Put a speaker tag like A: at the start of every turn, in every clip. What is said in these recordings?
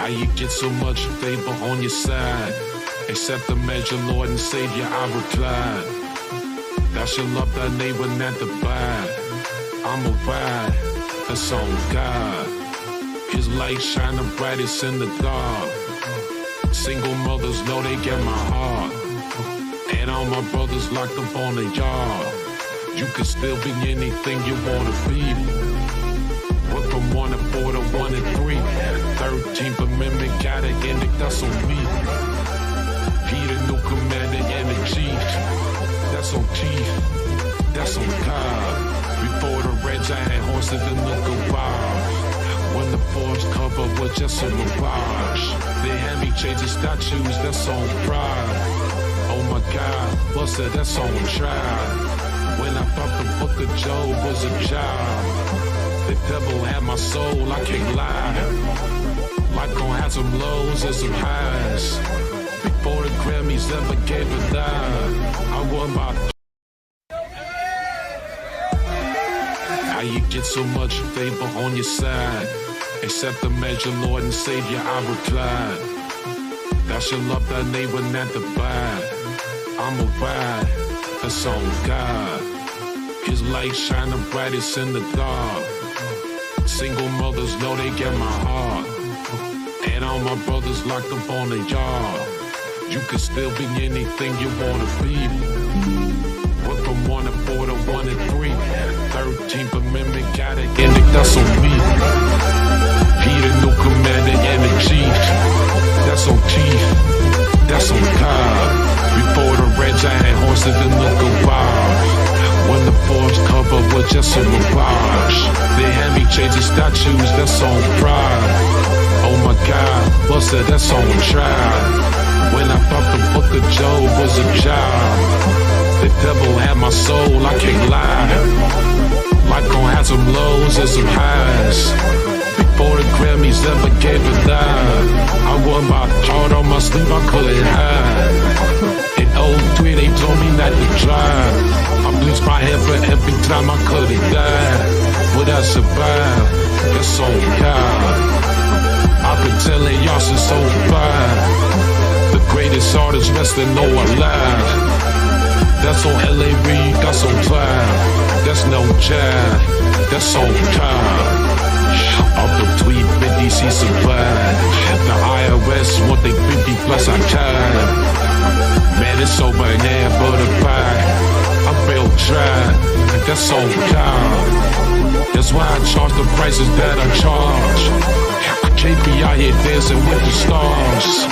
A: How you get so much favor on your side? Accept the measure, Lord and Savior, I replied. Thou shalt love thy neighbor, not divide. I'm a ride, that's on God. His light shining brightest in the dark. Single mothers know they get my heart. And all my brothers locked up on the yard. You can still be anything you wanna be. Went from 1 to 4 to 1 to 3. 13th Amendment got it in it, that's on me. He the new commander and the chief. That's on chief, that's on God. Before the Reds I had horses and look wild. When the Forbes cover was just a mirage. They had me changing statues, that's on pride. Oh my God, Buster, that's on trial. When I thought the book of Job was a job. The devil had my soul, I can't lie. Life gon' have some lows and some highs. Before the Grammys ever gave a dime, I won by. How you get so much favor on your side? Accept the measure, Lord and Savior, I replied. Thou shalt love thy neighbor, not divide. I'm a ride, that's on God. His light shining brightest in the dark. Single mothers know they get my heart. And all my brothers locked up on the yard. You can still be anything you wanna be. Went from 1 to 4 to 1 to 3. 13th Amendment got it, and that's on me. He the new commander and the chief. That's on chief, that's on God. Before the Reds I had horses and look wild. When the Forbes cover was just a mirage. They had me changing statues, that's on pride. Oh my God, Buster, that's on trial. When I thought the book of Job was a job. The devil had my soul, I can't lie. Life gon' have some lows and some highs. Before the Grammys ever gave a dime, I won my heart on my sleeve, I couldn't hide. In 03 they told me not to drive. I bleached my hair for every time I could've died. But I survived, that's on God. I've been telling y'all since 05. The greatest artist resting no alive. That's on LA Reid, that's on Cloud. That's no jive, that's on time. Off the tweet, 50 he survived. The IRS want they 50 plus I time. Man, it's over in there for the pie. I'm real dry, that's on time. That's why I charge the prices that I charge. I can't be out here dancing with the stars.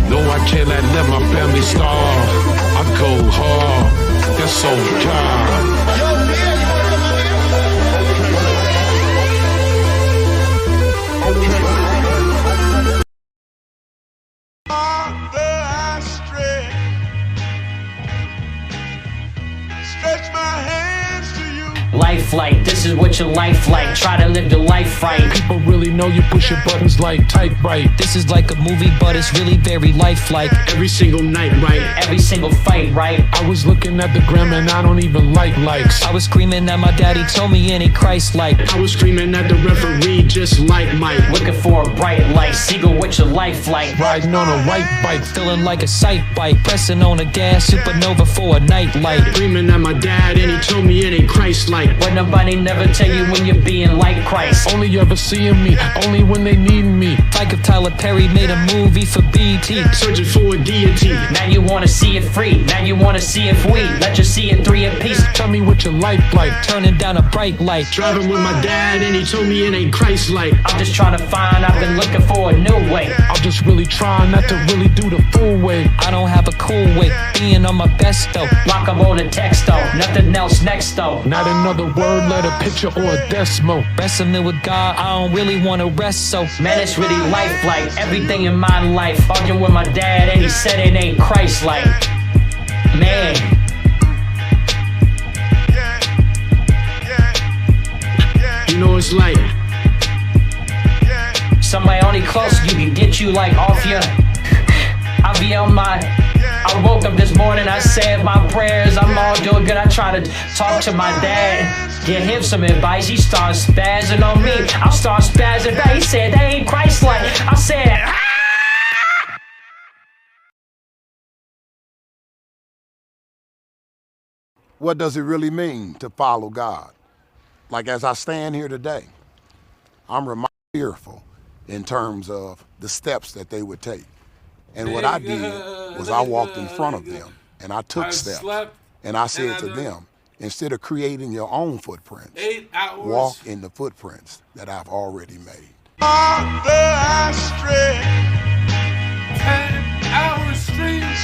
A: No, I cannot let my family starve. I go hard, that's on time.
B: Life like, this is what your life like. Try to live your life right.
A: People really know you push your buttons like type right.
B: This is like a movie, but it's really very lifelike.
C: Every single night, right?
B: Every single fight, right?
A: I was looking at the gram and I don't even like likes.
B: I was screaming at my daddy, told me any Christ-like.
C: I was screaming at the referee just like Mike.
B: Looking for a bright light, Seagull, what your life like?
A: Riding on a white bike,
B: feeling like a sight bike. Pressing on the gas, supernova for a night light.
C: Screaming at my dad and he told me it ain't Christ-like.
B: But nobody never tell you when you're being like Christ.
A: Only ever seeing me, only when they need me.
B: Like if Tyler Perry made a movie for BT.
C: Searching for a deity.
B: Now you wanna see it free. Now you wanna see if we let you see it 3 apiece.
A: Tell me what your life like.
B: Turning down a bright light.
C: Driving with my dad and he told me it ain't Christ-like.
B: I'm just trying to find, I've been looking for a new way.
A: I'm just really trying not to really do the full way.
B: I don't have a cool way, being on my best though. Block up all the text though, nothing else next though.
A: Not another word, let a picture or a decimal.
B: Wrestling with God, I don't really wanna rest so. Man, it's really life like, everything in my life. Arguing with my dad and he said it ain't Christ-like. Man.
C: You know it's like
B: somebody only close you can get you like off your. I be on my. I woke up this morning, I said my prayers, I'm all doing good. I try to talk to my dad, give him some advice. He starts spazzing on me. I start spazzing back. He said, that ain't Christ-like. I said, ah!
D: What does it really mean to follow God? Like as I stand here today, I'm fearful in terms of the steps that they would take. And what I did was I walked in front of them and I took steps. And I said to them, instead of creating your own footprints, walk in the footprints that I've already made.
A: 10 hours straight.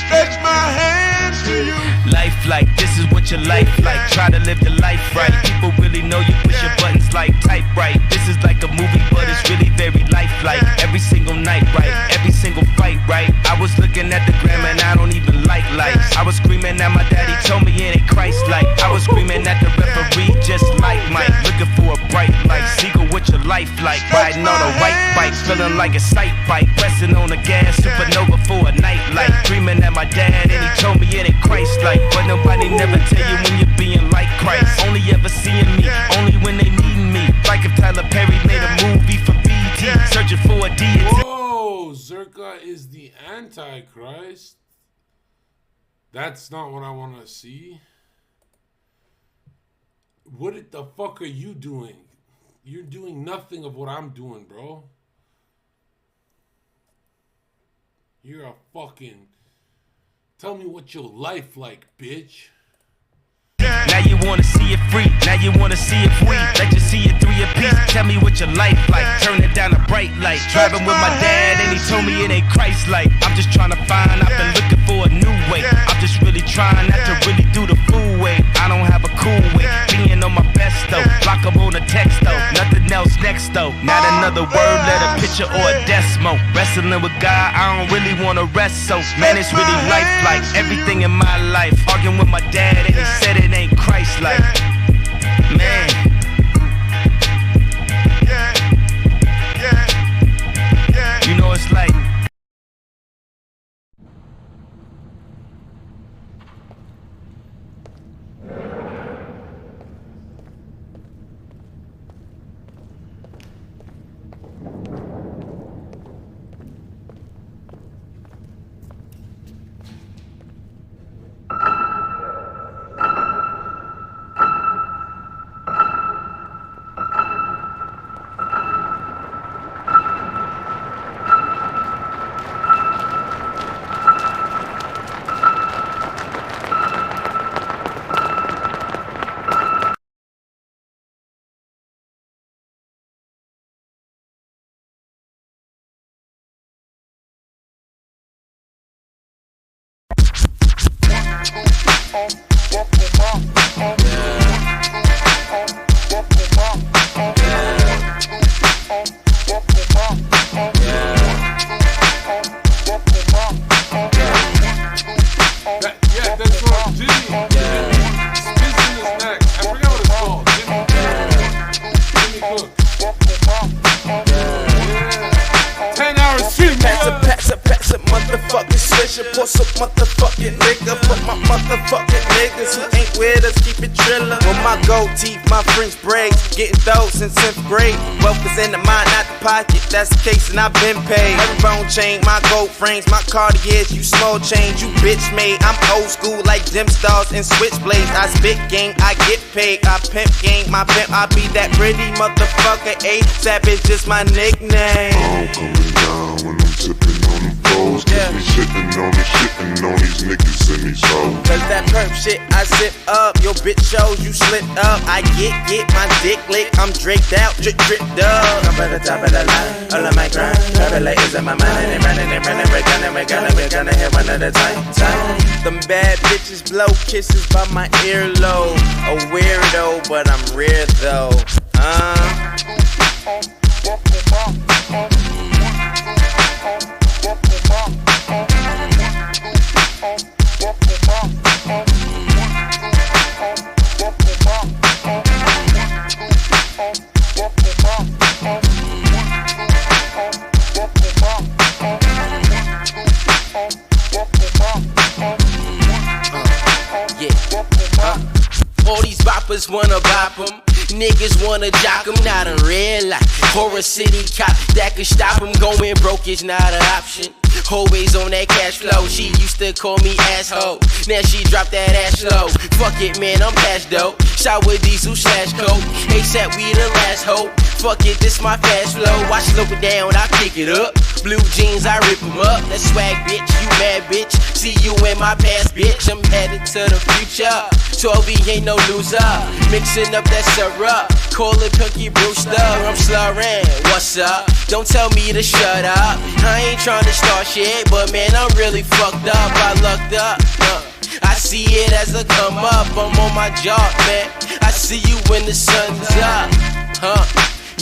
E: Stretch my hands to you.
F: Life like, this is what your life like. Try to live the life right. People really know you push your buttons like type right. This is like a movie, but it's really very lifelike. Every single night, right? Every single fight, right? I was looking at the gram and I don't even like lights. I was screaming at my daddy, told me it ain't Christ-like. I was screaming at the referee, just like Mike. Looking for a bright light. Seagull, what your life like? Riding on a white bike, feeling like a sight bike. Pressing on the gas, supernova for a night light. Dreaming at my dad and he told me it ain't Christ-like. But nobody never tell you when you're being like Christ. Only ever seeing me, only when they needing me. Like if Tyler Perry made a movie for BT, searching for a deity.
A: Whoa, Zherka is the Antichrist. That's not what I want to see. What the fuck are you doing? You're doing nothing of what I'm doing, bro. You're a fucking... Tell me what your life like, bitch.
F: Now you wanna see it free, now you wanna see it free. Let you see it through your piece. Tell me what your life like. Turn it down a bright light. Driving with my dad and he told me it ain't Christ-like. I'm just trying to find, I've been looking for a new way. I'm just really trying not to really do the fool way. I don't have a cool way, being on my best though. Block up on a text though, nothing else next though. Not another word, let a picture or a decimal. Wrestling with God, I don't really wanna rest so. Man, it's really lifelike, everything in my life. Arguing with my dad and he said it ain't Christ-like. Man. You know it's like motherfucking swisher, pour some motherfucking nigga. But my motherfucking niggas who ain't with us keep it drillin'. With my gold teeth, my French braids, getting those since 10th grade. Wealth is in the mind, not the pocket. That's the case, and I've been paid. Herringbone chain, my gold frames, my Cartiers, you small change, you bitch made. I'm old school like gym stars and switchblades. I spit game, I get paid. I pimp game, my pimp. I be that pretty motherfucker. A$AP is just my nickname.
E: I'm coming down when I'm tipping on them foes. Cause we shitting on these niggas and these hoes.
F: Cause that perp shit I zip up, your bitch shows you slipped up. I get my dick licked, I'm draked out, drip dub. I'm at the top of the line, all of my grind. Travelers in my mind, and running, we're gonna hit one at a time. Them bad bitches blow kisses by my earlobe. A weirdo, but I'm rare though. All these boppers wanna bop 'em.
G: Niggas wanna jock 'em, not in real life. Horror City cop that could stop 'em. Going broke is not an option. Always on that cash flow. She used to call me asshole. Now she dropped that ass low. Fuck it, man, I'm cash dope. Shot with diesel slash coke. ASAP, we the last hope. Fuck it, this my fast flow. I slow it down, I pick it up. Blue jeans, I rip 'em up. That swag, bitch, you mad, bitch. See you in my past, bitch. I'm headed to the future. 12 ain't no loser. Mixing up that syrup. Call it Cookie Brewster. I'm slurring. What's up? Don't tell me to shut up. I ain't trying to start shit, but man, I'm really fucked up. I lucked up. I see it as I come up. I'm on my job, man. I see you when the sun's up.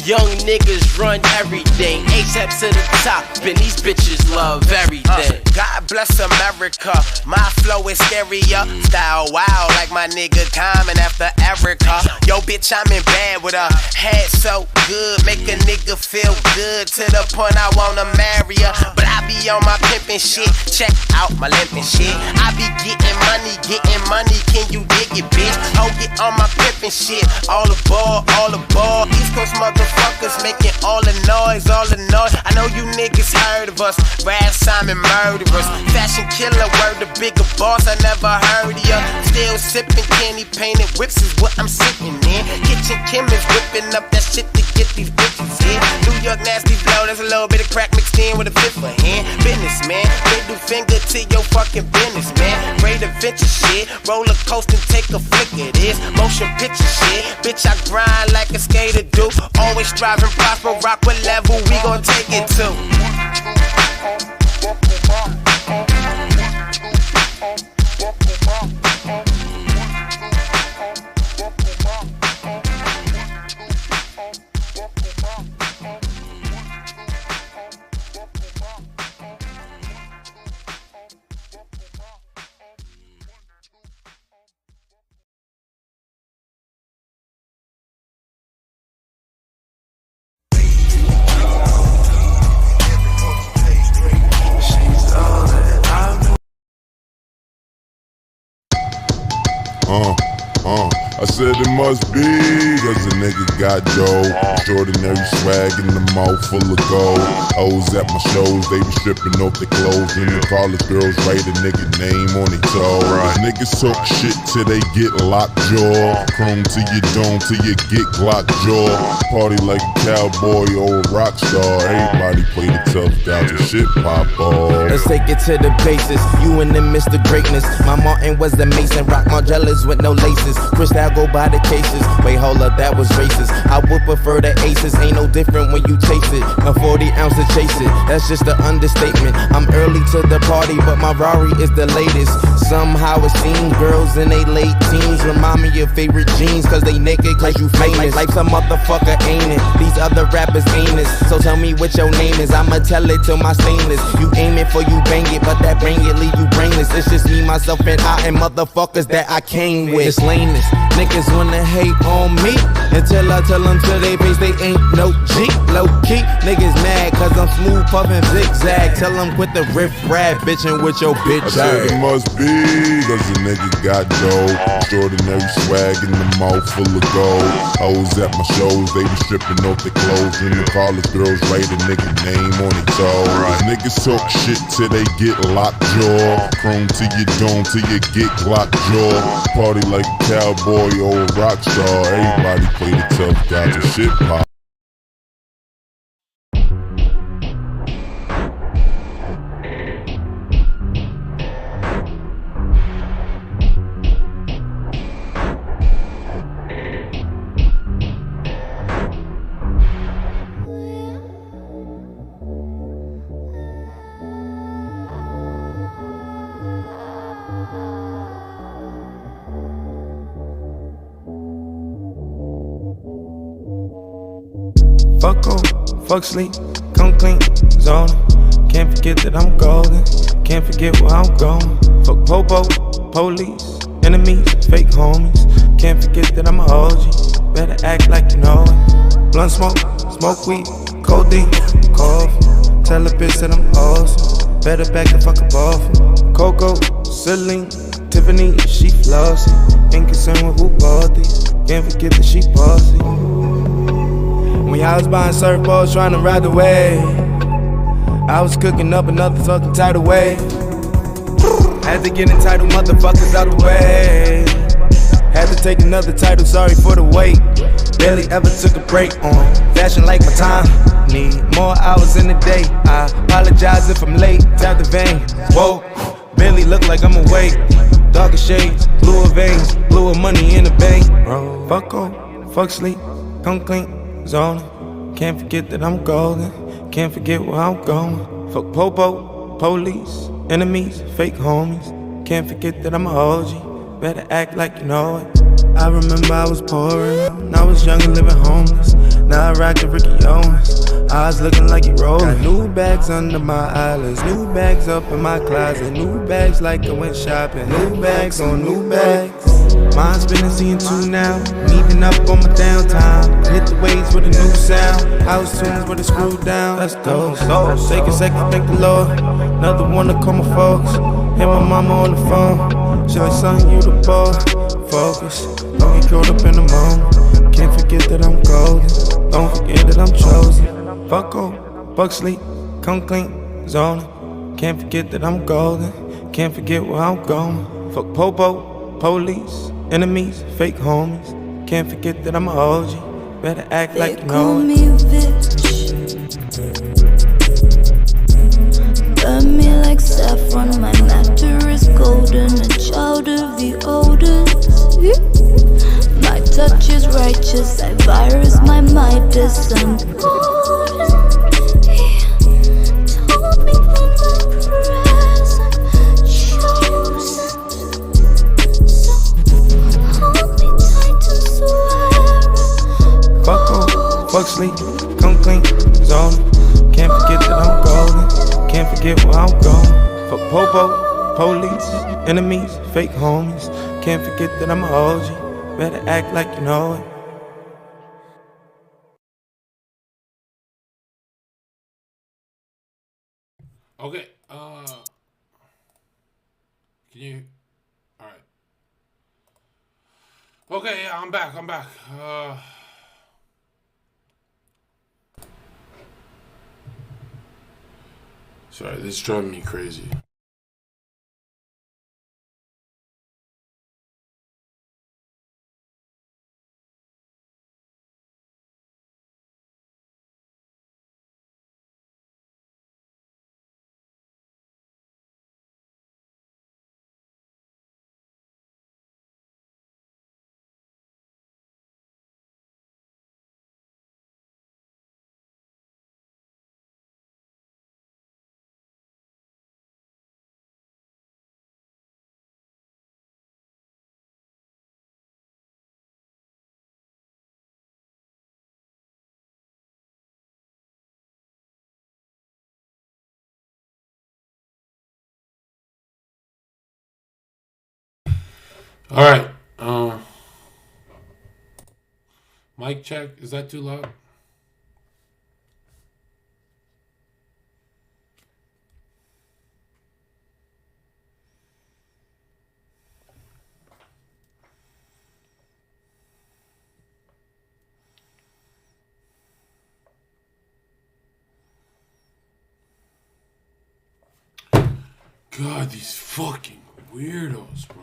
G: Young niggas run everything, ASAP to the top, and these bitches love everything.
H: God bless America, my flow is scarier. Style wild like my nigga Common after Erica. Yo bitch, I'm in bed with her, head so good, make a nigga feel good to the point I wanna marry her. But I be on my pimpin' shit, check out my limpin' shit. I be getting money, can you dig it, bitch? Oh, get on my pimpin' shit, all aboard, East Coast motherfuckers making all the noise, I know you niggas heard of us, Brad Simon murderers, fashion killer, word the bigger boss, I never heard of ya. Still sipping candy painted whips is what I'm sitting in. Kitchen Kim is whipping up that shit to get these bitches in. New York nasty flow, there's a little bit of crack mixed in with a fifth of hand. Businessman, middle finger to your fucking business, man. Great adventure shit, roller coaster, take a flick of this. Motion picture shit, bitch I grind like a skater do. Always striving, prosper, rock what level we gon' take it to.
E: I said it must be, cause the nigga got dough. Extraordinary swag in the mouth full of gold. Hoes at my shows, they be stripping off their clothes. And the college girls write a nigga name on their toe. Niggas talk shit till they get locked jaw. Chrome to your dome till you get Glock jaw. Party like a cowboy or a rock star. Everybody play the tough guys and shit pop off.
F: Let's take it to the basis. You and them Mr. Greatness. My Martin was the Mason. Rock Margellas with no laces. Cristal go by the cases. Wait, hold up, that was racist. I would prefer the aces. Ain't no different when you chase it. A 40 ounce to chase it. That's just an understatement. I'm early to the party, but my Rari is the latest. Somehow it seems girls in they late teens remind me of favorite jeans, cause they naked, cause you famous. Life's a motherfucker, ain't it? These other rappers ain't it. So tell me what your name is. I'ma tell it till my stainless. You aim it for you bang it, but that bang it leave you brainless. It's just me, myself, and I, and motherfuckers that I came with. It's lameness. Niggas wanna hate on me until I tell them to they face they ain't no G. Low key, niggas mad cause I'm smooth puffin' zigzag. Tell them quit the riff rap bitchin' with your bitch.
E: I said it must be, cause the nigga got dough. Extraordinary swag in the mouth full of gold. Hoes at my shows, they be stripping off their clothes. And the college girls write a nigga name on their toe. Niggas talk shit till they get locked jaw. Chrome to your dome till you get Glock jaw. Party like a cowboy or a rock star. Everybody play the tough guys and shit pop.
F: Fuck on, fuck sleep, come clean, zone. Can't forget that I'm golden, can't forget where I'm going. Fuck popo, police, enemies, fake homies. Can't forget that I'm a OG, better act like you know it. Blunt smoke, smoke weed, codeine, coffee. Tell a bitch that I'm awesome, better back the fuck up off. Coco, Celine,
I: Tiffany, she flossy. Ain't concerned with who bought these. Can't forget that she bossy. When y'all was buying surfboards trying to ride the wave, I was cooking up another fucking tidal wave. Had to get entitled motherfuckers out the way. Had to take another title, sorry for the wait. Barely ever took a break on fashion like my time. Need more hours in the day. I apologize if I'm late. Tap the vein. Whoa, barely look like I'm awake. Darker shades, bluer veins, bluer money in the bank. Bro, fuck home, fuck sleep, come clean, zoning. Can't forget that I'm golden. Can't forget where I'm going. Fuck popo, police, enemies, fake homies. Can't forget that I'm a OG. Better act like you know it. I remember I was pouring. When I was young and living homeless. Now I rock the Ricky Owens. Eyes looking like you rolling. Got new bags under my eyelids. New bags up in my closet. New bags like I went shopping. New bags on new bags. Mine's been seeing two now. Even up on my downtime. Hit the waves with a new sound. House tunes with a screw down. Let's go. Take a second, thank the Lord. Another one to call my folks. Hit my mama on the phone. She like, son, you the boy. Focus. Don't get caught up in the moment. Can't forget that I'm golden. Don't forget that I'm chosen. Fuck home, fuck sleep, come clean, zoning. Can't forget that I'm golden. Can't forget where I'm going. Fuck popo, police, enemies, fake homies. Can't forget that I'm a OG. Better act like you know it.
J: They call me a bitch. Burn me like saffron. My matter is golden. A child of the oldest. My touch is righteous. I virus my Midas. I'm golden. He told me in my prayers I'm chosen. So hold me tight and swear.
I: Fuck home, fuck sleep, come clean, zoning. Can't forget that I'm golden. Can't forget where I'm going. Fuck popo, police, enemies, fake homies. Can't forget that I'm a OG. Better act like you know it.
A: Okay, can you, all right. Okay, yeah, I'm back, sorry, this is driving me crazy. All right. Mic check. Is that too loud? God, these fucking weirdos, bro.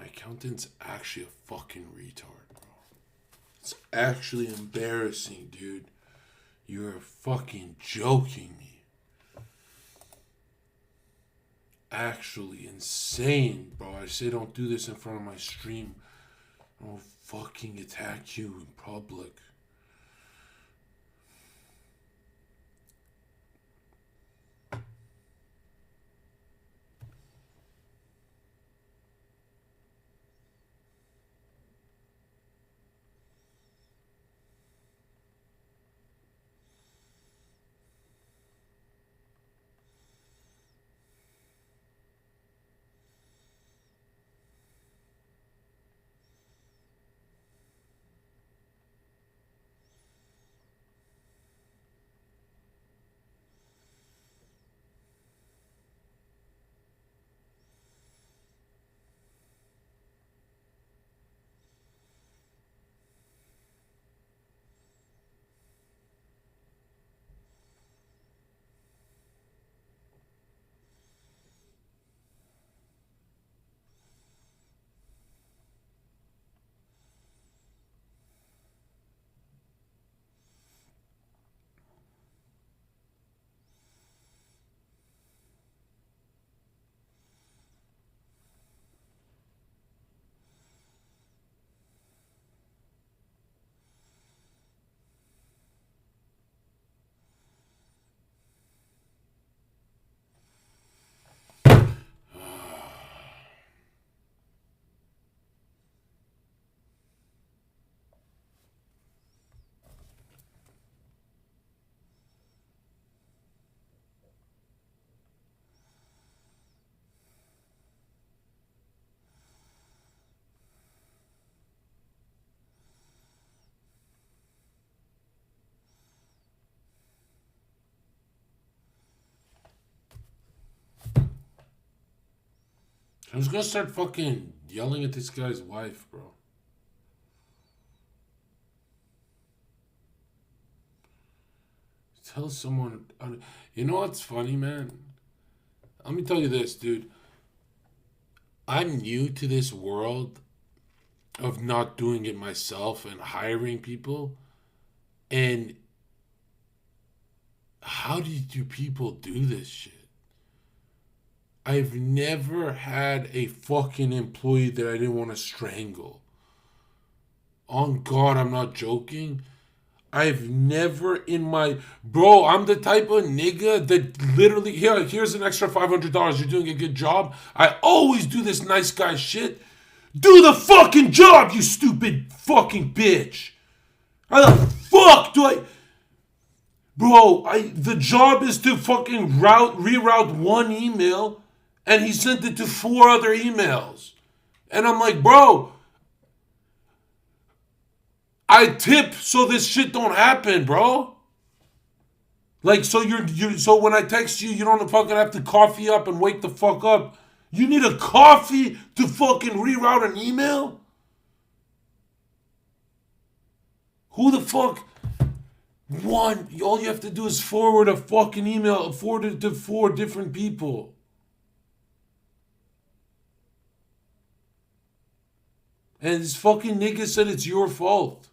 K: accountant's actually a fucking retard, bro. It's actually embarrassing, dude. You're fucking joking me. Actually insane, bro. I say don't do this in front of my stream. I'll fucking attack you in public. I'm just gonna start fucking yelling at this guy's wife, bro. Tell someone. You know what's funny, man? Let me tell you this, dude. I'm new to this world of not doing it myself and hiring people. And how do people do this shit? I've never had a fucking employee that I didn't want to strangle. On God, I'm not joking. I've never in my... Bro, I'm the type of nigga that literally... Here's an extra $500. You're doing a good job. I always do this nice guy shit. Do the fucking job, you stupid fucking bitch. How the fuck do I... Bro, the job is to fucking reroute one email... And he sent it to 4 other emails. And I'm like, bro, I tip so this shit don't happen, bro. Like, so so when I text you, you don't fucking have to coffee up and wake the fuck up. You need a coffee to fucking reroute an email? Who the fuck? All you have to do is forward a fucking email, forward it to 4 different people. And this fucking nigga said it's your fault.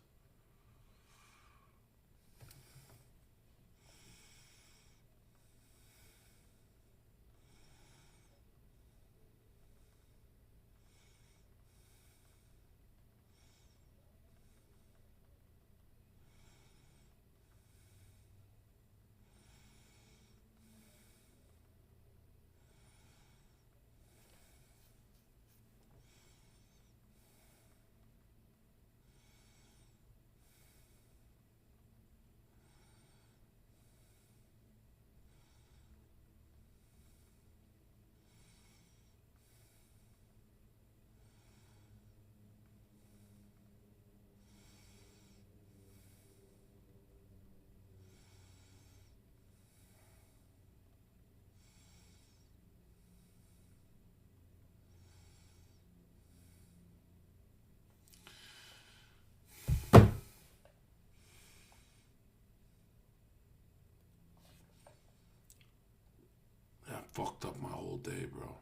K: Fucked up my whole day, bro.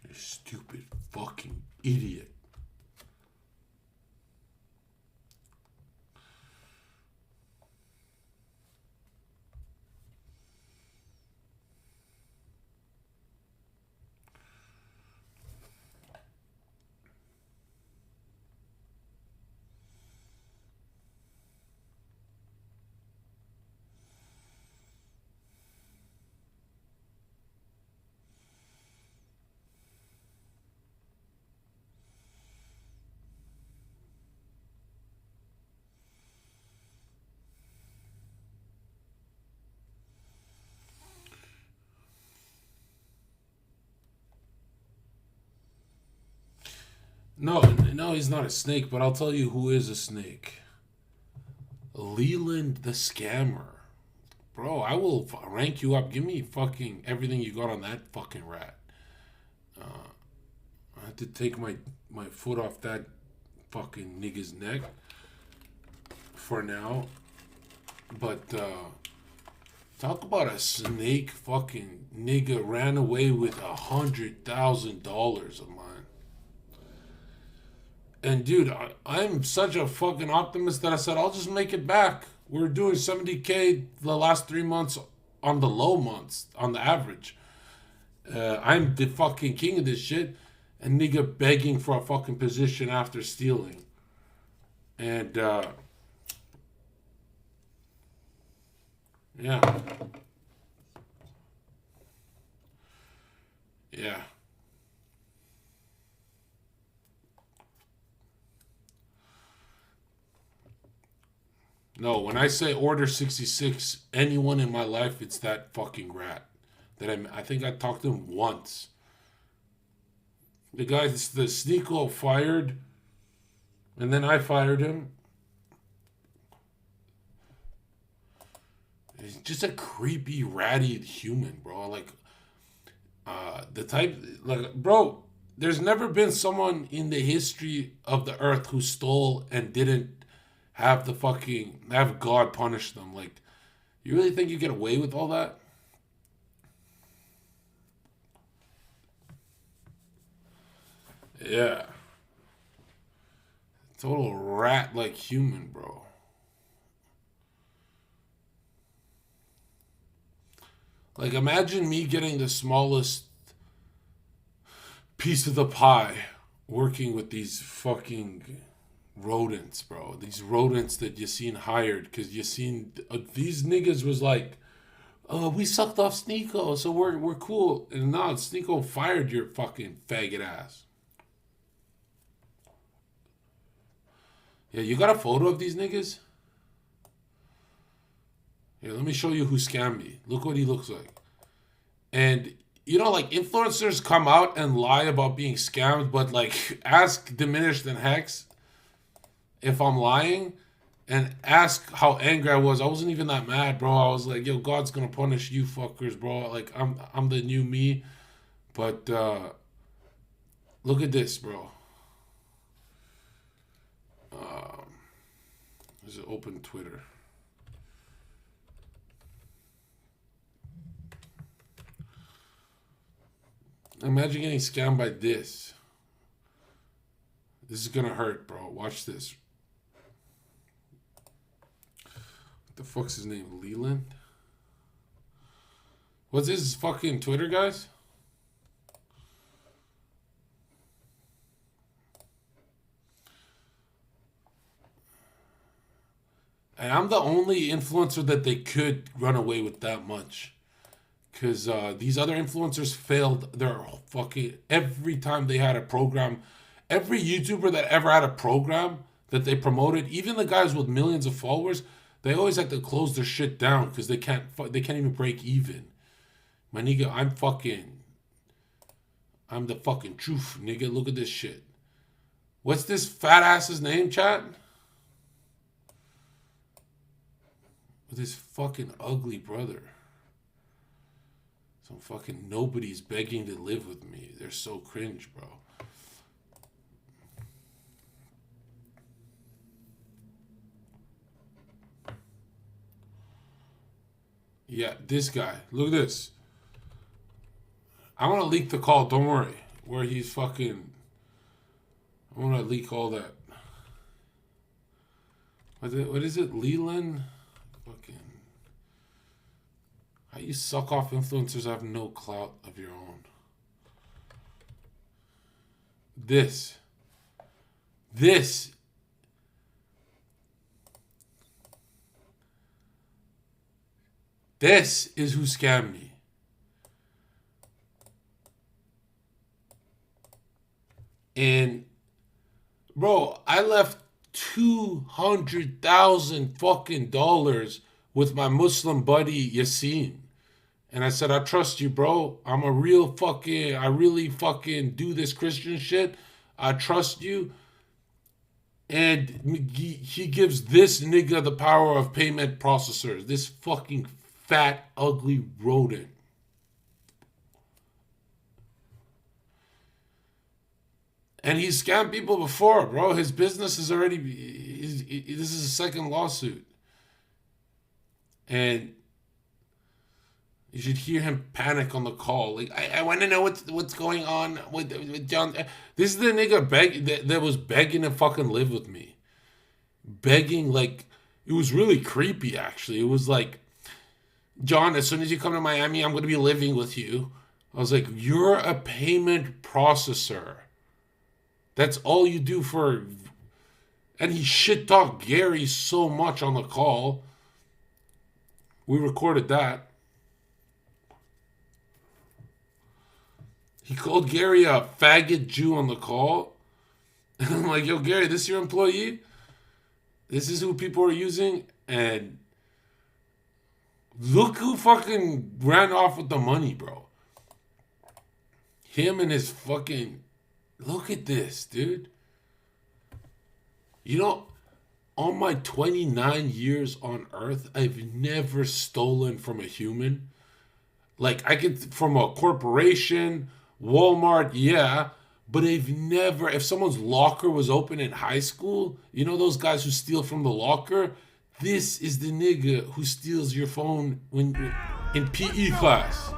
K: You stupid fucking idiot. No, he's not a snake, but I'll tell you who is a snake. Leland the scammer. Bro, I will rank you up. Give me fucking everything you got on that fucking rat. I had to take my foot off that fucking nigga's neck for now. But talk about a snake fucking nigga ran away with $100,000 of mine. And dude, I'm such a fucking optimist that I said, I'll just make it back. We're doing 70K the last 3 months on the low months, on the average. I'm the fucking king of this shit. And nigga begging for a fucking position after stealing. And, yeah. Yeah. No, when I say Order 66, anyone in my life, it's that fucking rat. That I think I talked to him once. The guy, the Sneeko fired, and then I fired him. He's just a creepy, ratty human, bro. Like, the type, like, bro, there's never been someone in the history of the earth who stole and didn't have God punish them. Like, you really think you get away with all that? Yeah. Total rat-like human, bro. Like, imagine me getting the smallest piece of the pie working with these fucking rodents, bro. These rodents that you seen hired because you seen these niggas was like, oh, we sucked off Sneeko, so we're cool. And no, Sneeko fired your fucking faggot ass. Yeah, you got a photo of these niggas? Here, let me show you who scammed me. Look what he looks like. And, you know, like, influencers come out and lie about being scammed, but, like, ask Diminished and Hex if I'm lying, and ask how angry I was. I wasn't even that mad, bro. I was like, yo, God's gonna punish you fuckers, bro. Like, I'm the new me. But, look at this, bro. There's an open Twitter. Imagine getting scammed by this. This is gonna hurt, bro. Watch this. What the fuck's his name? Leland? What's his fucking Twitter, guys? And I'm the only influencer that they could run away with that much. Because these other influencers failed their fucking... Every time they had a program, every YouTuber that ever had a program that they promoted, even the guys with millions of followers, they always had to close their shit down because they can't even break even. My nigga, I'm the fucking truth, nigga. Look at this shit. What's this fat ass's name, chat? With his fucking ugly brother. Some fucking nobody's begging to live with me. They're so cringe, bro. Yeah, this guy. Look at this. I want to leak the call. Don't worry. where he's fucking. I want to leak all that. What is it? Leland? Fucking. How you suck off influencers have no clout of your own. This is who scammed me. And bro, I left $200,000 fucking dollars with my Muslim buddy Yassine. And I said, I trust you, bro. I really fucking do this Christian shit. I trust you. And he gives this nigga the power of payment processors. This fucking fat, ugly rodent. And he's scammed people before, bro. His business is already... this is his second lawsuit. And you should hear him panic on the call. Like, I want to know what's going on with John. This is the nigga that was begging to fucking live with me. Begging, like... It was really creepy, actually. It was like, John, as soon as you come to Miami, I'm going to be living with you. I was like, you're a payment processor. That's all you do for... And he shit-talked Gary so much on the call. We recorded that. He called Gary a faggot Jew on the call. And I'm like, yo, Gary, this your employee? This is who people are using? And look who fucking ran off with the money, bro. Him and his fucking... Look at this, dude. You know, on my 29 years on Earth, I've never stolen from a human. Like, I could, from a corporation, Walmart, yeah. But I've never, if someone's locker was open in high school, you know those guys who steal from the locker? This is the nigga who steals your phone when in PE class.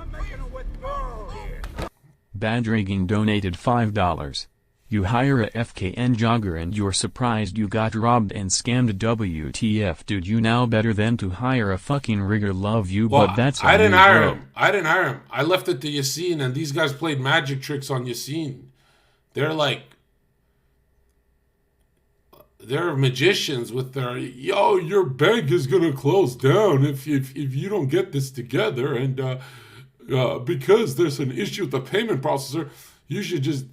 L: Badrigging donated $5. You hire a FKN jogger and you're surprised you got robbed and scammed. WTF, dude, you now better than to hire a fucking rigger. Love you,
K: Well,
L: but that's
K: I didn't
L: on you,
K: hire
L: bro.
K: him. I didn't hire him. I left it to Yassine, and these guys played magic tricks on Yassine. They're like, they're magicians with their, yo, your bank is gonna close down if you don't get this together, and because there's an issue with the payment processor, you should just...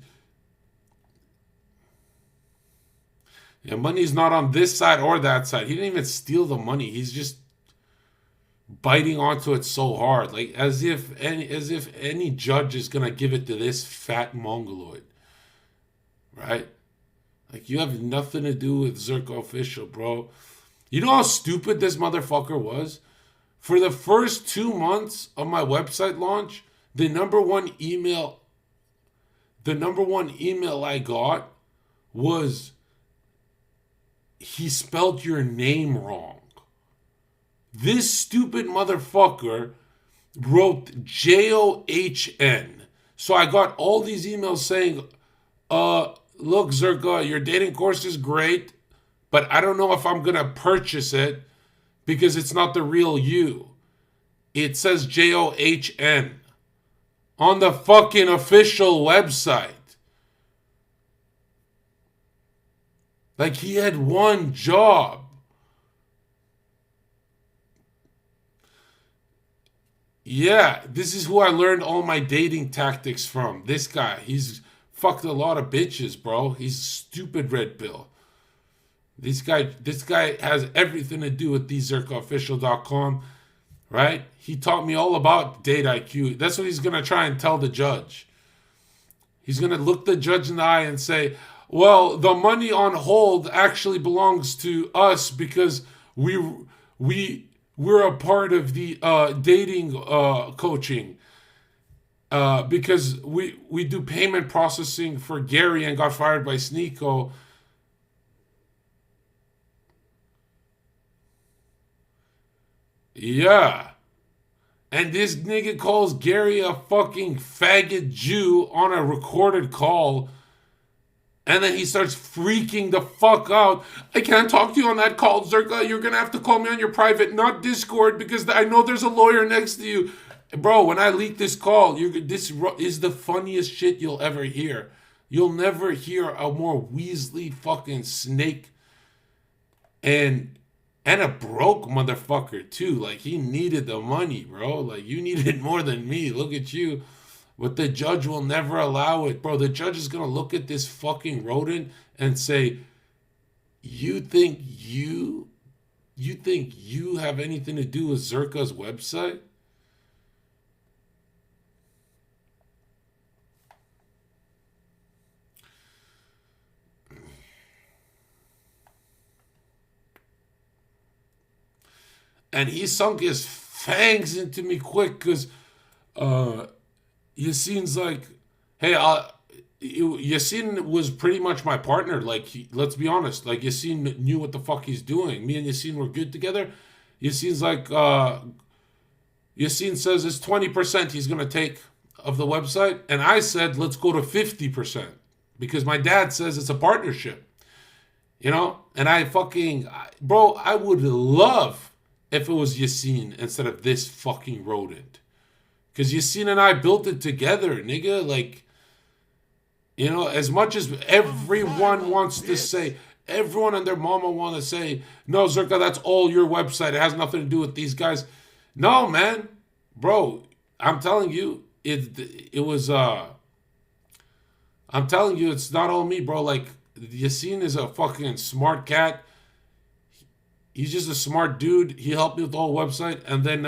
K: Yeah, money's not on this side or that side. He didn't even steal the money. He's just biting onto it so hard, like as if any judge is gonna give it to this fat mongoloid, right? Like, you have nothing to do with Zherka Official, bro. You know how stupid this motherfucker was? For the first 2 months of my website launch, the number one email I got was, he spelled your name wrong. This stupid motherfucker wrote JOHN. So I got all these emails saying, look, Zherka, your dating course is great, but I don't know if I'm going to purchase it because it's not the real you. It says JOHN on the fucking official website. Like, he had one job. Yeah, this is who I learned all my dating tactics from. This guy, he's fucked a lot of bitches, bro. He's a stupid red pill. This guy has everything to do with TheZherkaOfficial.com, right? He taught me all about date IQ. That's what he's going to try and tell the judge. He's going to look the judge in the eye and say, well, the money on hold actually belongs to us because we're a part of the dating coaching. Because we do payment processing for Gary and got fired by Sneeko. Yeah. And this nigga calls Gary a fucking faggot Jew on a recorded call. And then he starts freaking the fuck out. I can't talk to you on that call, Zherka. You're going to have to call me on your private, not Discord, because I know there's a lawyer next to you. Bro, when I leak this call, this is the funniest shit you'll ever hear. You'll never hear a more Weasley fucking snake. And a broke motherfucker, too. Like, he needed the money, bro. Like, you needed more than me. Look at you. But the judge will never allow it. Bro, the judge is going to look at this fucking rodent and say, you think you have anything to do with Zherka's website? And he sunk his fangs into me quick because Yassine's like, hey, Yassine was pretty much my partner. Like, let's be honest. Like, Yassine knew what the fuck he's doing. Me and Yassine were good together. Yassine's like, Yassine says it's 20% he's going to take of the website. And I said, let's go to 50%. Because my dad says it's a partnership. You know? And bro, I would love if it was Yassine instead of this fucking rodent. Because Yassine and I built it together, nigga. Like, you know, as much as everyone wants to say, everyone and their mama want to say, no, Zherka, that's all your website. It has nothing to do with these guys. No, man. Bro, I'm telling you, I'm telling you, it's not all me, bro. Like, Yassine is a fucking smart cat. He's just a smart dude. He helped me with the whole website. And then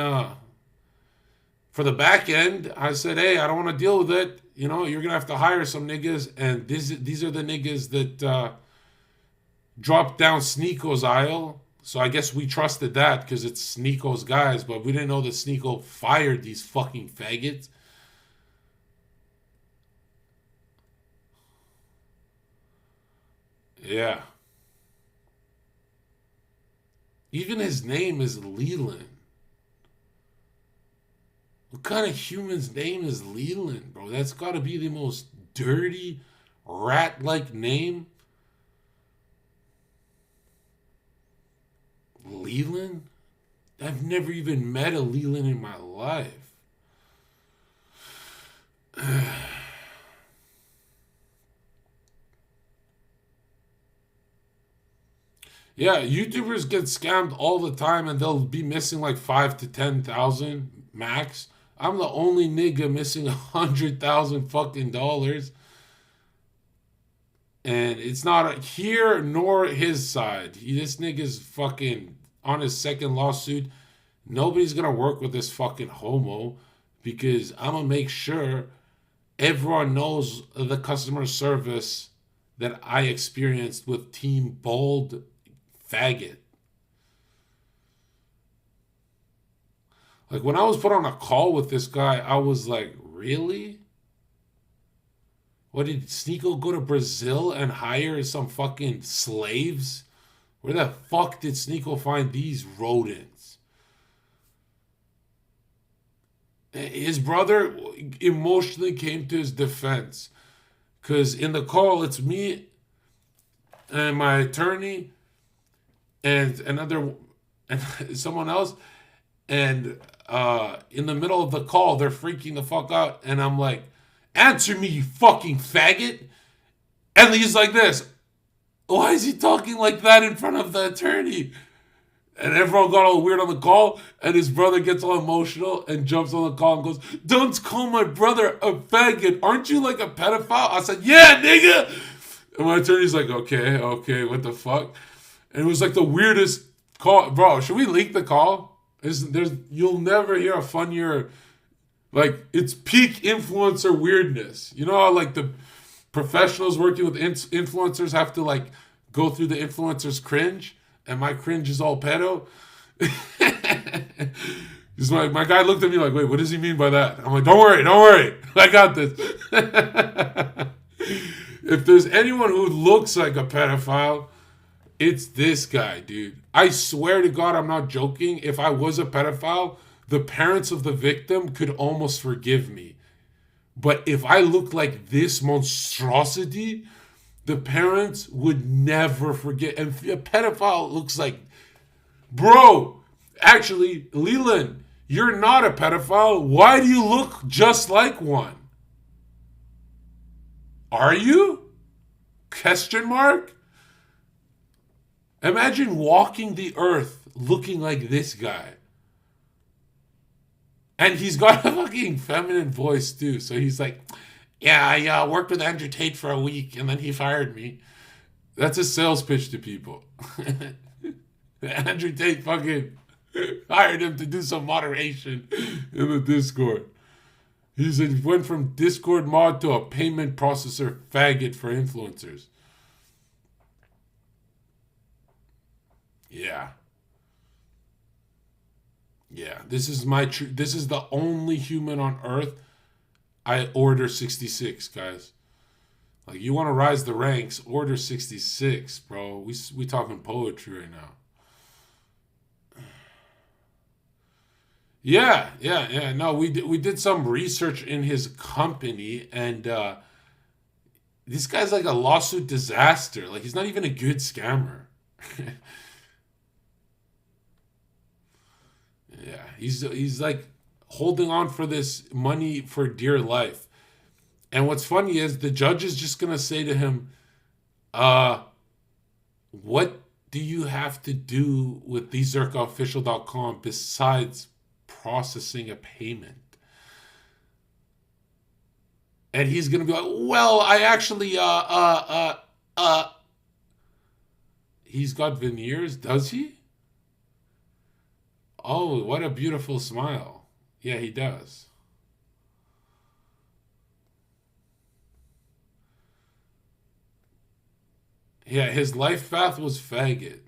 K: for the back end, I said, hey, I don't want to deal with it. You know, you're going to have to hire some niggas. And these are the niggas that dropped down Sneeko's aisle. So I guess we trusted that because it's Sneeko's guys. But we didn't know that Sneeko fired these fucking faggots. Yeah. Even his name is Leland. What kind of human's name is Leland, bro? That's got to be the most dirty, rat-like name. Leland? I've never even met a Leland in my life. Yeah, YouTubers get scammed all the time and they'll be missing like 5 to 10,000 max. I'm the only nigga missing 100,000 fucking dollars. And it's not here nor his side. This nigga's fucking on his second lawsuit. Nobody's gonna work with this fucking homo because I'm gonna make sure everyone knows the customer service that I experienced with Team Bald Faggot. Like, when I was put on a call with this guy, I was like, really? What, did Sneeko go to Brazil and hire some fucking slaves? Where the fuck did Sneeko find these rodents? His brother emotionally came to his defense. Because in the call, it's me and my attorney and someone else. And in the middle of the call, they're freaking the fuck out. And I'm like, answer me, you fucking faggot. And he's like this. Why is he talking like that in front of the attorney? And everyone got all weird on the call. And his brother gets all emotional and jumps on the call and goes, don't call my brother a faggot. Aren't you like a pedophile? I said, yeah, nigga. And my attorney's like, okay, what the fuck? And it was like the weirdest call. Bro, should we leak the call? You'll never hear a funnier, like, it's peak influencer weirdness. You know how, like, the professionals working with influencers have to, like, go through the influencer's cringe, and my cringe is all pedo? My guy looked at me like, wait, what does he mean by that? I'm like, don't worry, I got this. If there's anyone who looks like a pedophile, it's this guy, dude. I swear to God, I'm not joking. If I was a pedophile, the parents of the victim could almost forgive me. But if I looked like this monstrosity, the parents would never forget. And a pedophile looks like, bro, actually, Leland, you're not a pedophile. Why do you look just like one? Are you? Question mark? Imagine walking the earth looking like this guy. And he's got a fucking feminine voice too. So he's like, yeah, I worked with Andrew Tate for a week and then he fired me. That's a sales pitch to people. Andrew Tate fucking hired him to do some moderation in the Discord. He said he went from Discord mod to a payment processor faggot for influencers. Yeah. Yeah, this is this is the only human on earth I order 66, guys. Like, you want to rise the ranks, order 66, bro. We talking poetry right now. Yeah. No, we did some research in his company, and this guy's like a lawsuit disaster. Like, he's not even a good scammer. Yeah, he's like holding on for this money for dear life. And what's funny is the judge is just going to say to him, what do you have to do with thezerkaofficial.com besides processing a payment? And he's going to be like, well, I actually, he's got veneers, does he? Oh, what a beautiful smile. Yeah, he does. Yeah, his life path was faggot.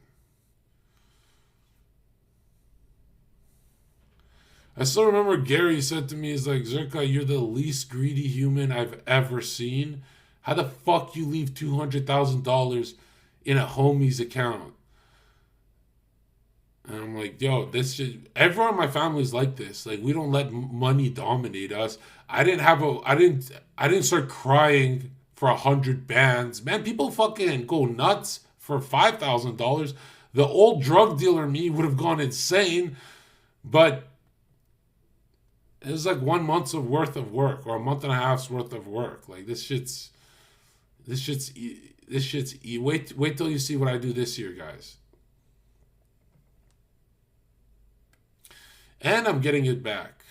K: I still remember Gary said to me, he's like, Zherka, you're the least greedy human I've ever seen. How the fuck you leave $200,000 in a homie's account? And I'm like, yo, everyone in my family is like this. Like, we don't let money dominate us. I didn't start crying for 100 bands. Man, people fucking go nuts for $5,000. The old drug dealer me would have gone insane, but it was like 1 month's worth of work or a month and a half's worth of work. Like, this shit's wait till you see what I do this year, guys. And I'm getting it back.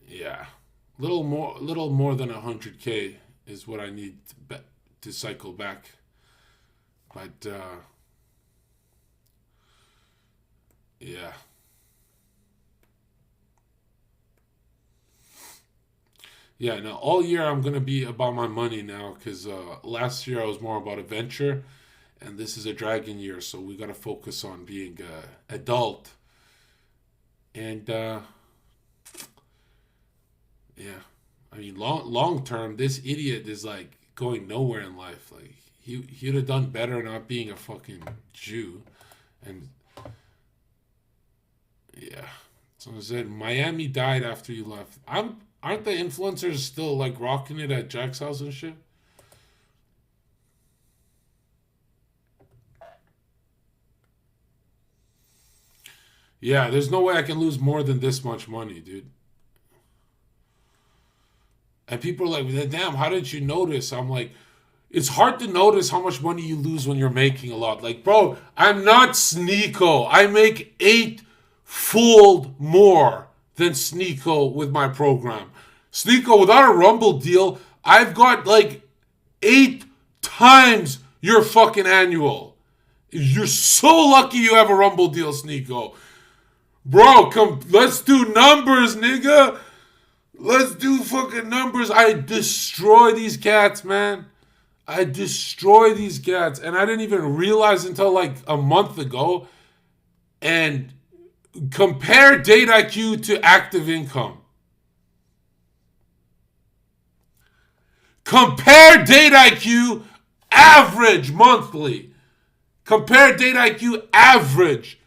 K: Yeah. Little more than 100K is what I need to cycle back. But, yeah. Yeah, now all year I'm going to be about my money now because last year I was more about adventure and this is a dragon year, so we got to focus on being adult. And, yeah, I mean, long term, this idiot is like going nowhere in life. Like, he'd have done better not being a fucking Jew. And, yeah. Someone said, Miami died after you left. Aren't the influencers still like rocking it at Jack's house and shit? Yeah, there's no way I can lose more than this much money, dude. And people are like, damn, how did you notice? I'm like, it's hard to notice how much money you lose when you're making a lot. Like, bro, I'm not Sneeko. I make 8-fold more than Sneeko with my program. Sneeko, without a Rumble deal, I've got like 8 times your fucking annual. You're so lucky you have a Rumble deal, Sneeko. Bro, let's do numbers, nigga. Let's do fucking numbers. I destroy these cats, man. I destroy these cats. And I didn't even realize until like a month ago. And compare Date IQ to active income. Compare Date IQ average monthly. Compare Date IQ average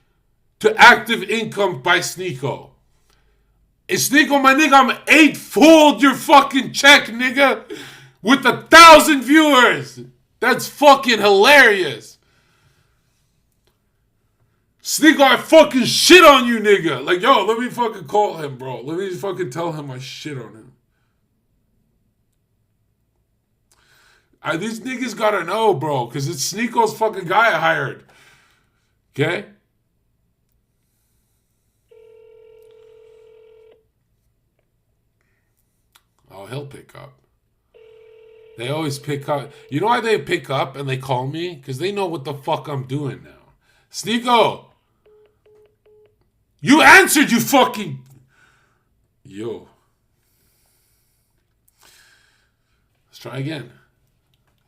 K: to active income by Sneeko. And Sneeko, my nigga, I'm 8-fold your fucking check, nigga. With 1,000 viewers. That's fucking hilarious. Sneeko, I fucking shit on you, nigga. Like, yo, let me fucking call him, bro. Let me fucking tell him I shit on him. These niggas gotta know, bro, because it's Sneeko's fucking guy I hired. Okay? Oh, he'll pick up. They always pick up. You know why they pick up and they call me? Because they know what the fuck I'm doing now. Sneeko! You answered, you fucking... Yo. Let's try again.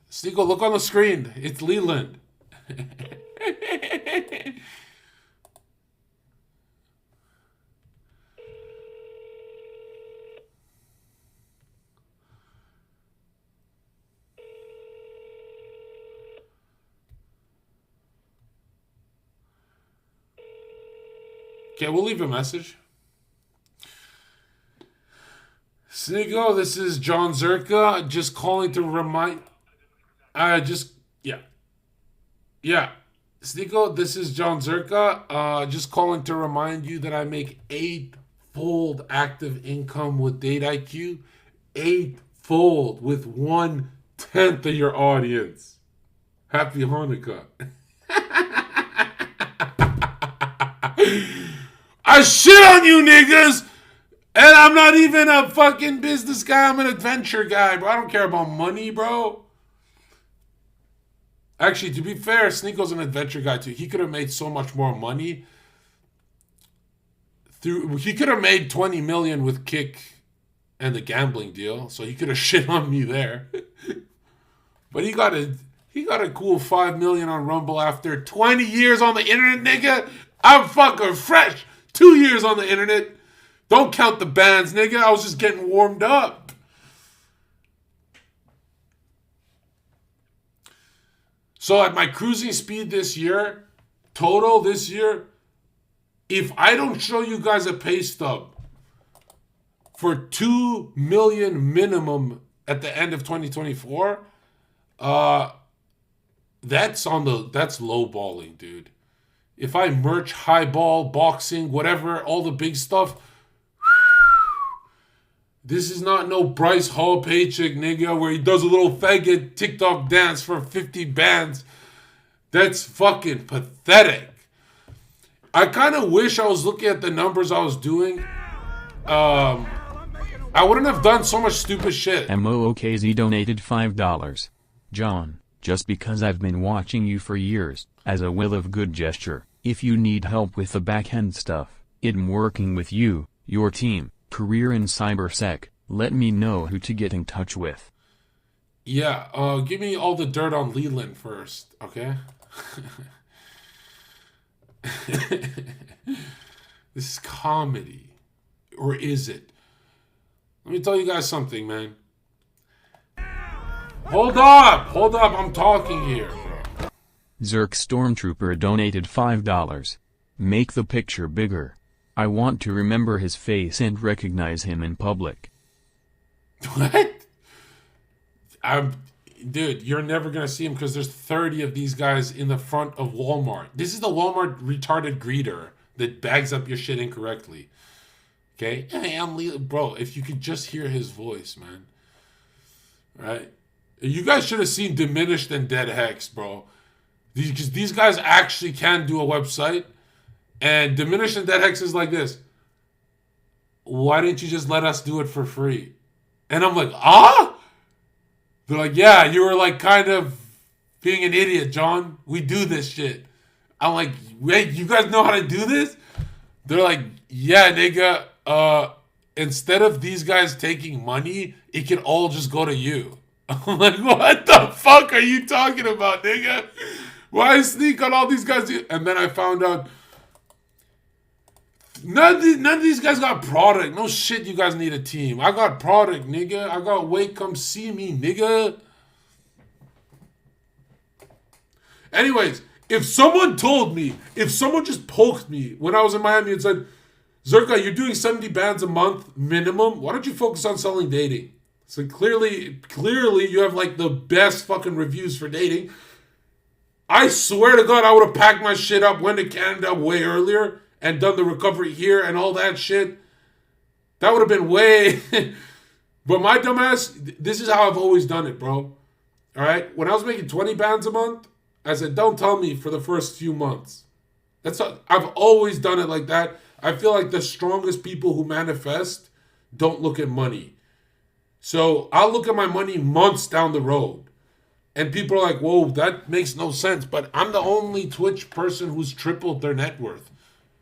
K: Sneeko, look on the screen. It's Leland. Okay, we'll leave a message. Sneeko, this is Jon Zherka. Just calling to remind... Yeah. Sneeko, this is Jon Zherka. Just calling to remind you that I make 8-fold active income with Date IQ. 8-fold with 1/10 of your audience. Happy Hanukkah. I shit on you niggas, and I'm not even a fucking business guy. I'm an adventure guy, bro. I don't care about money, bro. Actually, to be fair, Sneeko's an adventure guy too. He could have made so much more money. He could have made 20 million with Kick and the gambling deal, so he could have shit on me there. But he got a cool 5 million on Rumble after 20 years on the internet, nigga. I'm fucking fresh. 2 years on the internet. Don't count the bands, nigga. I was just getting warmed up. So at my cruising speed this year, total this year, if I don't show you guys a pay stub for 2 million minimum at the end of 2024, that's lowballing, dude. If I merch, highball, boxing, whatever, all the big stuff, this is not no Bryce Hall paycheck, nigga, where he does a little faggot TikTok dance for 50 bands. That's fucking pathetic. I kind of wish I was looking at the numbers I was doing. I wouldn't have done so much stupid shit.
L: MOOKZ donated $5. John, just because I've been watching you for years, as a will of good gesture, if you need help with the back-end stuff, I'm working with you, your team, career in cybersec, let me know who to get in touch with.
K: Yeah, give me all the dirt on Leland first, okay? This is comedy. Or is it? Let me tell you guys something, man. Hold up, I'm talking here, bro.
L: Zerk Stormtrooper donated $5. Make the picture bigger. I want to remember his face and recognize him in public.
K: What? Dude, you're never going to see him because there's 30 of these guys in the front of Walmart. This is the Walmart retarded greeter that bags up your shit incorrectly. Okay? Hey, bro, if you could just hear his voice, man. Right? You guys should have seen Diminished and Dead Hex, bro. These guys actually can do a website. And Diminished and Dead Hex is like this. Why didn't you just let us do it for free? And I'm like, ah? They're like, yeah, you were like kind of being an idiot, John. We do this shit. I'm like, wait, you guys know how to do this? They're like, yeah, nigga. Instead of these guys taking money, it can all just go to you. I'm like, what the fuck are you talking about, nigga? Why sneak on all these guys? And then I found out none of these guys got product. No shit, you guys need a team. I got product, nigga. I got Wait, Come See Me, nigga. Anyways, If someone just poked me when I was in Miami and said, Zherka, you're doing 70 bands a month minimum, why don't you focus on selling dating? So clearly you have like the best fucking reviews for dating. I swear to God, I would have packed my shit up, went to Canada way earlier, and done the recovery here and all that shit. That would have been way... But my dumbass, this is how I've always done it, bro. All right? When I was making 20 bands a month, I said, don't tell me for the first few months. I've always done it like that. I feel like the strongest people who manifest don't look at money. So I'll look at my money months down the road. And people are like, whoa, that makes no sense. But I'm the only Twitch person who's tripled their net worth.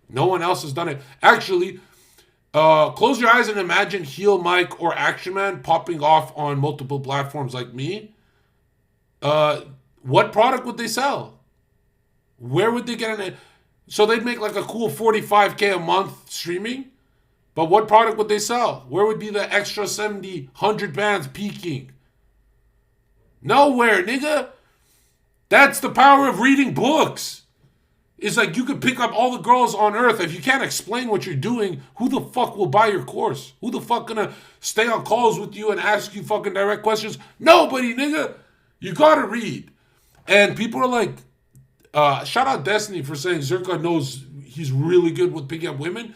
K: No one else has done it. Actually, close your eyes and imagine Heel Mike or Action Man popping off on multiple platforms like me. What product would they sell? Where would they get it? So they'd make like a cool 45K a month streaming. But what product would they sell? Where would be the extra 70, 100 bands peaking? Nowhere, nigga. That's the power of reading books. It's like you could pick up all the girls on earth. If you can't explain what you're doing, who the fuck will buy your course? Who the fuck gonna stay on calls with you and ask you fucking direct questions? Nobody, nigga. You gotta read. And people are like, shout out Destiny for saying Zherka knows he's really good with picking up women.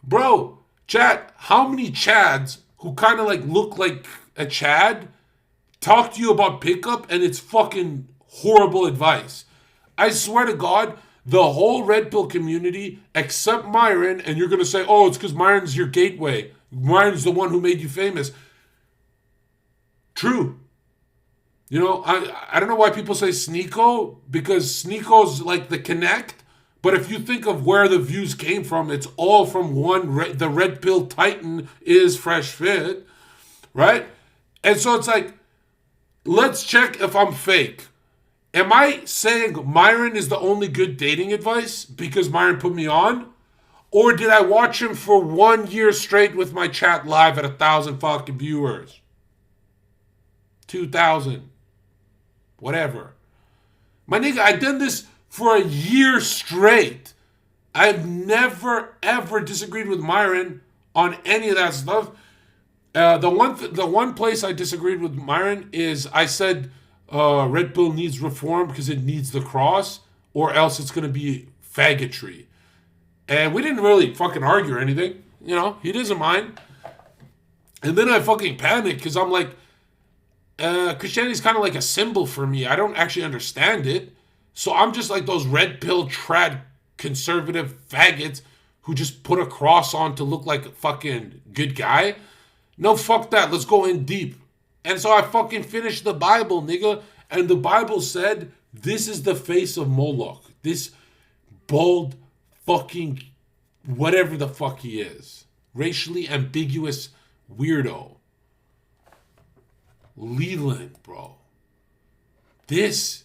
K: Bro, chat, how many Chads who kind of like look like a Chad talk to you about pickup and it's fucking horrible advice? I swear to God, the whole Red Pill community, except Myron, and you're going to say, oh, it's because Myron's your gateway. Myron's the one who made you famous. True. You know, I don't know why people say Sneeko, because Sneeko's like the connect. But if you think of where the views came from, it's all from one, the Red Pill Titan is Fresh Fit, right? And so it's like, let's check if I'm fake. Am I saying Myron is the only good dating advice because Myron put me on? Or did I watch him for 1 year straight with my chat live at 1,000 fucking viewers? 2,000. Whatever. My nigga, I done this for a year straight. I've never, ever disagreed with Myron on any of that stuff. The one place I disagreed with Myron is I said Red Pill needs reform because it needs the cross, or else it's going to be faggotry. And we didn't really fucking argue or anything. You know, he doesn't mind. And then I fucking panicked because I'm like, Christianity is kind of like a symbol for me. I don't actually understand it. So I'm just like those red pill trad conservative faggots who just put a cross on to look like a fucking good guy. No, fuck that. Let's go in deep. And so I fucking finished the Bible, nigga. And the Bible said, this is the face of Moloch. This bald fucking whatever the fuck he is. Racially ambiguous weirdo. Leland, bro. This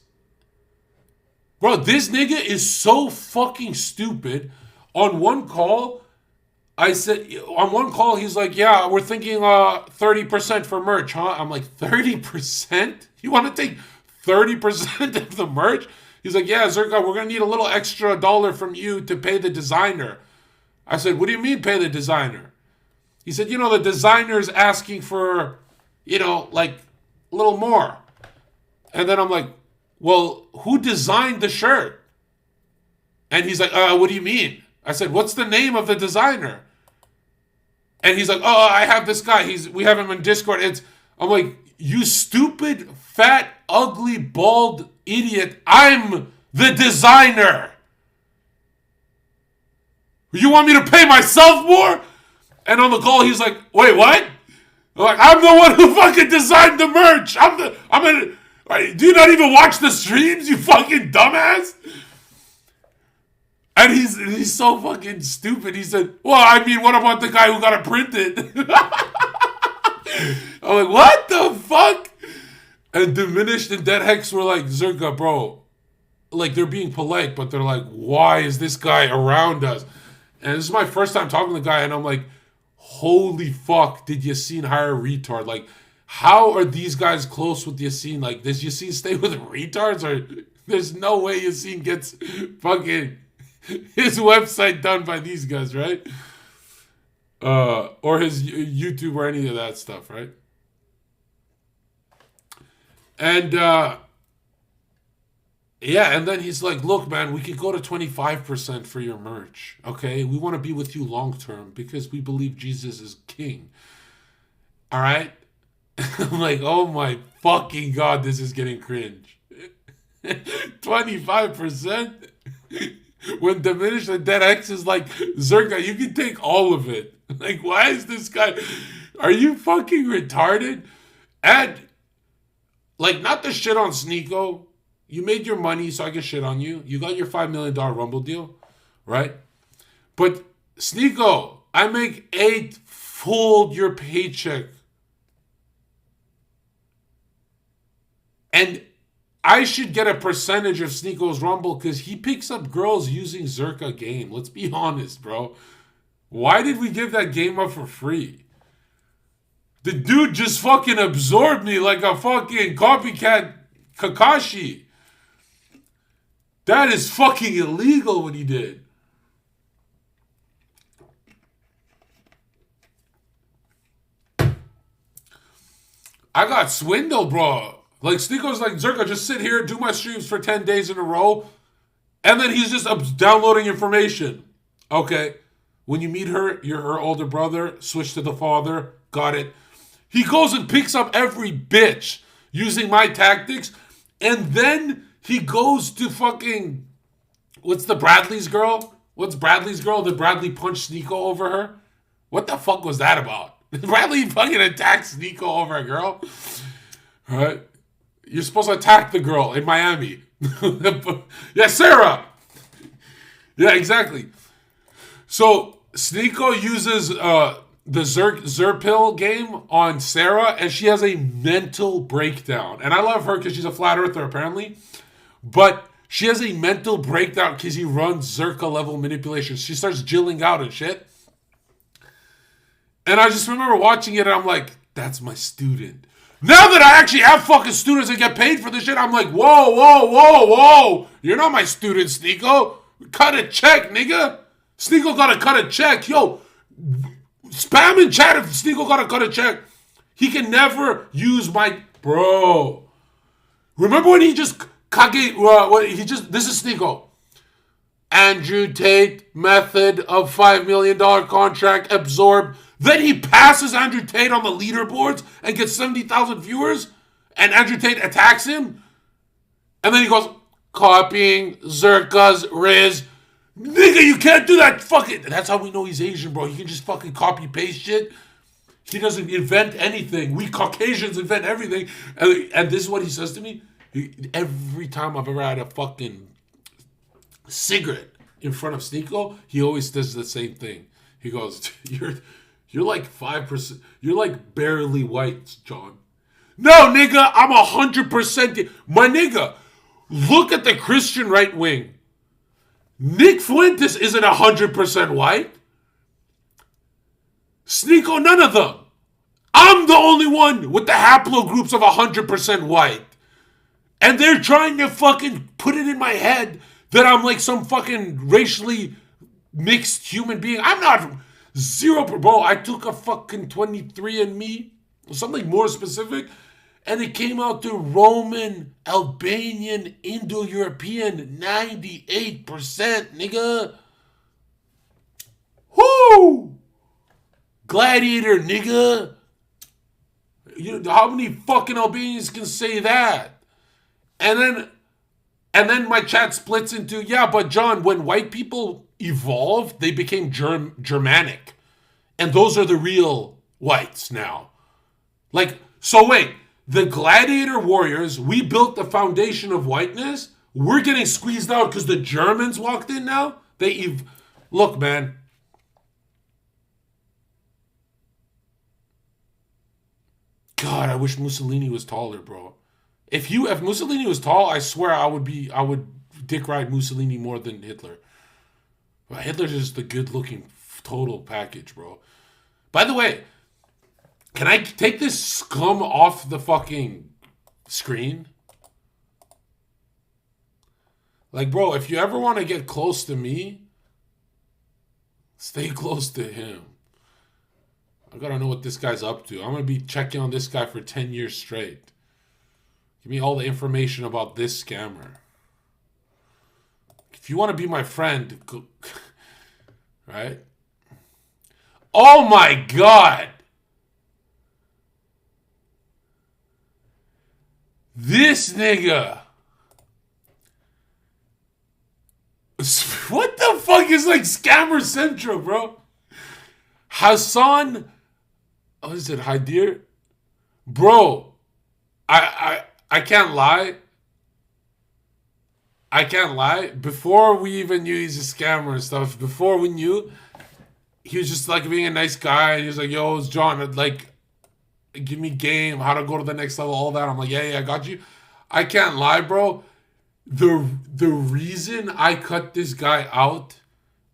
K: nigga is so fucking stupid. On one call, he's like, yeah, we're thinking 30% for merch, huh? I'm like, 30%? You want to take 30% of the merch? He's like, yeah, Zherka, we're going to need a little extra $1 from you to pay the designer. I said, what do you mean pay the designer? He said, you know, the designer's asking for, you know, like a little more. And then I'm like, well, who designed the shirt? And he's like, what do you mean? I said, what's the name of the designer? And he's like, oh, I have this guy. We have him in Discord. I'm like, you stupid, fat, ugly, bald idiot. I'm the designer. You want me to pay myself more? And on the call, he's like, wait, what? I'm like, I'm the one who fucking designed the merch. Do you not even watch the streams, you fucking dumbass? And he's so fucking stupid. He said, well, I mean, what about the guy who got it printed? I'm like, what the fuck? And Diminished and Dead Hex were like, Zherka, bro. Like, they're being polite, but they're like, why is this guy around us? And this is my first time talking to the guy, and I'm like, holy fuck, did Yassine hire a retard? Like, how are these guys close with Yassine? Like, does Yassine stay with retards? Or There's no way Yassine gets fucking his website done by these guys, right? Or his YouTube or any of that stuff, right? And yeah, and then he's like, look, man, we could go to 25% for your merch, okay? We want to be with you long term because we believe Jesus is king. All right? I'm like, oh my fucking God, this is getting cringe. 25%? When Diminish the Dead X is like, Zherka, you can take all of it. Like, why is this guy... Are you fucking retarded? And, like, not the shit on Sneeko. You made your money so I can shit on you. You got your $5 million Rumble deal, right? But, Sneeko, I make 8 full your paycheck. And I should get a percentage of Sneeko's Rumble because he picks up girls using Zherka game. Let's be honest, bro. Why did we give that game up for free? The dude just fucking absorbed me like a fucking copycat Kakashi. That is fucking illegal what he did. I got swindled, bro. Like, Sneeko's like, Zherka, just sit here, do my streams for 10 days in a row, and then he's just downloading information. Okay. When you meet her, you're her older brother, switch to the father, got it. He goes and picks up every bitch using my tactics, and then he goes to fucking, what's the Bradley's girl? What's Bradley's girl? Did Bradley punch Sneeko over her? What the fuck was that about? Bradley fucking attacked Sneeko over a girl? Right? You're supposed to attack the girl in Miami. Yeah, Sarah! Yeah, exactly. So, Sneeko uses the Zerpil game on Sarah, and she has a mental breakdown. And I love her because she's a flat earther, apparently. But she has a mental breakdown because he runs Zherka level manipulation. She starts jilling out and shit. And I just remember watching it, and I'm like, that's my student. Now that I actually have fucking students that get paid for this shit, I'm like, whoa, whoa, whoa, whoa. You're not my student, Sneeko. Cut a check, nigga. Sneeko gotta cut a check. Yo, spam in chat if Sneeko gotta cut a check. He can never use my... Bro. Remember when he just... this is Sneeko. Andrew Tate, method of $5 million contract absorbed. Then he passes Andrew Tate on the leaderboards and gets 70,000 viewers. And Andrew Tate attacks him. And then he goes, copying Zherka's Riz. Nigga, you can't do that fucking... That's how we know he's Asian, bro. He can just fucking copy paste shit. He doesn't invent anything. We Caucasians invent everything. And this is what he says to me. Every time I've ever had a fucking cigarette in front of Sneeko, he always does the same thing. He goes, You're like 5%. You're like barely white, John. No, nigga, I'm 100%. My nigga, look at the Christian right wing. Nick Fuentes isn't 100% white. Sneeko, none of them. I'm the only one with the haplogroups of 100% white. And they're trying to fucking put it in my head that I'm like some fucking racially mixed human being. I'm not... Bro, I took a fucking 23andMe, something more specific, and it came out to Roman, Albanian, Indo-European, 98%, nigga. Whoo! Gladiator, nigga. How many fucking Albanians can say that? And then my chat splits into, yeah, but John, when white people evolved, they became Germanic. And those are the real whites now. Like, so wait, the gladiator warriors, we built the foundation of whiteness. We're getting squeezed out because the Germans walked in now? Look, man. God, I wish Mussolini was taller, bro. If Mussolini was tall, I swear I would dick ride Mussolini more than Hitler. But Hitler's just a good looking total package, bro. By the way, can I take this scum off the fucking screen? Like, bro, if you ever want to get close to me, stay close to him. I gotta know what this guy's up to. I'm gonna be checking on this guy for 10 years straight. Give me all the information about this scammer. If you want to be my friend, go, right? Oh my God! This nigga. What the fuck is like Scammer Central, bro? Hassan, what is it, Haidir? Bro, I can't lie. I can't lie. Before we even knew he's a scammer and stuff, before we knew, he was just like being a nice guy. He was like, yo, it's John. Like, give me game, how to go to the next level, all that. I'm like, yeah, I got you. I can't lie, bro. The reason I cut this guy out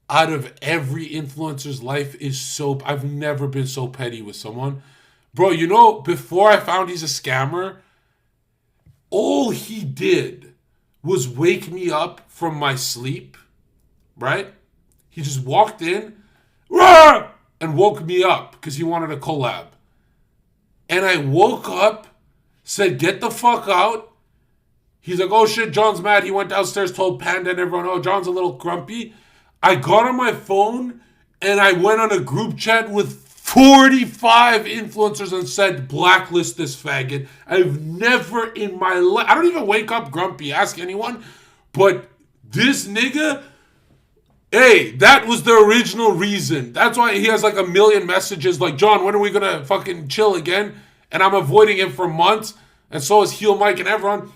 K: of every influencer's life is so... I've never been so petty with someone. Bro, you know, before I found he's a scammer, all he did was wake me up from my sleep, right? He just walked in and woke me up because he wanted a collab. And I woke up, said, get the fuck out. He's like, oh shit, John's mad. He went downstairs, told Panda and everyone, oh, John's a little grumpy. I got on my phone and I went on a group chat with 45 influencers and said, blacklist this faggot. I've never in my life, I don't even wake up grumpy, ask anyone. But this nigga, hey, that was the original reason. That's why he has like a million messages like, John, when are we going to fucking chill again? And I'm avoiding him for months. And so is Heel Mike and everyone.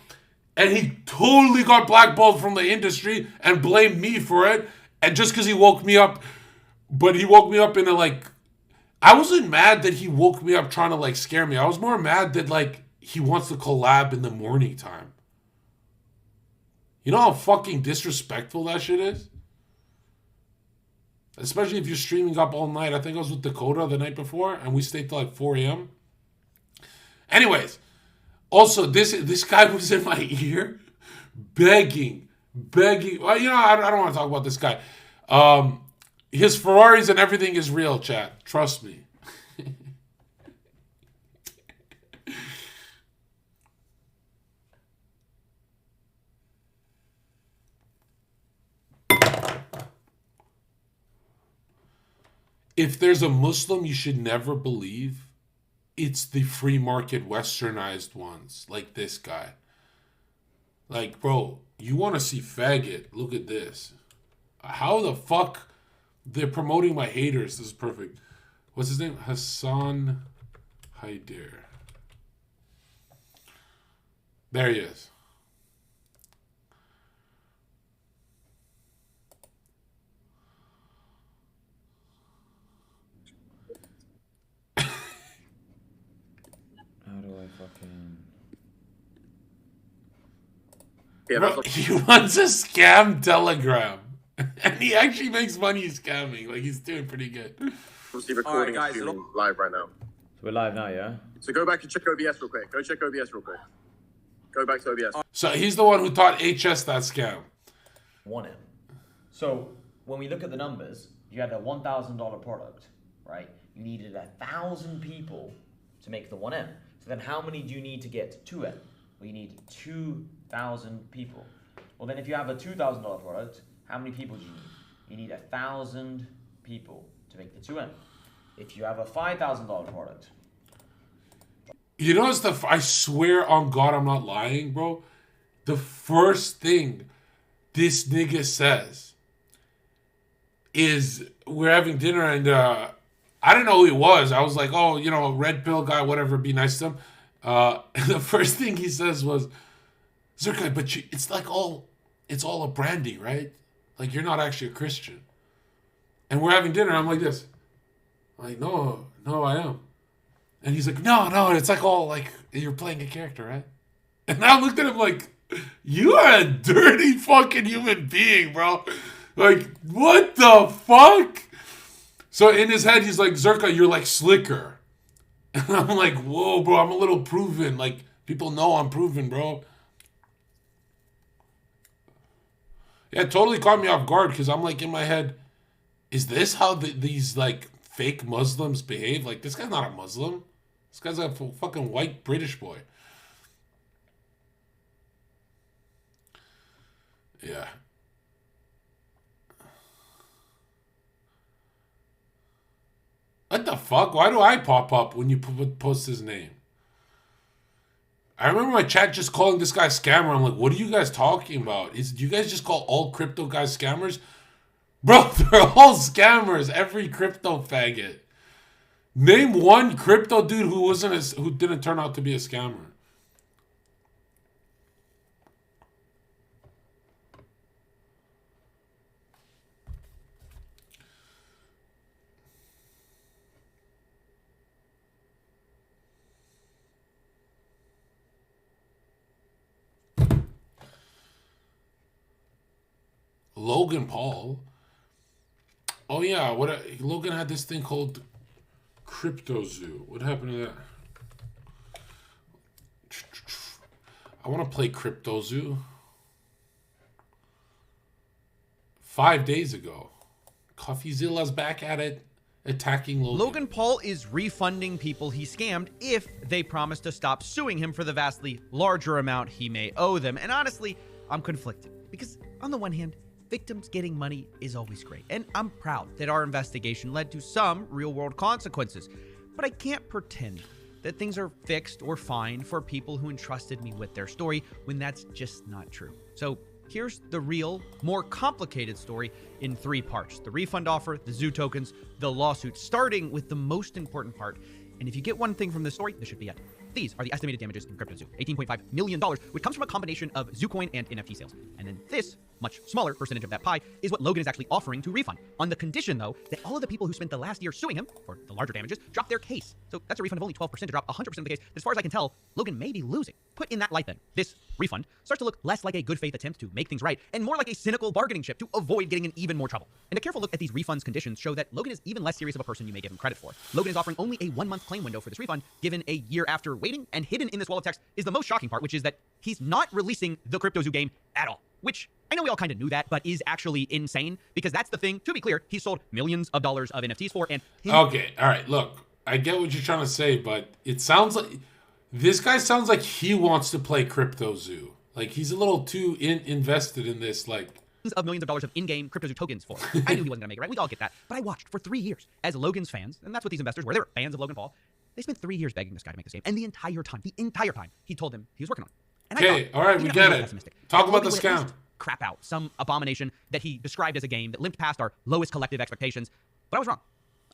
K: And he totally got blackballed from the industry and blamed me for it. And just because he woke me up, but he woke me up in a like, I wasn't mad that he woke me up trying to like scare me. I was more mad that like he wants to collab in the morning time. You know how fucking disrespectful that shit is? Especially if you're streaming up all night. I think I was with Dakota the night before and we stayed till like 4 a.m. Anyways. Also, this guy was in my ear begging. Well, you know, I don't want to talk about this guy. His Ferraris and everything is real, chat. Trust me. If there's a Muslim you should never believe, it's the free market westernized ones, like this guy. Like, bro, you want to see faggot? Look at this. How the fuck they're promoting my haters? This is perfect. What's his name? Hassan Haidir. There he is.
M: Yeah,
K: bro, he wants a scam Telegram. And he actually makes money scamming. Like, he's doing pretty good.
M: Obviously recording and streaming live right now.
N: So we're live now, yeah?
M: So go back and check OBS real quick. Go check OBS real quick. Go back to OBS.
K: So he's the one who taught HS that scam.
N: 1M. So when we look at the numbers, you had a $1,000 product, right? You needed 1,000 people to make the 1M. So then how many do you need to get 2M? Well, you need 2,000 people. Well, then if you have a $2,000 product, how many people do you need? You need 1,000 people to make the 2M. If you have a $5,000 product.
K: You know what's I swear on God I'm not lying, bro. The first thing this nigga says is we're having dinner and I didn't know who he was. I was like, oh, you know, red pill guy, whatever, be nice to him. And the first thing he says was, Zherka, but it's all a branding, right? Like, you're not actually a Christian. And we're having dinner, I'm like this. I'm like, no, I am. And he's like, no, it's like all like, you're playing a character, right? And I looked at him like, you are a dirty fucking human being, bro. Like, what the fuck? So in his head, he's like, Zherka, you're like slicker. And I'm like, whoa, bro, I'm a little proven. Like, people know I'm proven, bro. Yeah, it totally caught me off guard because I'm like in my head, is this how these like fake Muslims behave? Like, this guy's not a Muslim. This guy's a fucking white British boy. Yeah. What the fuck? Why do I pop up when you post his name? I remember my chat just calling this guy a scammer. I'm like, what are you guys talking about? Do you guys just call all crypto guys scammers? Bro, they're all scammers. Every crypto faggot. Name one crypto dude who didn't turn out to be a scammer. Logan Paul. Oh yeah, Logan had this thing called Crypto Zoo. What happened to that? I want to play Crypto Zoo. 5 days ago. CoffeeZilla's back at it, attacking Logan.
O: Logan Paul is refunding people he scammed if they promise to stop suing him for the vastly larger amount he may owe them. And honestly, I'm conflicted. Because on the one hand, victims getting money is always great, and I'm proud that our investigation led to some real-world consequences. But I can't pretend that things are fixed or fine for people who entrusted me with their story when that's just not true. So here's the real, more complicated story in 3 parts: the refund offer, the zoo tokens, the lawsuit, starting with the most important part. And if you get one thing from this story, this should be it. These are the estimated damages in CryptoZoo, $18.5 million, which comes from a combination of ZooCoin and NFT sales. And then this much smaller percentage of that pie is what Logan is actually offering to refund, on the condition, though, that all of the people who spent the last year suing him for the larger damages drop their case. So that's a refund of only 12% to drop 100% of the case. As far as I can tell, Logan may be losing. Put in that light, then, this refund starts to look less like a good faith attempt to make things right and more like a cynical bargaining chip to avoid getting in even more trouble. And a careful look at these refunds conditions show that Logan is even less serious of a person you may give him credit for. Logan is offering only a 1-month claim window for this refund, given a year after waiting, and hidden in this wall of text is the most shocking part, which is that he's not releasing the CryptoZoo game at all. Which, I know we all kind of knew that, but is actually insane, because that's the thing, to be clear, he sold millions of dollars of NFTs for, and...
K: Okay, alright, look, I get what you're trying to say, but it sounds like... This guy sounds like he wants to play CryptoZoo. Like, he's a little too invested in this, like...
O: of millions of dollars of in-game CryptoZoo tokens for. I knew he wasn't gonna make it right, we all get that, but I watched for 3 years as Logan's fans, and that's what these investors were, they were fans of Logan Paul. They spent 3 years begging this guy to make this game, and the entire time, he told them he was working on it. And
K: okay, all right, we get it. Talk about the scam.
O: Crap out some abomination that he described as a game that limped past our lowest collective expectations. But I was wrong.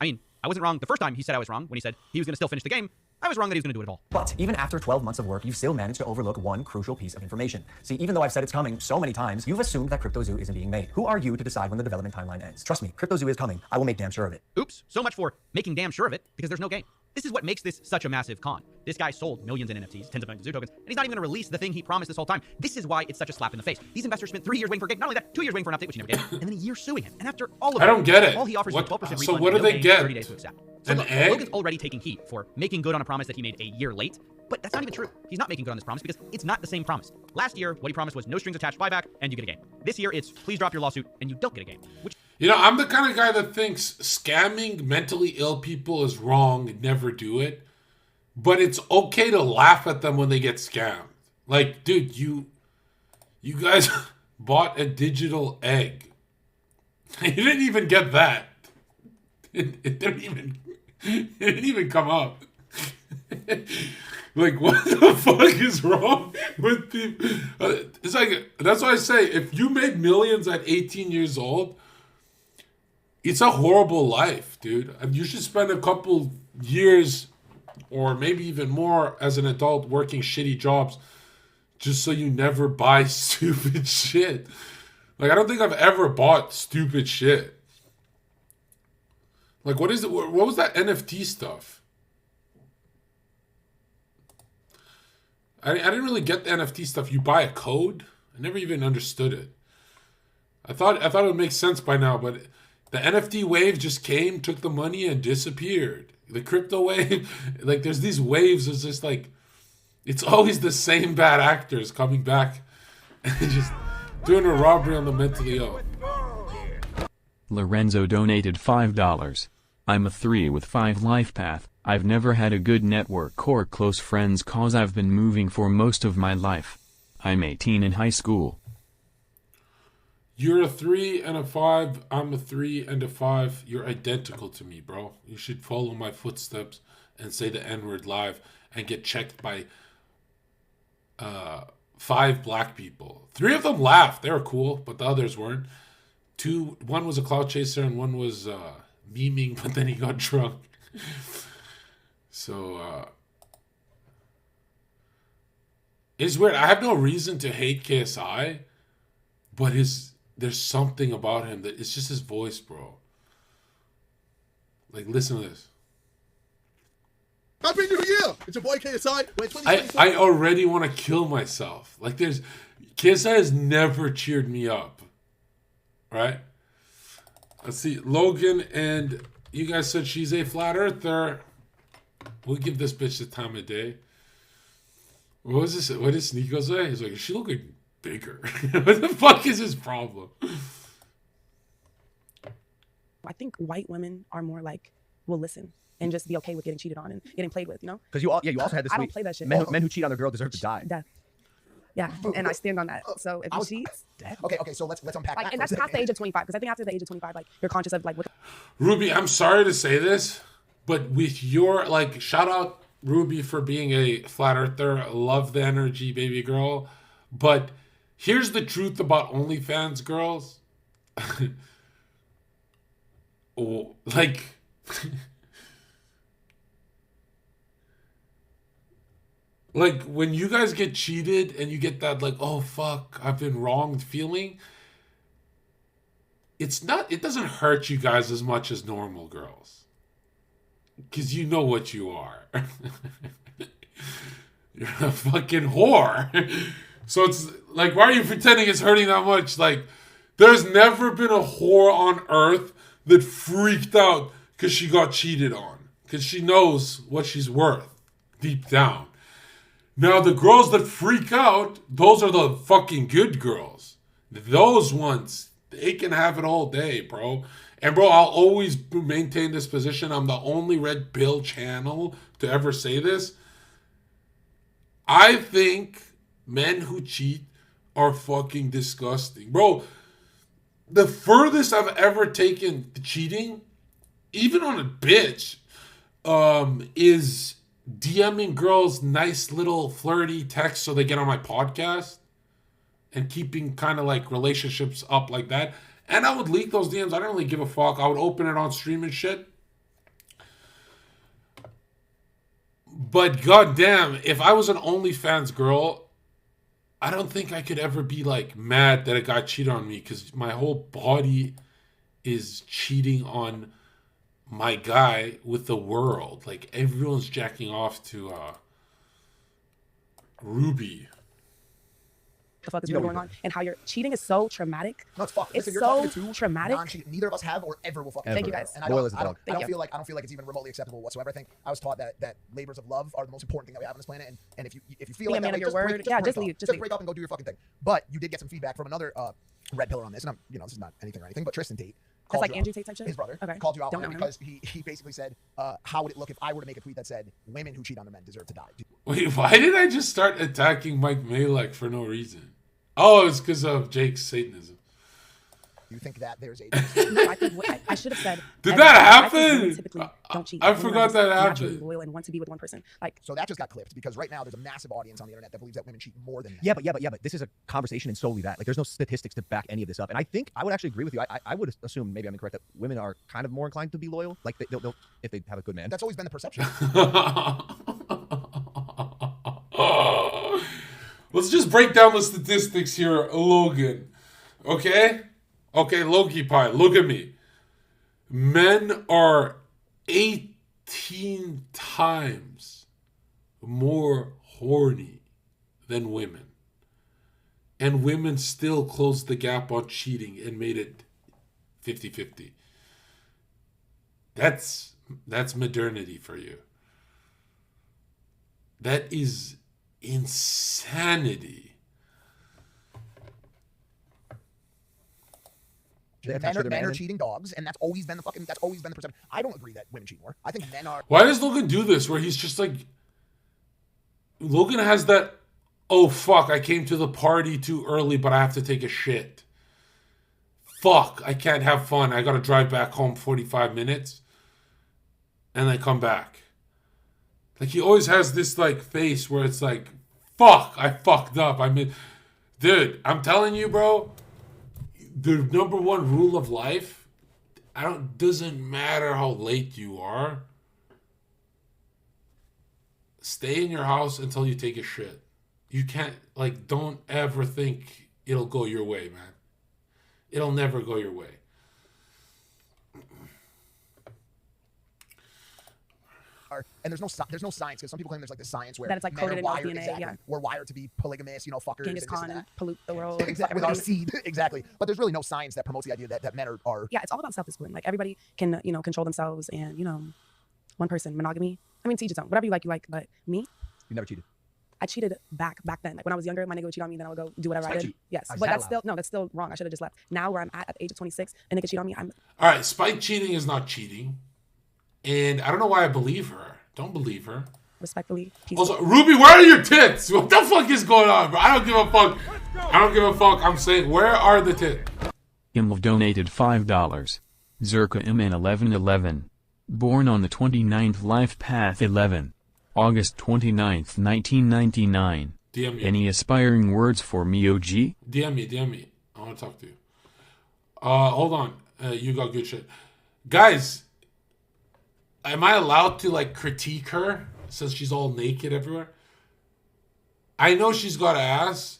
O: I mean, I wasn't wrong the first time he said I was wrong when he said he was going to still finish the game. I was wrong that he was going to do it at all.
P: But even after 12 months of work, you've still managed to overlook one crucial piece of information. See, even though I've said it's coming so many times, you've assumed that CryptoZoo isn't being made. Who are you to decide when the development timeline ends? Trust me, CryptoZoo is coming. I will make damn sure of it.
O: Oops, so much for making damn sure of it, because there's no game. This is what makes this such a massive con. This guy sold millions in NFTs, tens of millions of zoo tokens, and he's not even going to release the thing he promised this whole time. This is why it's such a slap in the face. These investors spent 3 years waiting for a game. Not only that, 2 years waiting for an update, which he never did, and then a year suing him. And after all of
K: I don't get it.
O: All he offers is a 12% refund.
K: So what do they get?
O: 30 days to accept. So
K: An
O: look,
K: egg?
O: Logan's already taking heat for making good on a promise that he made a year late, but that's not even true. He's not making good on this promise because it's not the same promise. Last year, what he promised was no strings attached buyback, and you get a game. This year, it's please drop your lawsuit, and you don't get a game. Which,
K: you know, I'm the kind of guy that thinks scamming mentally ill people is wrong. Never do it. But it's okay to laugh at them when they get scammed. Like, dude, you guys bought a digital egg. You didn't even get that. It didn't even come up. Like, what the fuck is wrong with people? It's like, that's why I say, if you made millions at 18 years old, it's a horrible life, dude. And you should spend a couple years or maybe even more as an adult working shitty jobs just so you never buy stupid shit. Like, I don't think I've ever bought stupid shit. Like, what is it? What was that NFT stuff? I didn't really get the NFT stuff. You buy a code? I never even understood it. I thought it would make sense by now, but the NFT wave just came, took the money, and disappeared. The crypto wave, like, there's these waves. It's just like, it's always the same bad actors coming back. And just, Doing a robbery on the mentally ill.
L: Lorenzo donated $5. I'm a 3 with 5 life path. I've never had a good network or close friends cause I've been moving for most of my life. I'm 18 in high school.
K: You're a 3 and a 5. I'm a 3 and a 5. You're identical to me, bro. You should follow my footsteps and say the N-word live and get checked by 5 black people. 3 of them laughed. They were cool, but the others weren't. One was a cloud chaser and one was memeing, but then he got drunk. So it's weird. I have no reason to hate KSI, but there's something about him that it's just his voice, bro. Like, listen to this.
Q: Happy New Year! It's your boy KSI.
K: I already want to kill myself. Like, KSI has never cheered me up. Right? Let's see. Logan, and you guys said she's a flat earther. We'll give this bitch the time of day. What was this? What did Sneeko say? He's like, is she looking bigger? What the fuck is his problem?
R: I think white women are more like, will listen and just be okay with getting cheated on and getting played with, you know?
P: Because you also had this.
R: I don't play that shit.
P: Men who cheat on their girl deserve to die.
R: Death. Yeah, and I stand on that. So if you cheat,
Q: Okay, so let's unpack
R: like,
Q: that.
R: and that's past the age of 25, because I think after the age of 25, like, you're conscious of like what.
K: Ruby, I'm sorry to say this, but with your, like, shout out Ruby for being a flat earther. Love the energy, baby girl. But here's the truth about OnlyFans girls. Oh, like, like when you guys get cheated and you get that, like, oh fuck, I've been wronged feeling. It doesn't hurt you guys as much as normal girls. Because you know what you are. You're a fucking whore. So it's like, why are you pretending it's hurting that much? Like, there's never been a whore on earth that freaked out because she got cheated on. Because she knows what she's worth deep down. Now, the girls that freak out, those are the fucking good girls. Those ones, they can have it all day, bro. And, bro, I'll always maintain this position. I'm the only red pill channel to ever say this. I think men who cheat are fucking disgusting. Bro, the furthest I've ever taken the cheating, even on a bitch, is DMing girls nice little flirty texts so they get on my podcast and keeping kind of like relationships up like that. And I would leak those DMs. I don't really give a fuck. I would open it on stream and shit. But goddamn, if I was an OnlyFans girl, I don't think I could ever be like mad that a guy cheated on me because my whole body is cheating on my guy with the world. Like, everyone's jacking off to Ruby.
R: The fuck is really going on, and how you're cheating is so traumatic.
Q: No, it's fucked.
R: It's
Q: Listen,
R: so
Q: you're talking to
R: traumatic.
Q: Non-cheating. Neither of us have or ever will fucking.
R: Thank you guys.
Q: And I don't feel like it's even remotely acceptable whatsoever. I think I was taught that labors of love are the most important thing that we have on this planet. And if you feel like
R: man
Q: that,
R: of your word, just leave.
Q: Just break up and go do your fucking thing. But you did get some feedback from another red pillar on this, and I'm, this is not anything or anything, but Tristan Tate.
R: That's like Andrew Tate type shit?
Q: His brother.
R: Okay.
Q: Called you out
R: Don't
Q: on it
R: know
Q: because he basically said, how would it look if I were to make a tweet that said women who cheat on their men deserve to die?
K: Wait, why did I just start attacking Mike Malek for no reason? Oh, it's because of Jake's Satanism.
Q: You think that there's a...
R: No, I should have said...
K: Did that happen?
R: Typically don't cheat.
K: I forgot that
R: naturally
K: happened.
R: loyal and want to be with one person. Like,
Q: so that just got clipped because right now there's a massive audience on the internet that believes that women cheat more than men.
P: Yeah, but this is a conversation and solely that. Like, there's no statistics to back any of this up. And I think I would actually agree with you. I would assume, maybe I'm incorrect, that women are kind of more inclined to be loyal. Like, they'll if they have a good man.
Q: That's always been the perception.
K: Let's just break down the statistics here, Logan. Okay? Okay, Loki Pie, look at me. Men are 18 times more horny than women. And women still closed the gap on cheating and made it 50-50. That's modernity for you. That is insanity.
Q: Men are cheating dogs, and that's always been the perception. I don't agree that women cheat more. I think men are.
K: Why does Logan do this where he's just like, Logan has that, oh fuck, I came to the party too early, but I have to take a shit. Fuck, I can't have fun. I gotta drive back home 45 minutes and then come back. Like, he always has this like face where it's like, fuck, I fucked up. I mean, dude, I'm telling you, bro, the number one rule of life, doesn't matter how late you are. Stay in your house until you take a shit. You can't, like, don't ever think it'll go your way, man. It'll never go your way.
Q: And there's no science, because some people claim there's like the science where
R: that it's like
Q: men
R: coded in our
Q: wired,
R: DNA.
Q: exactly,
R: Yeah,
Q: we're wired to be polygamous, fuckers.
R: Genghis Khan and pollute the world.
Q: Exactly, with our seed. Exactly. But there's really no science that promotes the idea that men are.
R: Yeah, it's all about self-discipline. Like, everybody can, control themselves, and one person, monogamy. I mean, to each his own. Whatever you like. But me,
P: You never cheated.
R: I cheated back then. Like, when I was younger, my nigga would cheat on me, then I would go do whatever I did.
P: Cheat.
R: Yes, but that's still wrong. I should have just left. Now, where I'm at the age of 26, a nigga cheat on me, I'm.
K: All right, spike cheating is not cheating, and I don't know why I believe her. Don't believe her.
R: Respectfully.
K: Also, Ruby, where are your tits? What the fuck is going on, bro? I don't give a fuck. I don't give a fuck. I'm saying, where are the tits?
L: Iml donated $5. Zherka Mn 1111. Born on the 29th Life Path 11. August 29th, 1999.
K: DM me.
L: Any aspiring words for me, OG?
K: DM me. I want to talk to you. Hold on. You got good shit. Guys, am I allowed to, like, critique her since she's all naked everywhere? I know she's got ass,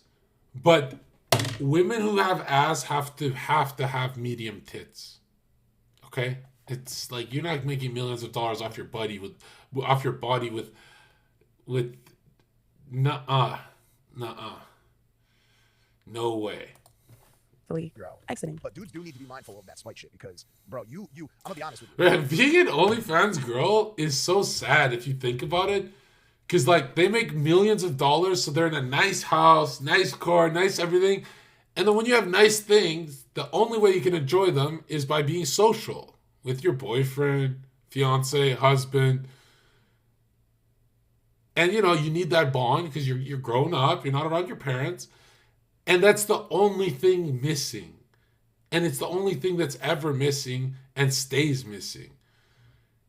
K: but women who have ass have to have medium tits. Okay? It's like, you're not making millions of dollars off your body with nuh-uh. No way.
R: Exiting.
Q: But dudes do need to be mindful of that spite shit, because, bro, I'm gonna be honest with you.
K: Man, being an OnlyFans girl is so sad if you think about it. Because, like, they make millions of dollars, so they're in a nice house, nice car, nice everything. And then when you have nice things, the only way you can enjoy them is by being social with your boyfriend, fiance, husband. And, you need that bond because you're grown up, you're not around your parents. And that's the only thing missing. And it's the only thing that's ever missing and stays missing.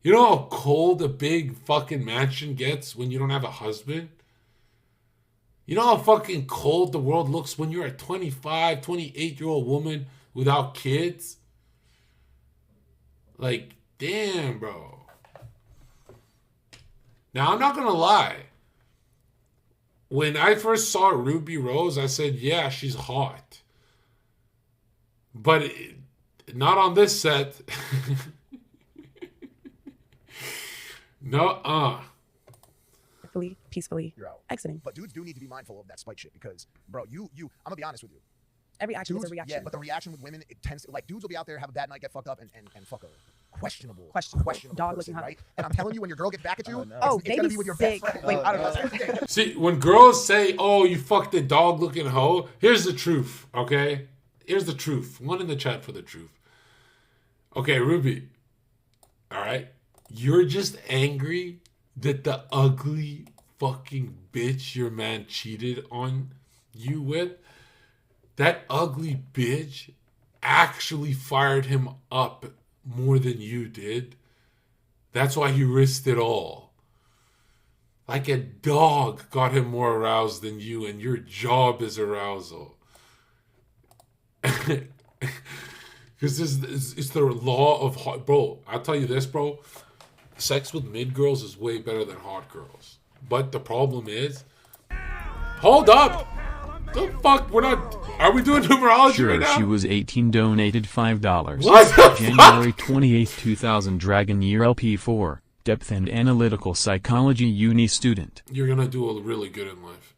K: You know how cold a big fucking mansion gets when you don't have a husband? You know how fucking cold the world looks when you're a 25, 28-year-old woman without kids? Like, damn, bro. Now, I'm not going to lie. When I first saw Ruby Rose, I said, yeah, she's hot. But not on this set.
R: Peacefully.
Q: You're out.
R: Exiting.
Q: But dudes do need to be mindful of that spite shit, because, bro, I'm gonna be honest with you.
R: Every action is a reaction.
Q: Yeah, but the reaction with women, it tends to, like, dudes will be out there, have a bad night, get fucked up, and fuck a questionable
R: dog
Q: person,
R: looking
Q: right? And I'm telling you, when your girl gets back at you,
R: Oh,
Q: it's
R: they
Q: gonna
R: be
Q: be with your
R: sick.
Q: best friend.
R: Wait,
Q: I don't know.
K: See, when girls say, oh, you fucked a dog-looking hoe, here's the truth, okay? Here's the truth. One in the chat for the truth. Okay, Ruby. All right? You're just angry that the ugly fucking bitch your man cheated on you with, that ugly bitch actually fired him up more than you did. That's why he risked it all. Like a dog got him more aroused than you, and your job is arousal. Because it's the law of hot. Bro, I'll tell you this, bro. Sex with mid girls is way better than hot girls. But the problem is, hold up. The fuck? Are we doing numerology
L: Sure,
K: right now?
L: she was 18, donated $5.
K: What the
L: January 28th, 2000, Dragon Year LP4, Depth and Analytical Psychology Uni student.
K: You're going to do really good in life.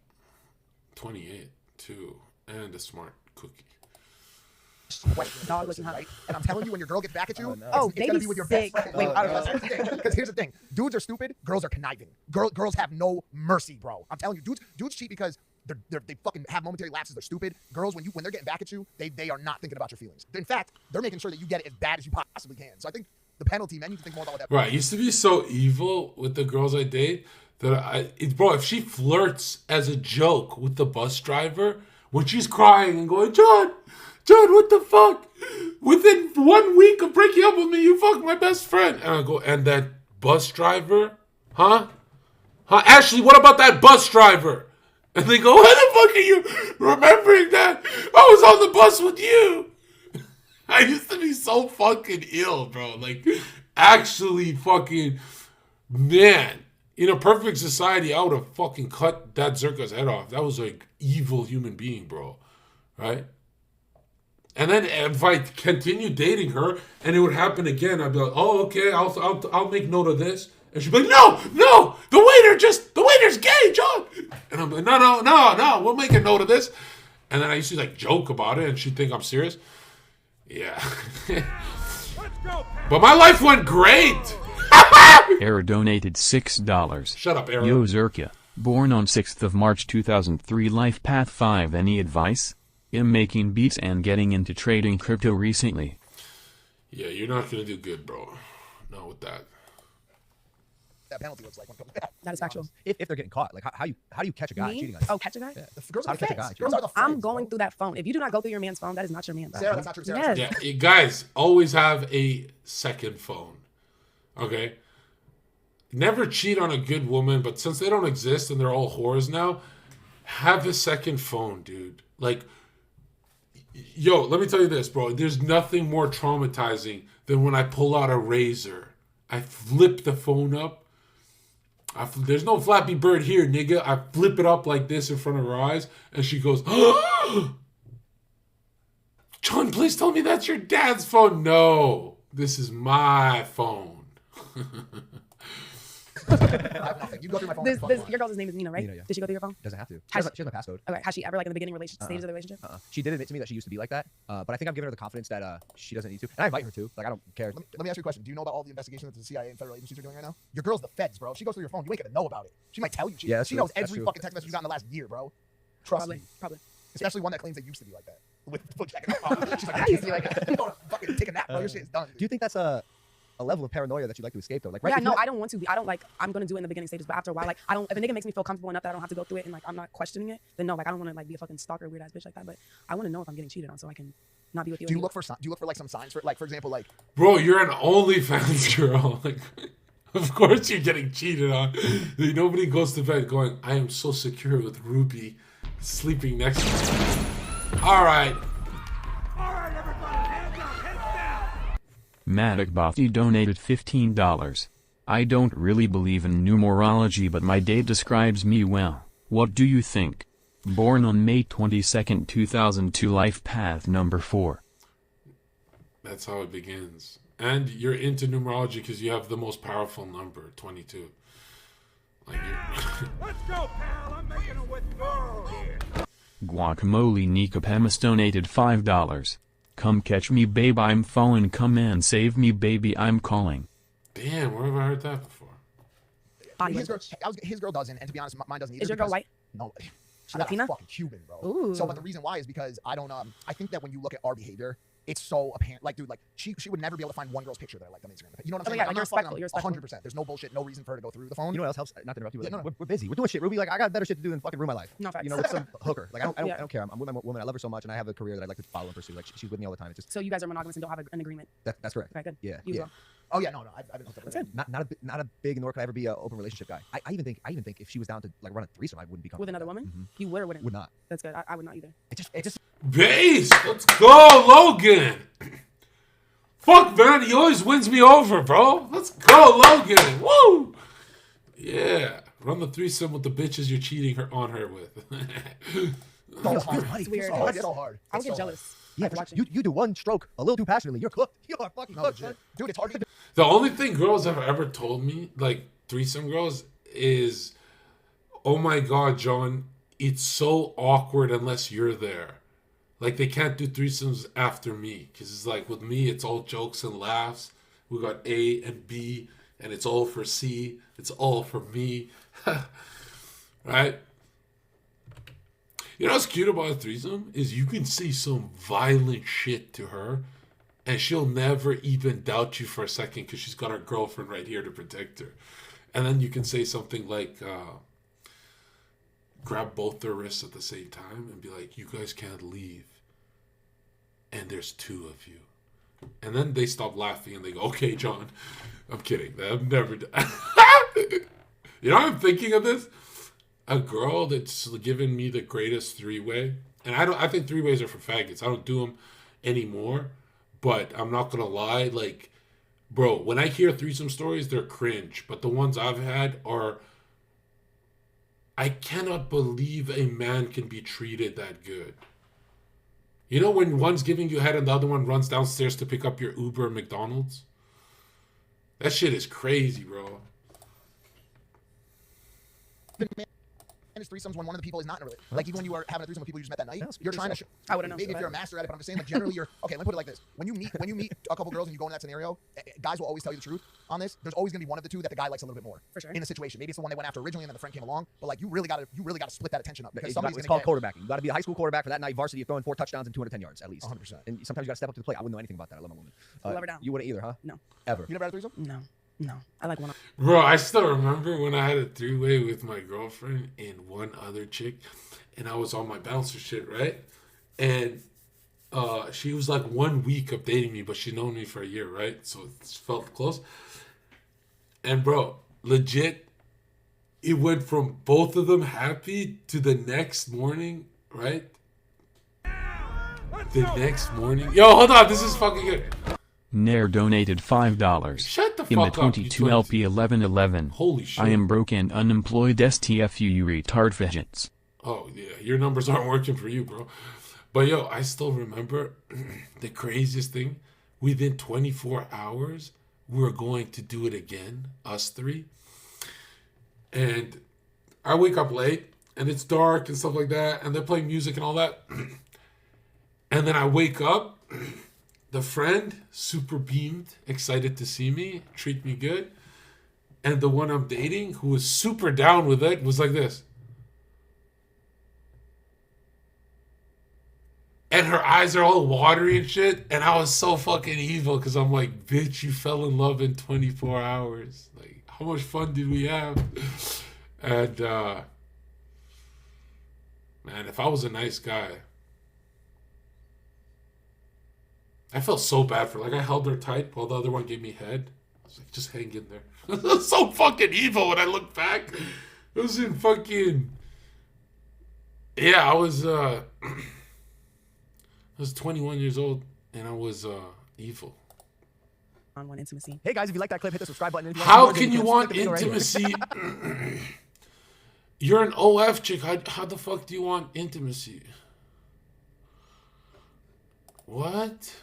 K: 28, too. And a smart cookie.
Q: Dog looking hot. And I'm telling you, when your girl gets back at you,
R: Oh,
Q: it's
R: they
Q: gonna
R: be
Q: be with your
R: sick.
Q: best friend.
R: Wait, I
Q: Because here's the thing. Dudes are stupid. Girls are conniving. Girls have no mercy, bro. I'm telling you, dudes cheat because they fucking have momentary lapses. They're stupid. Girls, when they're getting back at you, they are not thinking about your feelings. In fact, they're making sure that you get it as bad as you possibly can. So I think the penalty, man, you need to think more about what that.
K: Right, I used to be so evil with the girls I date that bro, if she flirts as a joke with the bus driver when she's crying and going, John, what the fuck? Within 1 week of breaking up with me, you fucked my best friend. And I go, and that bus driver? Huh? Ashley, what about that bus driver? And they go, why the fuck are you remembering that? I was on the bus with you. I used to be so fucking ill, bro. Like, actually fucking, man. In a perfect society, I would have fucking cut that Zherka's head off. That was like evil human being, bro. Right? And then if I continue dating her and it would happen again, I'd be like, oh, okay, I'll make note of this. And she'd be like, no, the waiter's gay, John. And I'm like, no, we'll make a note of this. And then I used to like joke about it and she'd think I'm serious. Yeah. But my life went great.
L: Era donated $6.
K: Shut up, Era.
L: Yo Zherka, born on 6th of March 2003, life path 5. Any advice? I'm making beats and getting into trading crypto recently.
K: Yeah, you're not gonna do good, bro. Not with that.
Q: That penalty looks like when it comes back.
R: That is factual.
P: If they're getting caught, like how do you catch a guy
R: Me?
P: cheating on you?
R: Oh, catch a guy?
P: Yeah.
Q: Girls
P: How
Q: are
P: to catch a
Q: the
P: guy
Q: feds.
P: cheating.
Q: Girls are the
R: I'm
Q: feds,
R: going
Q: bro.
R: through that phone. If you do not go through your man's phone, that is not your man.
Q: Sarah, that's not true. Sarah,
R: Yes.
K: Yeah, guys, always have a second phone. Okay? Never cheat on a good woman, but since they don't exist and they're all whores now, have a second phone, dude. Like, yo, let me tell you this, bro. There's nothing more traumatizing than when I pull out a razor. I flip the phone up. There's no Flappy Bird here, nigga. I flip it up like this in front of her eyes, and she goes, John, please tell me that's your dad's phone. No, this is my phone.
Q: I have nothing. You go through my phone.
R: Your girl's name is Nina, right?
P: Nina, yeah.
R: Did she go through your phone?
P: Doesn't have to.
R: Has
P: She has my passcode.
R: Okay. Has she ever, like, in the beginning stages of the relationship?
P: She did admit to me that she used to be like that, but I think I've given her the confidence that she doesn't need to. And I invite her to. Like, I don't care.
Q: Let me ask you a question. Do you know about all the investigations that the CIA and federal agencies are doing right now? Your girl's the feds, bro. If she goes through your phone, you ain't gonna know about it. She might tell you.
P: Yeah,
Q: she
P: true.
Q: knows
P: That's
Q: every
P: true.
Q: fucking text message you got in the last year, bro. Trust me.
R: Probably.
Q: Especially one that claims they used to be like that. With checking her phone. She's like, I used to be like that. You don't fucking take a nap, bro. Your shit is done.
P: Do you think that's a level of paranoia that you'd like to escape though? Like, right?
R: Yeah, no, I don't want to be. I don't like. I'm gonna do it in the beginning stages, but after a while, like, I don't. If a nigga makes me feel comfortable enough that I don't have to go through it and like I'm not questioning it, then no, like I don't want to like be a fucking stalker, weird ass bitch like that. But I want to know if I'm getting cheated on so I can not be with you.
Q: Do you look for like some signs for, like, for example, like,
K: Bro, you're an OnlyFans girl. Like, of course you're getting cheated on. Nobody goes to bed going, I am so secure with Ruby sleeping next to me. All right.
L: Maddockbothy donated $15. I don't really believe in numerology, but my date describes me well. What do you think? Born on May 22nd, 2002, life path number 4.
K: That's how it begins. And you're into numerology because you have the most powerful number, 22. Like
S: Let's go, pal. I'm making a withdrawal here.
L: Guacamole Nikopemus donated $5. Come catch me, babe, I'm falling. Come and save me, baby, I'm calling.
K: Damn, where have I heard that before?
Q: His girl doesn't, and to be honest, mine doesn't either.
R: Is your girl white?
Q: No.
R: She
Q: I got a
R: Latina?
Q: fucking Cuban, bro.
R: Ooh.
Q: So, but the reason why is because I don't. I think that when you look at our behavior, it's so apparent. Like, dude, like she would never be able to find one girl's picture that I liked on Instagram. You know what I'm saying?
R: Oh, yeah,
Q: Like,
R: you're respectful,
Q: I'm
R: you're respectful.
Q: 100%. There's no bullshit, no reason for her to go through the phone.
P: You know what else helps? Not to interrupt you, but
Q: Yeah,
P: like,
Q: no.
P: we're busy. We're doing shit. Ruby, like, I got better shit to do than fucking ruin my life.
R: No, facts.
P: You know, with some hooker. Like, I
R: Yeah.
P: don't care. I'm with my woman. I love her so much, and I have a career that I'd like to follow and pursue. Like, she's with me all the time. It's just
R: So you guys are monogamous and don't have an agreement.
P: that's correct.
R: Okay, good.
P: Yeah.
R: You as
P: yeah.
R: well.
Q: Oh yeah, no. I've been hooked up with her.
P: Not a big, nor could I ever be an open relationship guy. I even think if she was down to like run a threesome, I wouldn't be comfortable
R: With another woman?
P: Mhm.
R: You would or wouldn't?
P: Would not.
R: That's good. I would not either.
P: It just.
K: Base! Let's go, Logan! Fuck, man, he always wins me over, bro. Let's go, Logan! Woo! Yeah. Run the threesome with the bitches you're cheating on her with.
R: It's weird.
Q: It's so hard.
R: I would
Q: It's
R: get
Q: so
R: jealous.
P: Yeah,
R: after
P: for
R: watching.
P: sure. You do one stroke a little too passionately, you're cooked. You are fucking
Q: No,
P: cooked,
Q: legit.
P: son.
Q: Dude, it's hard to.
K: The only thing girls have ever told me, like threesome girls, is, oh my God, John, it's so awkward unless you're there. Like, they can't do threesomes after me. Because it's like, with me, it's all jokes and laughs. We got A and B, and it's all for C. It's all for me. Right? You know what's cute about a threesome is you can say some violent shit to her, and she'll never even doubt you for a second because she's got her girlfriend right here to protect her. And then you can say something like, grab both their wrists at the same time and be like, you guys can't leave. And there's two of you. And then they stop laughing and they go, okay, John. I'm kidding. I've never done. You know what I'm thinking of this? A girl that's given me the greatest three-way. And I think three-ways are for faggots. I don't do them anymore. But I'm not going to lie. Like, bro, when I hear threesome stories, they're cringe. But the ones I've had are... I cannot believe a man can be treated that good. You know when one's giving you head and the other one runs downstairs to pick up your Uber at McDonald's? That shit is crazy, bro.
Q: Manage threesomes when one of the people is not in a relationship. Like even when you are having a threesome with people you just met that night, you're trying to.
R: I wouldn't know.
Q: Maybe if you're a master at it, but I'm just saying, like generally, you're okay. Let me put it like this: when you meet a couple girls and you go in that scenario, guys will always tell you the truth on this. There's always gonna be one of the two that the guy likes a little bit more. For sure. In a situation, maybe it's the one they went after originally, and then the friend came along. But like you really gotta split that attention up because
P: it's called quarterbacking. You gotta be a high school quarterback for that night. Varsity, you're throwing 4 touchdowns and 210 yards at least. 100%. And sometimes you gotta step up to the plate. I wouldn't know anything about that. I love my woman.
R: Love her down.
P: You wouldn't either, huh?
R: No.
P: Ever.
Q: You never had a threesome?
R: No. I like one.
K: Bro, I still remember when I had a three-way with my girlfriend and one other chick, and I was on my bouncer shit, right? And she was like 1 week of dating me, but she'd known me for a year, right? So it felt close. And bro, legit, it went from both of them happy to the next morning, right? The next morning. Yo, hold on, this is fucking good.
L: Nair donated $5.
K: Shut the
L: In the
K: fuck up,
L: 22 LP 1111.
K: Holy shit.
L: I am broke and unemployed STFU, you retard fidgets.
K: Oh, yeah. Your numbers aren't working for you, bro. But, yo, I still remember the craziest thing. Within 24 hours, we're going to do it again, us three. And I wake up late, and it's dark and stuff like that, and they're playing music and all that. And then I wake up, the friend, super beamed, excited to see me, treat me good. And the one I'm dating, who was super down with it, was like this. And her eyes are all watery and shit. And I was so fucking evil because I'm like, bitch, you fell in love in 24 hours. Like, how much fun did we have? And, man, if I was a nice guy, I felt so bad for her. Like, I held her tight while the other one gave me head. I was like, just hang in there. It was so fucking evil when I look back. It was in fucking... Yeah, I was 21 years old, and I was evil.
R: On one intimacy.
P: Hey guys, if you like that clip, hit the subscribe button.
K: How can you want intimacy? You're an OF chick. How the fuck do you want intimacy? What?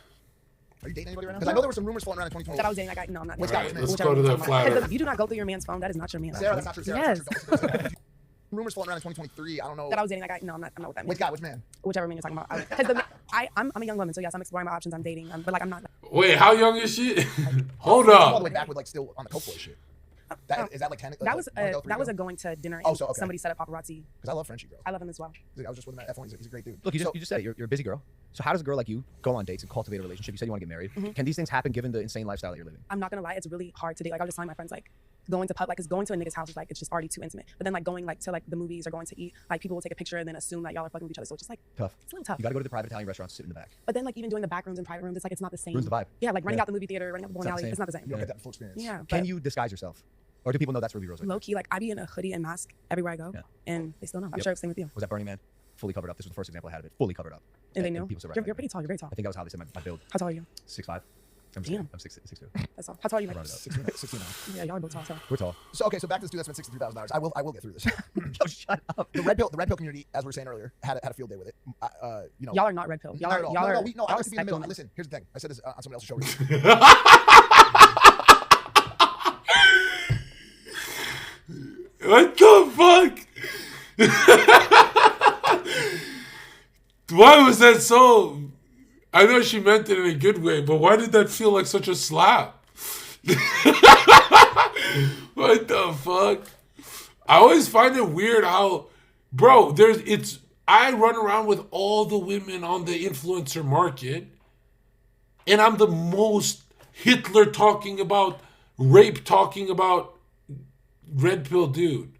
Q: Are you dating anybody right now? Because I know there were some rumors floating around in 2020.
R: That I was dating that guy. No, I'm not.
Q: Which guy was man?
K: Let's go to the flat.
R: You do not go through your man's phone. That is not your man.
Q: Sarah, that's not true. Sarah,
R: Yes.
Q: that's not true. Rumors floating around in 2023. I don't know.
R: That I was dating that guy. No, I'm not with that man.
Q: Which guy? Which man?
R: Whichever man you're talking about. Because I'm a young woman, so yes, I'm exploring my options. I'm dating, but like I'm not.
K: Wait, how young is she? Hold
Q: All the
K: up.
Q: way back with like still on the coke boy shit. Is that like 10?
R: That was a going to dinner. And somebody set up paparazzi.
Q: Because I love Frenchie, bro.
R: I love him as well.
Q: I was just with him at F1. He's a great dude.
P: Look, you just said it. You're a busy girl. So how does a girl like you go on dates and cultivate a relationship? You said you want to get married. Can these things happen given the insane lifestyle that you're living?
R: I'm not gonna lie, it's really hard to date. Like I was just telling my friends, like going to pub, like, cause going to a nigga's house is like it's just already too intimate. But then like going like to like the movies or going to eat, like people will take a picture and then assume that y'all are fucking with each other. So it's just like
P: tough.
R: It's a little tough.
P: You gotta go to the private Italian restaurants, sit in the back.
R: But then like even doing the back rooms and private rooms, it's like it's not the same.
P: Ruins the vibe.
R: Yeah, like running out the movie theater, running out the bowling alley, it's not the same.
Q: You don't get that full experience.
R: Yeah.
P: Can you disguise yourself? Or do people know that's Ruby Rose?
R: Low key, like I be in a hoodie and mask everywhere I go, and they still know. I'm sure it's the same with you.
P: Was that Burning Man? Fully covered up. This was the first example I had of it. Fully covered up.
R: And they knew.
P: People still
R: You're pretty tall. You're very tall.
P: I think that was how they said my build.
R: How tall are you?
P: 6'5".
R: Damn.
P: I'm 6'2".
R: That's all. How tall are you?
P: Like?
Q: 16.
R: Yeah, y'all are both tall. So.
P: We're tall.
Q: So okay, so back to this dude that spent $63,000. I will get through this.
P: Yo, shut up.
Q: The red pill community, as we were saying earlier, had a field day with it. You know,
R: y'all are not red pill. Y'all are.
Q: I like to be in the middle. Listen, here's the thing. I said this on somebody else's show recently.
K: What the fuck? Why was that so? I know she meant it in a good way, but why did that feel like such a slap? What the fuck? I always find it weird how, bro, I run around with all the women on the influencer market, and I'm the most Hitler talking about, rape talking about, red pill dude.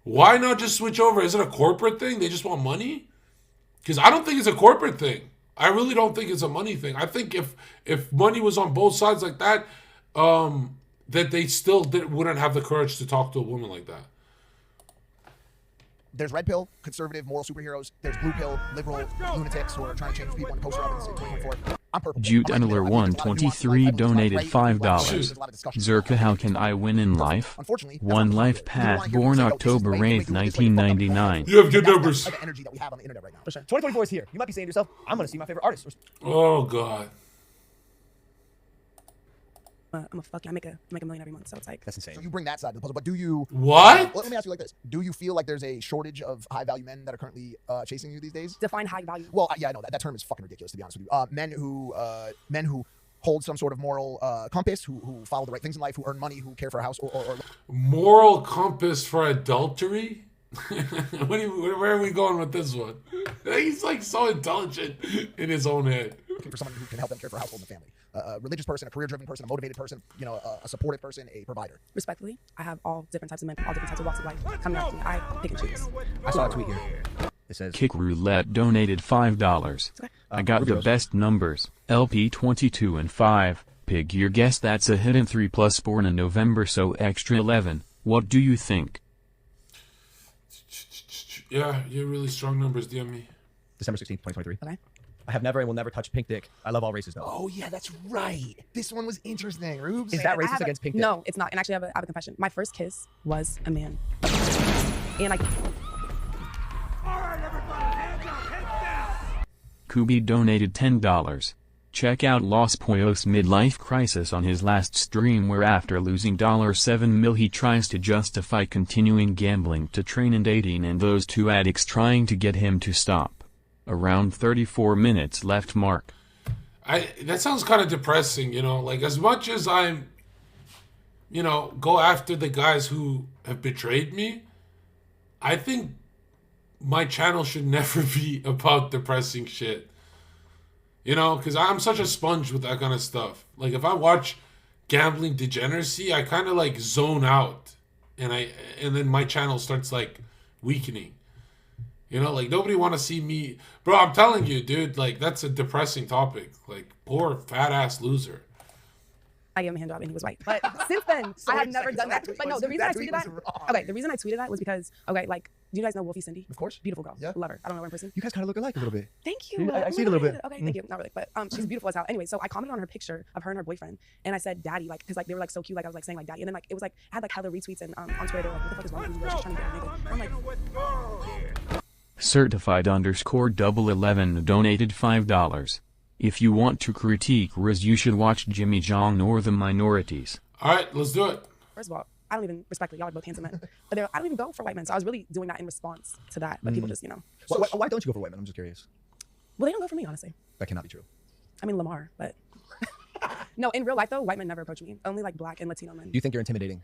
K: Why not just switch over? Is it a corporate thing? They just want money? Because I don't think it's a corporate thing. I really don't think it's a money thing. I think if money was on both sides like that, that they still wouldn't have the courage to talk to a woman like that.
Q: There's red pill, conservative, moral superheroes. There's blue pill, liberal lunatics who are trying to change people and poster ovens in 2024. I'm purple.
L: Jude Endler 123 donated $5. Zherka, how can I win in life? One life path, born October 8th, 1999.
K: You have good numbers.
Q: The energy that we have on the internet right now.
P: 2024 is here. You might be saying to yourself, I'm going to see my favorite artist.
K: Oh, God.
R: I'm a fucking, I make a million every month, so it's like.
Q: That's insane. So you bring that side to the puzzle, but do you...
K: What?
Q: Let me ask you like this. Do you feel like there's a shortage of high-value men that are currently chasing you these days?
R: Define high value.
Q: Well, yeah, I know. That term is fucking ridiculous, to be honest with you. Men who hold some sort of moral compass, who follow the right things in life, who earn money, who care for a house, or...
K: Moral compass for adultery? Where are we going with this one? He's like so intelligent in his own head.
Q: Looking for someone who can help them care for a household and a family. A religious person, a career-driven person, a motivated person, a supportive person, a provider.
R: Respectfully, I have all different types of men, all different types of walks of life coming after me. I pick and choose.
P: I saw a tweet here. It says,
L: Kick Roulette donated $5. I got the best numbers. LP 22 and 5. Pig, your guess that's a hidden 3+ born in November, so extra 11. What do you think?
K: Yeah, you have really strong numbers, DM me.
P: December 16th, 2023.
R: Okay.
P: I have never and will never touch pink dick. I love all races, though.
Q: Oh, yeah, that's right. This one was interesting, Rubes.
P: Is that racist against pink dick?
R: No, it's not. And actually, I have a confession. My first kiss was a man. And I...
L: Kubi donated $10. Check out Los Poyos midlife crisis on his last stream, where after losing $7 mil he tries to justify continuing gambling to train and dating, and those two addicts trying to get him to stop. Around 34 minutes left, Mark.
K: That sounds kind of depressing, you know, like as much as I'm, you know, go after the guys who have betrayed me, I think my channel should never be about depressing shit. You know, because I'm such a sponge with that kind of stuff. Like if I watch gambling degeneracy, I kind of like zone out, and then my channel starts like weakening. You know, like nobody want to see me, bro. I'm telling you, dude. Like that's a depressing topic. Like poor fat ass loser.
R: I gave him a hand job and he was white. But since then, I have never done that. But no, the reason I tweeted that. Okay, the reason I tweeted that was because like, do you guys know Wolfie Cindy?
Q: Of course.
R: Beautiful girl.
Q: Yeah.
R: Love her. I don't know her in person.
P: You guys kind of look alike a little bit.
R: Thank you.
P: I see it a little bit.
R: Okay, thank you. Not really, but she's beautiful as hell. Anyway, so I commented on her picture of her and her boyfriend, and I said daddy, like, because like they were like so cute, like I was like saying like daddy, and then like it was like I had like hella retweets and on Twitter, like what the fuck is wrong with you? She's trying to get a nigga. And I'm like,
L: Certified_11 donated $5. If you want to critique Riz, you should watch Jimmy Jong or The Minorities.
K: All right, let's do it.
R: First of all, I don't even respect it. Y'all are both handsome men, but I don't even go for white men. So I was really doing that in response to that. But people just, you know.
P: Why don't you go for white men? I'm just curious.
R: Well, they don't go for me, honestly.
P: That cannot be true.
R: I mean, Lamar, but no, in real life though, white men never approach me. Only like black and Latino men.
P: Do you think you're intimidating?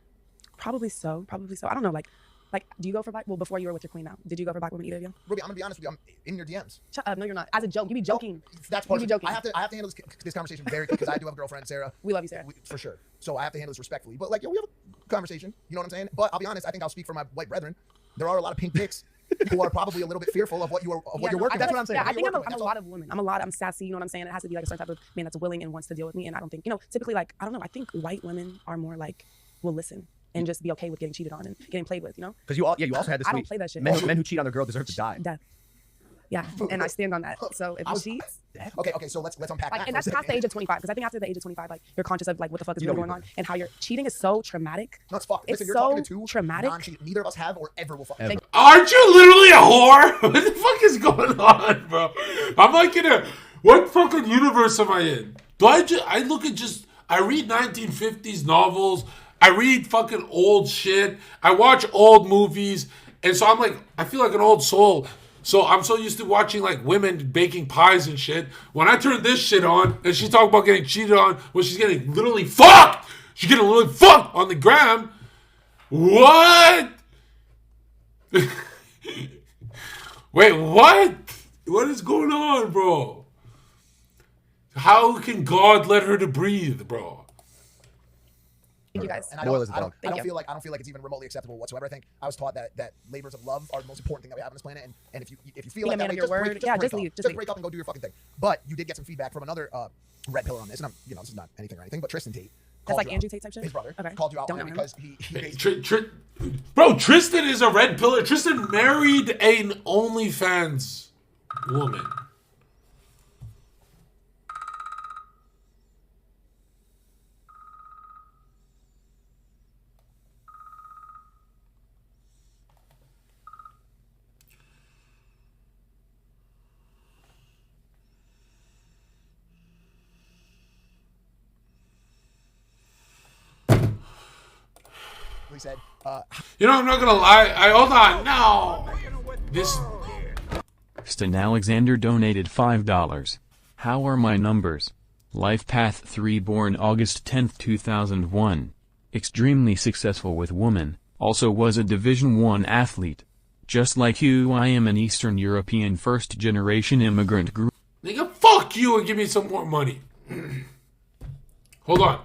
R: Probably so. Probably so. I don't know. Like, do you go for black? Well, before you were with your queen now, did you go for black women, either of you?
Q: Ruby, I'm gonna be honest with you. I'm in your DMs.
R: Shut up. No, you're not. As a joke. You be joking.
Q: That's part of it. I have to handle this conversation very quick because I do have a girlfriend, Sarah.
R: We love you, Sarah.
Q: For sure. So I have to handle this respectfully. But like, yo, we have a conversation. You know what I'm saying? But I'll be honest. I think I'll speak for my white brethren. There are a lot of pink dicks who are probably a little bit fearful of what you're working with. That's what I'm saying.
R: Yeah, I think I'm a lot of women. I'm sassy. You know what I'm saying? It has to be like a certain type of man that's willing and wants to deal with me. And I don't think, you know, typically like I don't know. I think white women are more like will listen and just be okay with getting cheated on and getting played with, you know?
P: Because you also had this.
R: I don't play that shit.
P: Men who cheat on their girl deserve to die.
R: Death. Yeah, and I stand on that. So if you cheat,
Q: okay, so let's unpack that.
R: And that's past the age of 25, because I think after the age of 25, like you're conscious of like what the fuck is really going on and how you're cheating is so traumatic.
Q: No, it's fucked.
R: It's
Q: Listen, you're
R: so
Q: talking to two
R: traumatic.
Q: Neither of us have or ever will fuck.
K: Aren't you literally a whore? What the fuck is going on, bro? I'm like what fucking universe am I in? I read 1950s novels. I read fucking old shit. I watch old movies. And so I'm like, I feel like an old soul. So I'm so used to watching like women baking pies and shit. When I turn this shit on and she talk about getting cheated on when she's getting literally fucked. She's getting literally fucked on the gram. What? Wait, what? What is going on, bro? How can God let her to breathe, bro?
R: Thank you guys.
Q: And I don't feel like it's even remotely acceptable whatsoever. I think I was taught that labors of love are the most important thing that we have on this planet. And if you feel like
R: a man of your word, just leave.
Q: Just break up and go do your fucking thing. But you did get some feedback from another red pillar on this, and this is not anything or anything, but Tristan Tate.
R: That's like Andrew Tate type shit?
Q: His brother.
R: Okay.
Q: Called you out
R: Don't
Q: on it
R: know him.
Q: because he
K: Bro, Tristan is a red pillar. Tristan married an OnlyFans woman.
Q: he said,
K: You know, I'm not gonna lie. Hold on. No. This.
L: Stan Alexander donated $5. How are my numbers? Life Path 3 born August 10, 2001. Extremely successful with women, also was a Division I athlete. Just like you, I am an Eastern European first-generation immigrant group.
K: Nigga, fuck you and give me some more money. Hold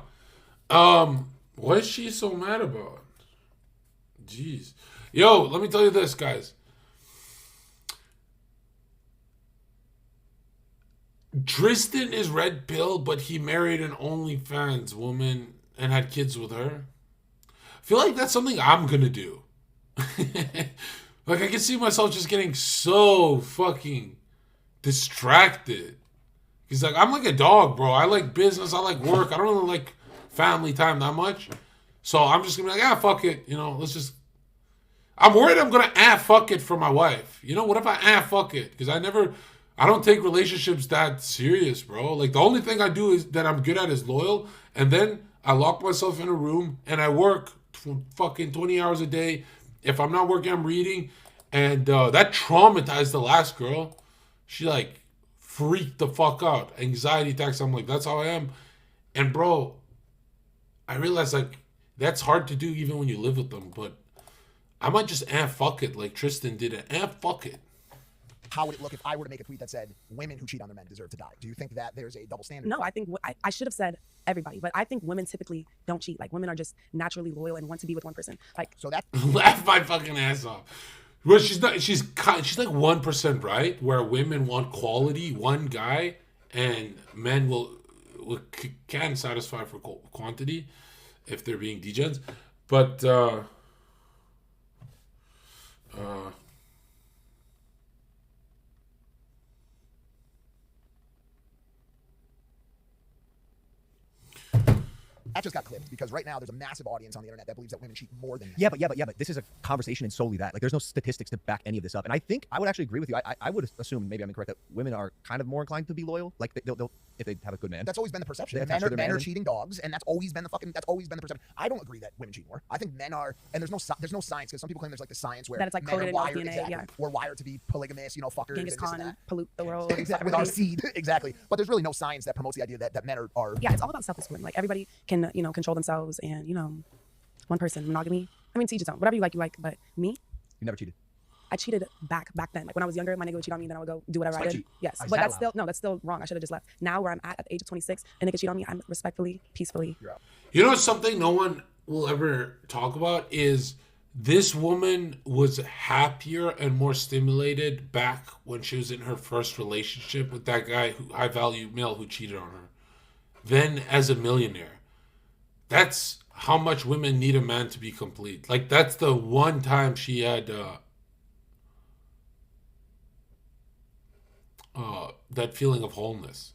K: on. What is she so mad about? Jeez. Yo, let me tell you this, guys. Tristan is red pill, but he married an OnlyFans woman and had kids with her. I feel like that's something I'm gonna do. Like, I can see myself just getting so fucking distracted. He's like, I'm like a dog, bro. I like business. I like work. I don't really like family time that much. So I'm just gonna be like, fuck it. You know, let's just. I'm worried I'm gonna fuck it for my wife. You know, what if I fuck it? Because I don't take relationships that serious, bro. Like, the only thing I do is that I'm good at is loyal. And then I lock myself in a room and I work fucking 20 hours a day. If I'm not working, I'm reading. And that traumatized the last girl. She like freaked the fuck out. Anxiety attacks. I'm like, that's how I am. And bro, I realized like that's hard to do even when you live with them. But I might just fuck it like Tristan did it. Fuck it.
Q: How would it look if I were to make a tweet that said women who cheat on their men deserve to die? Do you think that there's a double standard?
R: No, I think I should have said everybody, but I think women typically don't cheat. Like, women are just naturally loyal and want to be with one person. Like,
Q: so that
K: laugh my fucking ass off. Well, she's like 1%, right? Where women want quality, one guy, and men can satisfy for quantity if they're being degens. But
Q: that just got clipped because right now there's a massive audience on the internet that believes that women cheat more than men.
P: Yeah, but this is a conversation in solely that. Like, there's no statistics to back any of this up. And I think I would actually agree with you. I would assume, maybe I'm incorrect, that women are kind of more inclined to be loyal. Like, they'll if they have a good man.
Q: That's always been the perception. Men are cheating dogs, and that's always been the perception. I don't agree that women cheat more. I think men are, and there's no science, because some people claim there's like the science where
R: that it's like
Q: men
R: coded
Q: are wired,
R: in DNA,
Q: exactly, we're wired to be polygamous, fuckers.
R: Genghis Khan and pollute the world.
Q: Exactly, with our seed. Exactly. But there's really no science that promotes the idea that men are.
R: Yeah, it's all about self-esteem. Like, everybody can, control themselves, and, one person, monogamy. I mean, to each his own. Whatever you like, but me?
P: You never cheated.
R: I cheated back then. Like, when I was younger, my nigga would cheat on me, and then I would go do whatever I did.
P: Cheat.
R: Yes, but that's still wrong. I should have just left. Now, where I'm at the age of 26, a nigga cheat on me, I'm respectfully, peacefully.
K: you know something no one will ever talk about is this woman was happier and more stimulated back when she was in her first relationship with that guy, high value male who cheated on her, than as a millionaire. That's how much women need a man to be complete. Like, that's the one time she had that feeling of wholeness.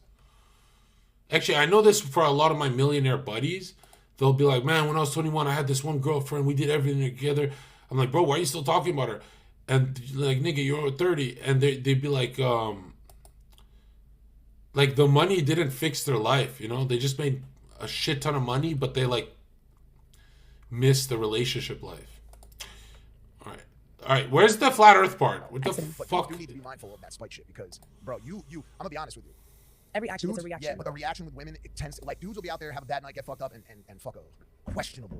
K: Actually, I know this for a lot of my millionaire buddies. They'll be like, man, when I was 21, I had this one girlfriend. We did everything together. I'm like, bro, why are you still talking about her? And like, nigga, you're 30. And they'd be like the money didn't fix their life, They just made a shit ton of money, but they like missed the relationship life. All right, where's the flat earth part? What the fuck?
Q: You need to be mindful of that spite shit because, bro, I'm gonna be honest with you.
R: Every action is a reaction.
Q: Yeah, but the reaction with women, it tends to, like, dudes will be out there, have a bad night, get fucked up, and fuck over. questionable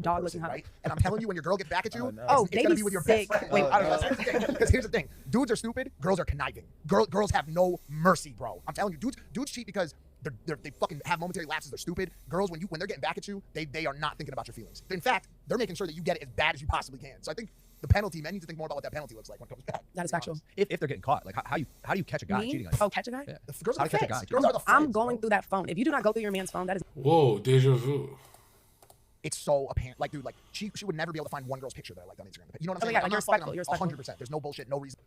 R: Dog looking
Q: person,
R: hot.
Q: right? And I'm telling you, when your girl gets back at you,
R: Oh,
Q: it's
R: they
Q: gonna
R: be
Q: be with your
R: sick.
Q: best friend.
R: Wait,
Q: I don't know. Because here's the thing: dudes are stupid, girls are conniving. Girls have no mercy, bro. I'm telling you, dudes cheat because they fucking have momentary lapses. They're stupid. Girls, when they're getting back at you, they are not thinking about your feelings. In fact, they're making sure that you get it as bad as you possibly can. So I think the penalty, men need to think more about what that penalty looks like when it comes back.
R: That is factual.
P: If they're getting caught, like how do you catch a guy
R: Me?
P: cheating on you?
R: Oh, catch a guy?
P: Yeah.
Q: Girls
P: How
Q: are
P: to catch a
Q: the
P: guy?
Q: feds. Girls are the feds,
R: I'm going through that phone. If you do not go through your man's phone, that is.
K: Whoa, deja vu.
Q: It's so apparent. Like, dude, like she would never be able to find one girl's picture that I liked on Instagram. You know what I'm
R: Oh,
Q: saying?
R: yeah,
Q: Like,
R: you're
Q: I'm not
R: respectful, you're
Q: fucking
R: respectful.
Q: 100%. There's no bullshit, no reason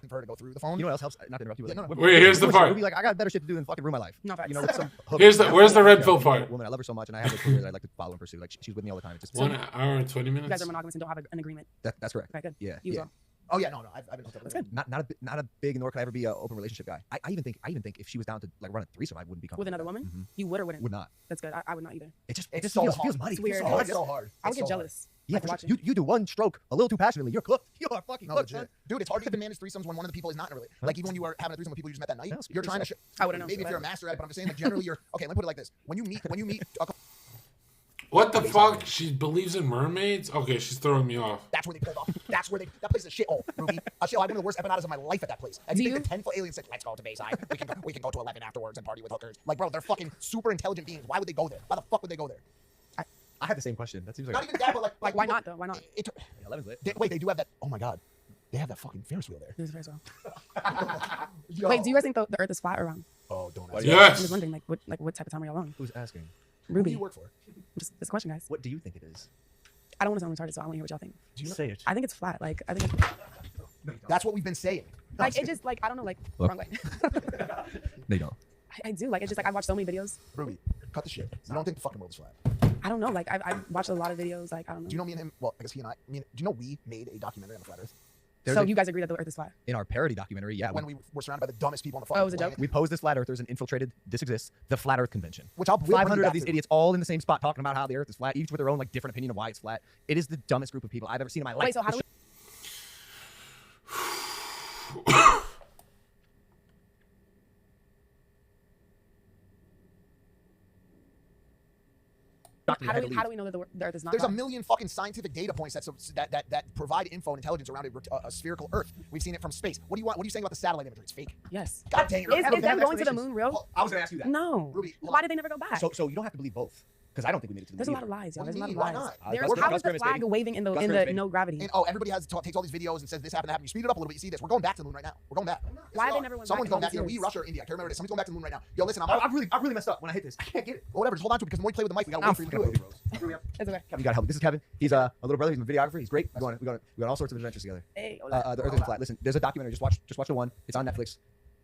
Q: for her to go through the phone.
P: You know what else helps? Not to interrupt you. But
Q: Yeah,
P: like,
Q: no, no.
K: Wait, here's the part.
P: We'll be like, I got better shit to do than fucking ruin my life.
R: No, facts.
P: You know, with some hook.
K: Where's the red pill part?
P: Woman, I love her so much, and I have a career that I like to follow and pursue. Like she's with me all the time. It's just
K: 1 hour and 20
R: You guys
K: minutes.
R: are monogamous and don't have an agreement.
P: That's correct.
R: Okay, good.
P: Yeah.
R: You as
P: yeah.
R: well.
Q: Oh yeah, no, I've been hooked up.
R: That's good.
P: Not a big, nor can I ever be an open relationship guy. I even think if she was down to like run a threesome, I wouldn't be comfortable
R: With another woman?
P: Mm-hmm.
R: You would or wouldn't?
P: Would not.
R: That's good. I would not either.
P: It just
Q: It's so
P: feels
Q: hard.
P: muddy.
R: It's weird.
Q: Oh, it's so hard.
R: I would
Q: It's
R: get
Q: so hard.
R: jealous.
P: Yeah,
R: Like
P: for
R: watching.
P: sure. You do one stroke a little too passionately, you're cooked. You are fucking
Q: No,
P: cooked,
Q: legit.
P: son.
Q: Dude, it's hard to even manage threesomes when one of the people is not in a relationship. Like even when you are having a threesome with people you just met that night,
P: Yeah, speak
Q: you're
P: for
Q: trying to.
R: I wouldn't know.
Q: Maybe if you're a master at it, but I'm just saying like generally you're okay. Let me put it like this: when you meet
K: What the fuck? She believes in mermaids? Okay, she's throwing me off.
Q: that's where they pulled off. That place is a shithole, Ruby. I had one of the worst empanadas of my life at that place. And you think the 10-foot alien said, "Let's go to Bayside. We can go to 11 afterwards and party with hookers." Like, bro, they're fucking super intelligent beings. Why would they go there? Why the fuck would they go there?
P: I had the same question. That seems like
Q: Not even that, but like
R: Why not though? Why not?
P: 11's lit.
Q: Wait, they do have that. Oh my god, they have that fucking Ferris wheel there.
R: There's very well.
Q: Yo.
R: Wait, do you guys think the Earth is flat or round?
Q: Oh, don't
P: Why
Q: ask.
P: do you
R: I'm
K: Yes.
R: just wondering, what type of time are y'all on?
P: Who's asking?
Q: Who do
R: Ruby.
Q: you work for?
R: Just this question, guys.
P: What do you think it is?
R: I don't want to sound retarded, so I want to hear what y'all think.
Q: Do you know?
P: Say it.
R: I think it's flat. Like I think it's
Q: That's what we've been saying.
R: like it just like I don't know like
P: Look.
R: wrong way.
P: They don't.
R: I do like it's just like I watch so many videos.
Q: Ruby, cut the shit. You don't think the fucking world is flat?
R: I don't know. Like I watched a lot of videos. Like I don't know.
Q: Do you know me and him? Well, I guess he and I. Do you know we made a documentary on the flat Earth?
R: So you guys agree that the Earth is flat?
P: In our parody documentary, yeah.
Q: When we were surrounded by the dumbest people on the fucking
R: it was a joke?
Q: planet.
P: We posed as flat earthers and infiltrated, this exists, the Flat Earth Convention.
Q: Which we'll bring you
P: 500
Q: back
P: of these
Q: to.
P: idiots all in the same spot talking about how the Earth is flat, each with their own like different opinion of why it's flat. It is the dumbest group of people I've ever seen in my life.
R: Wait, so how do we? How do we know that the Earth is not?
Q: There's a
R: flat?
Q: million fucking scientific data points that provide info and intelligence around a spherical Earth. We've seen it from space. What do you want? What are you saying about the satellite imagery? It's fake.
R: Yes.
Q: God dang it.
R: Is them going to the moon real?
Q: Well, I was gonna ask you that.
R: No.
Q: Ruby,
R: Why did they never go back?
P: So you don't have to believe both, because I don't think we made it to the
R: There's a
P: moon
R: lot of lies, y'all.
Q: What
R: There's
Q: do
R: a
Q: you
R: lot of
Q: mean? Why
R: lies.
Q: not?
P: Gus
R: How is the
P: Grimmett,
R: flag
P: baby.
R: waving in the
P: Gus Grimmett, baby.
R: no gravity?
Q: And everybody takes all these videos and says this happened. You speed it up a little bit. You see this? We're going back to the moon right now. We're going back.
R: Why they never went
Q: Someone's
R: back?
Q: going back. Either we, Russia, or India. I can't remember this. Somebody's going back to the moon right now. Yo, listen,
P: I really messed up when I hit this. I can't get it.
Q: Well, whatever. Just hold on to it because the more you play with the mic, we gotta wait for you to do it.
R: It's okay.
P: Kevin, you gotta help me. This is Kevin. He's a little brother. He's a videographer. He's great. We go on all sorts of adventures together.
R: Hey,
P: The Earth is flat. Listen, there's a documentary. Just watch the one. It's on Netflix.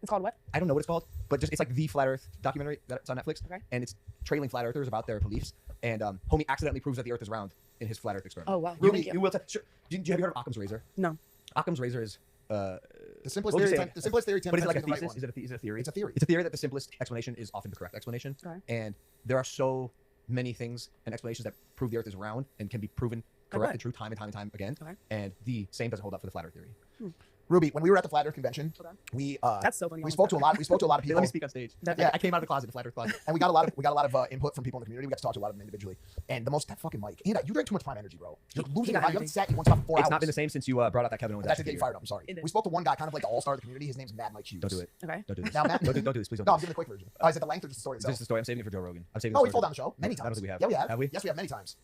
R: It's called what?
P: I don't know what it's called, but it's like the Flat Earth documentary that's on Netflix.
R: Okay.
P: And it's trailing flat earthers about their beliefs. And homie accidentally proves that the Earth is round in his flat Earth experiment.
R: Oh wow.
P: Ruby,
R: Thank you.
P: you will. Sure. Have you heard of Occam's razor?
R: No.
P: Occam's razor is
Q: The simplest
P: what would you
Q: theory.
P: say?
Q: The simplest theory.
P: But is it like a
Q: the right
P: thesis?
Q: one.
P: Is it a theory?
Q: It's a theory.
P: It's a theory that the simplest explanation is often the correct explanation.
R: Okay.
P: And there are so many things and explanations that prove the Earth is round and can be proven correct
R: Okay.
P: and true time and time and time again.
R: Okay.
P: And the same doesn't hold up for the flat Earth theory.
Q: Ruby, when we were at the Flat Earth convention, we
R: That's so funny.
Q: we spoke to a lot. We spoke to a lot of
P: Hey,
Q: people.
P: let me speak on stage.
Q: Yeah.
P: I came out of the closet, the flat Earth closet.
Q: And we got a lot of input from people in the community. We got to talk to a lot of them individually. And the most that fucking mic. And you drink too much prime energy, bro. You're losing your mind. You haven't sat in one spot for 4 hours.
P: It's not been the same since you brought out that Kevin Owens.
Q: That's to get you fired up. I'm sorry.
R: It is.
Q: We spoke to one guy, kind of like the all-star of the community. His name's Mad Mike Hughes.
P: Don't do it.
R: Okay.
P: Don't do this.
Q: Now, Matt,
P: don't do this. Please don't.
Q: No, I'm
P: do
Q: giving
P: this.
Q: the quick version. Is it the length or just the story
P: This
Q: itself?
P: is the story. I'm saving it for Joe Rogan. I'm saving.
Q: No,
P: the
Q: we
P: story
Q: told on the show many
P: I don't
Q: times.
P: think we have.
Q: Yeah, we have.
P: Have we?
Q: Yes, we have many times.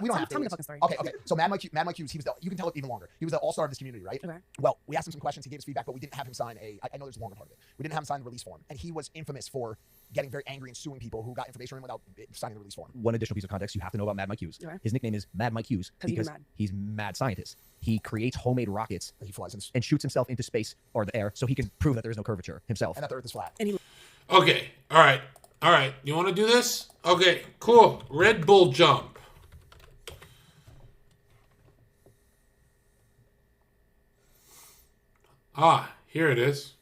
Q: We don't have to.
R: Tell me the fucking story.
Q: Okay. So Mad Mike Hughes, he was you can tell it even longer. He was the all-star of this community, right?
R: Okay.
Q: Well, we asked him some questions. He gave us feedback, but we didn't have him sign I know there's a longer part of it. We didn't have him sign the release form, and he was infamous for getting very angry and suing people who got information in without signing the release form.
P: One additional piece of context you have to know about Mad Mike Hughes.
R: Okay.
P: His nickname is Mad Mike Hughes
R: 'Cause he's
P: because
R: mad.
P: he's mad scientist. He creates homemade rockets
Q: He flies in,
P: and shoots himself into space or the air so he can prove that there is no curvature himself.
Q: and that the Earth is flat.
R: And he
K: Okay. All right. You want to do this? Okay. Cool. Red Bull jump. Here it is.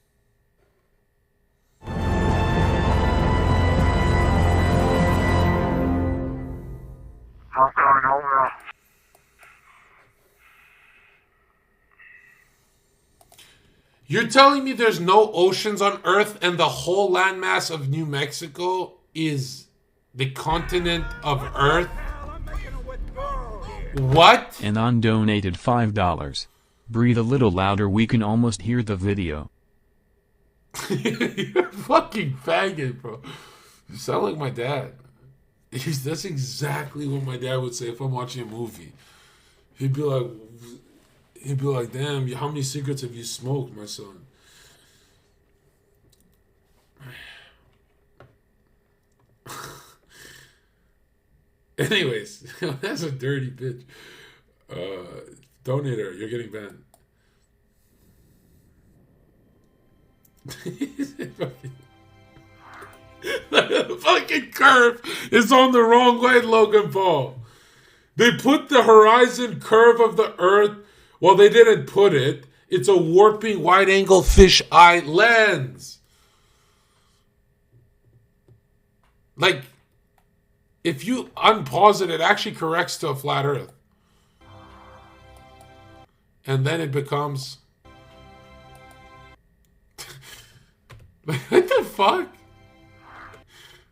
K: You're telling me there's no oceans on Earth and the whole landmass of New Mexico is The continent of Earth? What?
L: And on donated $5. Breathe a little louder, we can almost hear the video.
K: You're a fucking faggot, bro. You sound like my dad. That's exactly what my dad would say if I'm watching a movie. He'd be like, damn, how many cigarettes have you smoked, my son? Anyways, that's a dirty bitch. Donator, you're getting banned. The fucking curve is on the wrong way, Logan Paul. They put the horizon curve of the Earth. Well, they didn't put it. It's a warping wide-angle fisheye lens. Like, if you unpause it, it actually corrects to a flat Earth. And then it becomes... what the fuck?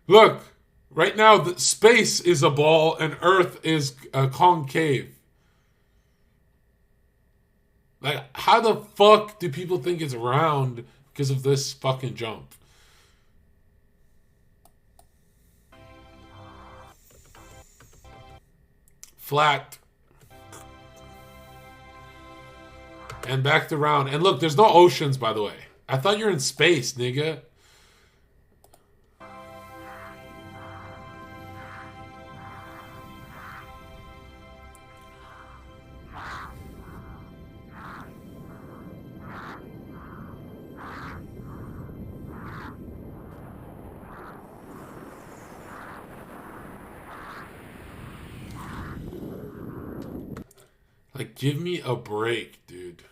K: Look, right now, the space is a ball and Earth is a concave. Like, how the fuck do people think it's round because of this fucking jump? Flat. And back to round. And look, there's no oceans, by the way. I thought you were in space, nigga. Like, give me a break, dude.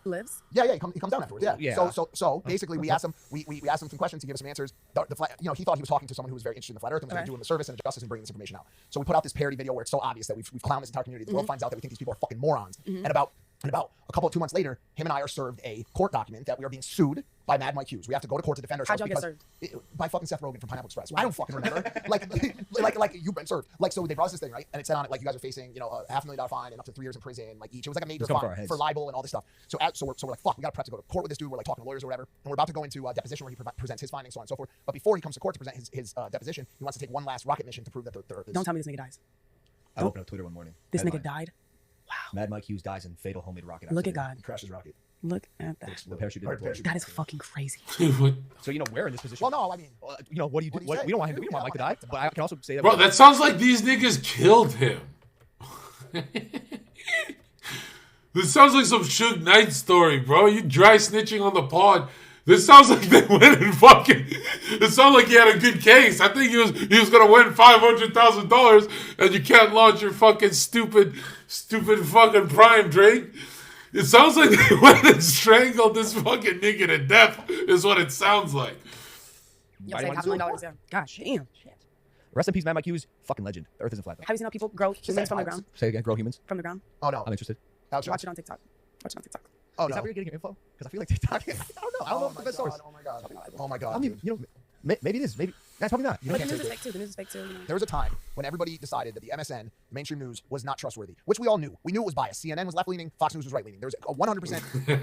R: Lives?
Q: Yeah, he comes down afterwards. Yeah.
O: Yeah.
Q: So basically, we asked him some questions. He gave us some answers. The flat, he thought he was talking to someone who was very interested in the flat Earth and was going to do him a service and a justice and bring this information out. So we put out this parody video where it's so obvious that we've clowned this entire community. The world finds out that we think these people are fucking morons. And about a 2 months later, him and I are served a court document that we are being sued by Mad Mike Hughes. We have to go to court to defend ourselves.
R: How'd y'all get
Q: served? By fucking Seth Rogen from Pineapple Express. I don't fucking remember. like you've been served. Like, so they brought us this thing, right? And it said on it, like, you guys are facing, a $500,000 fine and up to 3 years in prison, like each. It was like a major fine for libel and all this stuff. So we're like, fuck, we got to prep to go to court with this dude. We're like talking to lawyers or whatever. And we're about to go into a deposition where he presents his findings, so on and so forth. But before he comes to court to present his deposition, he wants to take one last rocket mission to prove that the Earth is...
R: Don't tell me this nigga dies.
P: I opened up Twitter one morning.
R: This nigga died?
P: Wow. Mad Mike Hughes dies in fatal homemade rocket
R: Look
P: accident.
R: at God.
Q: He crashed his rocket.
R: Look at that.
P: The parachute didn't deploy.
R: That is fucking crazy.
P: So, we're in this position.
Q: Well, no, I mean...
P: what do you do? We don't want Mike to die, but I can also say that...
K: Bro, that sounds like these niggas killed him. This sounds like some Suge Knight story, bro. You dry snitching on the pod. This sounds like they went and fucking... It sounds like he had a good case. I think he was gonna win $500,000 and you can't launch your fucking stupid fucking prime, Drake. It sounds like they went and strangled this fucking nigga to death is what it sounds like.
R: You'll save $500,000, yeah. Gosh, damn. Shit.
P: Rest in peace, Mad Mike Hughes. Fucking legend. The Earth isn't flat, though.
R: Have you seen how people grow humans from the ground?
P: Say again, grow humans?
R: From the ground?
Q: Oh, no.
P: I'm interested.
R: Watch it on TikTok.
Q: Oh,
P: Is that where you're getting your info? Because I feel like TikTok... I don't know. I don't know if it's the best source.
Q: Oh, my God.
P: I mean, maybe it is. Maybe... That's probably not.
R: But the news is fake, too. The news is fake, too.
Q: There was a time when everybody decided that the MSN, mainstream news, was not trustworthy, which we all knew. We knew it was biased. CNN was left-leaning, Fox News was right-leaning. There was a 100%...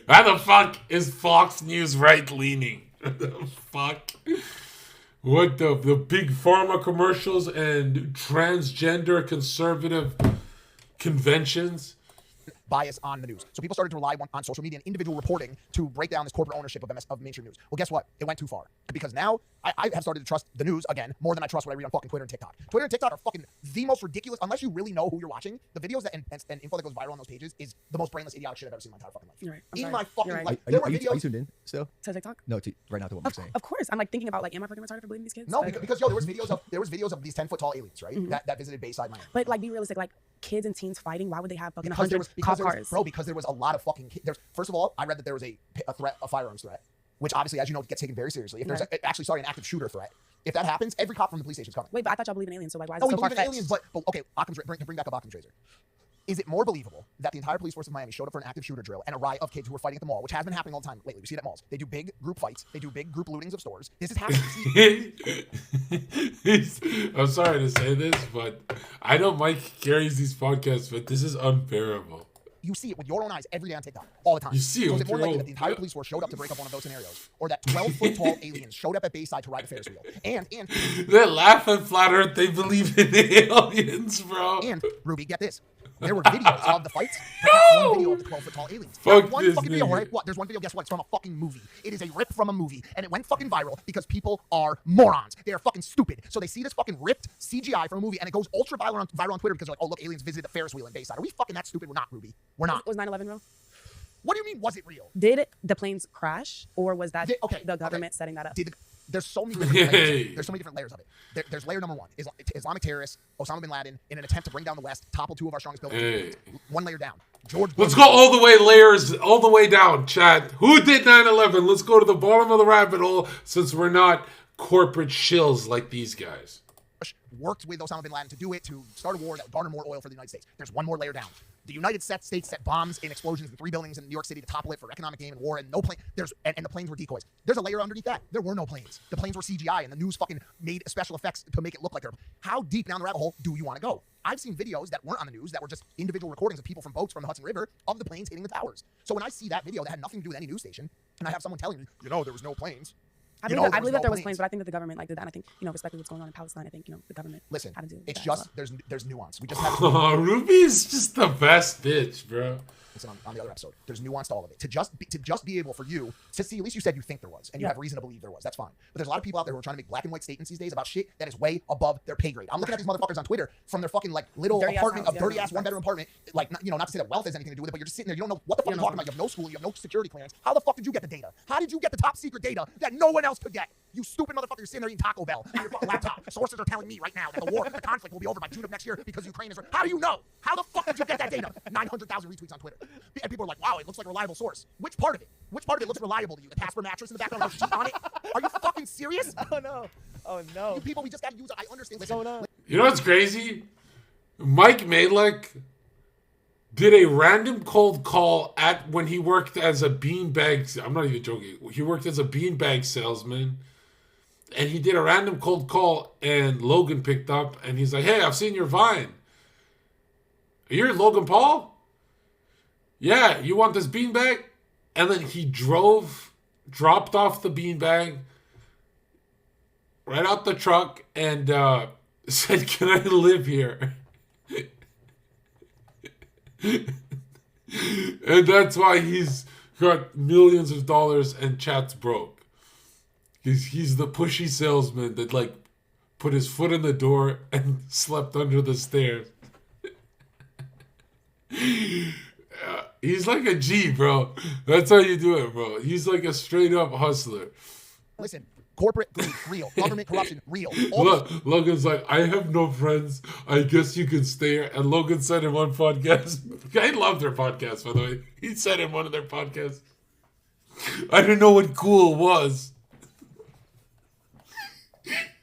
K: How the fuck is Fox News right-leaning? The fuck? What the big pharma commercials and transgender conservative conventions?
Q: Bias on the news. So people started to rely on social media and individual reporting to break down this corporate ownership of mainstream news. Well, guess what? It went too far. Because now I have started to trust the news again more than I trust what I read on fucking Twitter and TikTok. Twitter and TikTok are fucking the most ridiculous, unless you really know who you're watching. The videos and info that goes viral on those pages is the most brainless, idiotic shit I've ever seen in my entire fucking life.
R: You're right.
Q: In my fucking life.
P: Are you tuned in still?
R: To TikTok?
P: No, right now to what we're saying.
R: Of course. I'm like thinking about, like, am I fucking retarded for believing these kids?
Q: No, because there was videos of these 10-foot tall aliens, right? That visited Bayside, Miami.
R: But, like, be realistic. Like, kids and teens fighting, why would they have fucking 100 cop cars?
Q: Bro, because there was a lot of fucking... First of all, I read that there was a firearms threat, which obviously, as you know, gets taken very seriously. If there's an active shooter threat, if that happens, every cop from the police station is coming.
R: Wait, but I thought y'all believe in aliens, so like, why is
Q: it
R: it so
Q: we believe in
R: far-fetched?
Q: aliens, but okay, bring back Occam's razor. Is it more believable that the entire police force of Miami showed up for an active shooter drill and a riot of kids who were fighting at the mall, which has been happening all the time lately? We see it at malls. They do big group fights. They do big group lootings of stores. This is happening.
K: I'm sorry to say this, but I know Mike carries these podcasts, but this is unbearable.
Q: You see it with your own eyes every day on TikTok, all the time.
K: You see it
Q: so is
K: with
Q: it more
K: your
Q: likely
K: own-
Q: that the entire police force showed up to break up one of those scenarios, or that 12-foot-tall aliens showed up at Bayside to ride the Ferris wheel? And
K: They laugh at flat Earth. They believe in aliens, bro.
Q: And Ruby, get this. There were videos of the fights, but not one video of the 12-foot-tall aliens.
K: Fuck
Q: Not one
K: this
Q: fucking video,
K: nigga.
Q: right? What? There's one video, guess what? It's from a fucking movie. It is a rip from a movie, and it went fucking viral because people are morons. They are fucking stupid. So they see this fucking ripped CGI from a movie, and it goes ultra viral on Twitter because they're like, oh, look, aliens visited the Ferris wheel in Bayside. Are we fucking that stupid? We're not, Ruby. We're not.
R: Was 9/11 real?
Q: What do you mean, was it real?
R: Did the planes crash, or was that the government setting that up?
Q: There's so many different layers. There's so many different layers of it. There's layer number one: Islamic terrorists, Osama bin Laden, in an attempt to bring down the West, topple two of our strongest buildings. One layer down, George.
K: Let's go all the way layers, all the way down, chat. Who did 9/11? Let's go to the bottom of the rabbit hole since we're not corporate shills like these guys.
Q: Worked with Osama bin Laden to do it, to start a war that would garner more oil for the United States. There's one more layer down. The United States set bombs and explosions in 3 buildings in New York City to topple it for economic gain and war, and no plane. And the planes were decoys. There's a layer underneath that. There were no planes. The planes were CGI, and the news fucking made special effects to make it look like they're. How deep down the rabbit hole do you want to go? I've seen videos that weren't on the news that were just individual recordings of people from boats from the Hudson River of the planes hitting the towers. So when I see that video that had nothing to do with any news station, and I have someone telling me, there was no planes.
R: I believe that there was planes, but I think that the government did that. And I think, respecting what's going on in Palestine, I think, the government had to do
Q: It's
R: that
Q: just,
R: as
Q: there's nuance. We just have
K: Oh, Ruby is just the best bitch, bro.
Q: Listen, on the other episode, there's nuance to all of it. To just be able for you to see, at least you said you think there was, and you have reason to believe there was. That's fine. But there's a lot of people out there who are trying to make black and white statements these days about shit that is way above their pay grade. I'm looking at these motherfuckers on Twitter from their fucking little
R: Dirty-ass
Q: apartment,
R: house,
Q: of dirty ass 1-bedroom apartment. Not to say that wealth has anything to do with it, but you're just sitting there. You don't know what the fuck you're talking about. You have no school. You have no security clearance. How the fuck did you get the data? How did you get the top secret data that no one else could get? You stupid motherfucker, you're sitting there eating Taco Bell on your fucking laptop. Sources are telling me right now that the conflict will be over by June of next year because Ukraine is. How do you know? How the fuck did you get that data? 900,000 retweets on Twitter. And people are like, wow, it looks like a reliable source. Which part of it? Which part of it looks reliable to you? The Casper mattress in the background with a sheet on it? Are you fucking serious?
N: Oh no. Oh no.
Q: You people, we just gotta use it. I understand. Listen,
K: You know what's crazy? Mike Malek did a random cold call when he worked as a beanbag. I'm not even joking. He worked as a beanbag salesman. And he did a random cold call, and Logan picked up, and he's like, hey, I've seen your Vine. You're Logan Paul? Yeah, you want this beanbag? And then he dropped off the beanbag right out the truck, and said, can I live here? And that's why he's got millions of dollars and chat's broke. He's the pushy salesman that put his foot in the door and slept under the stairs. He's like a G, bro. That's how you do it, bro. He's like a straight up hustler.
Q: Listen, corporate greed, real. Government corruption, real.
K: Logan's like, I have no friends. I guess you can stay here. And Logan said in one podcast, I love their podcast, by the way. He said in one of their podcasts, I didn't know what cool was.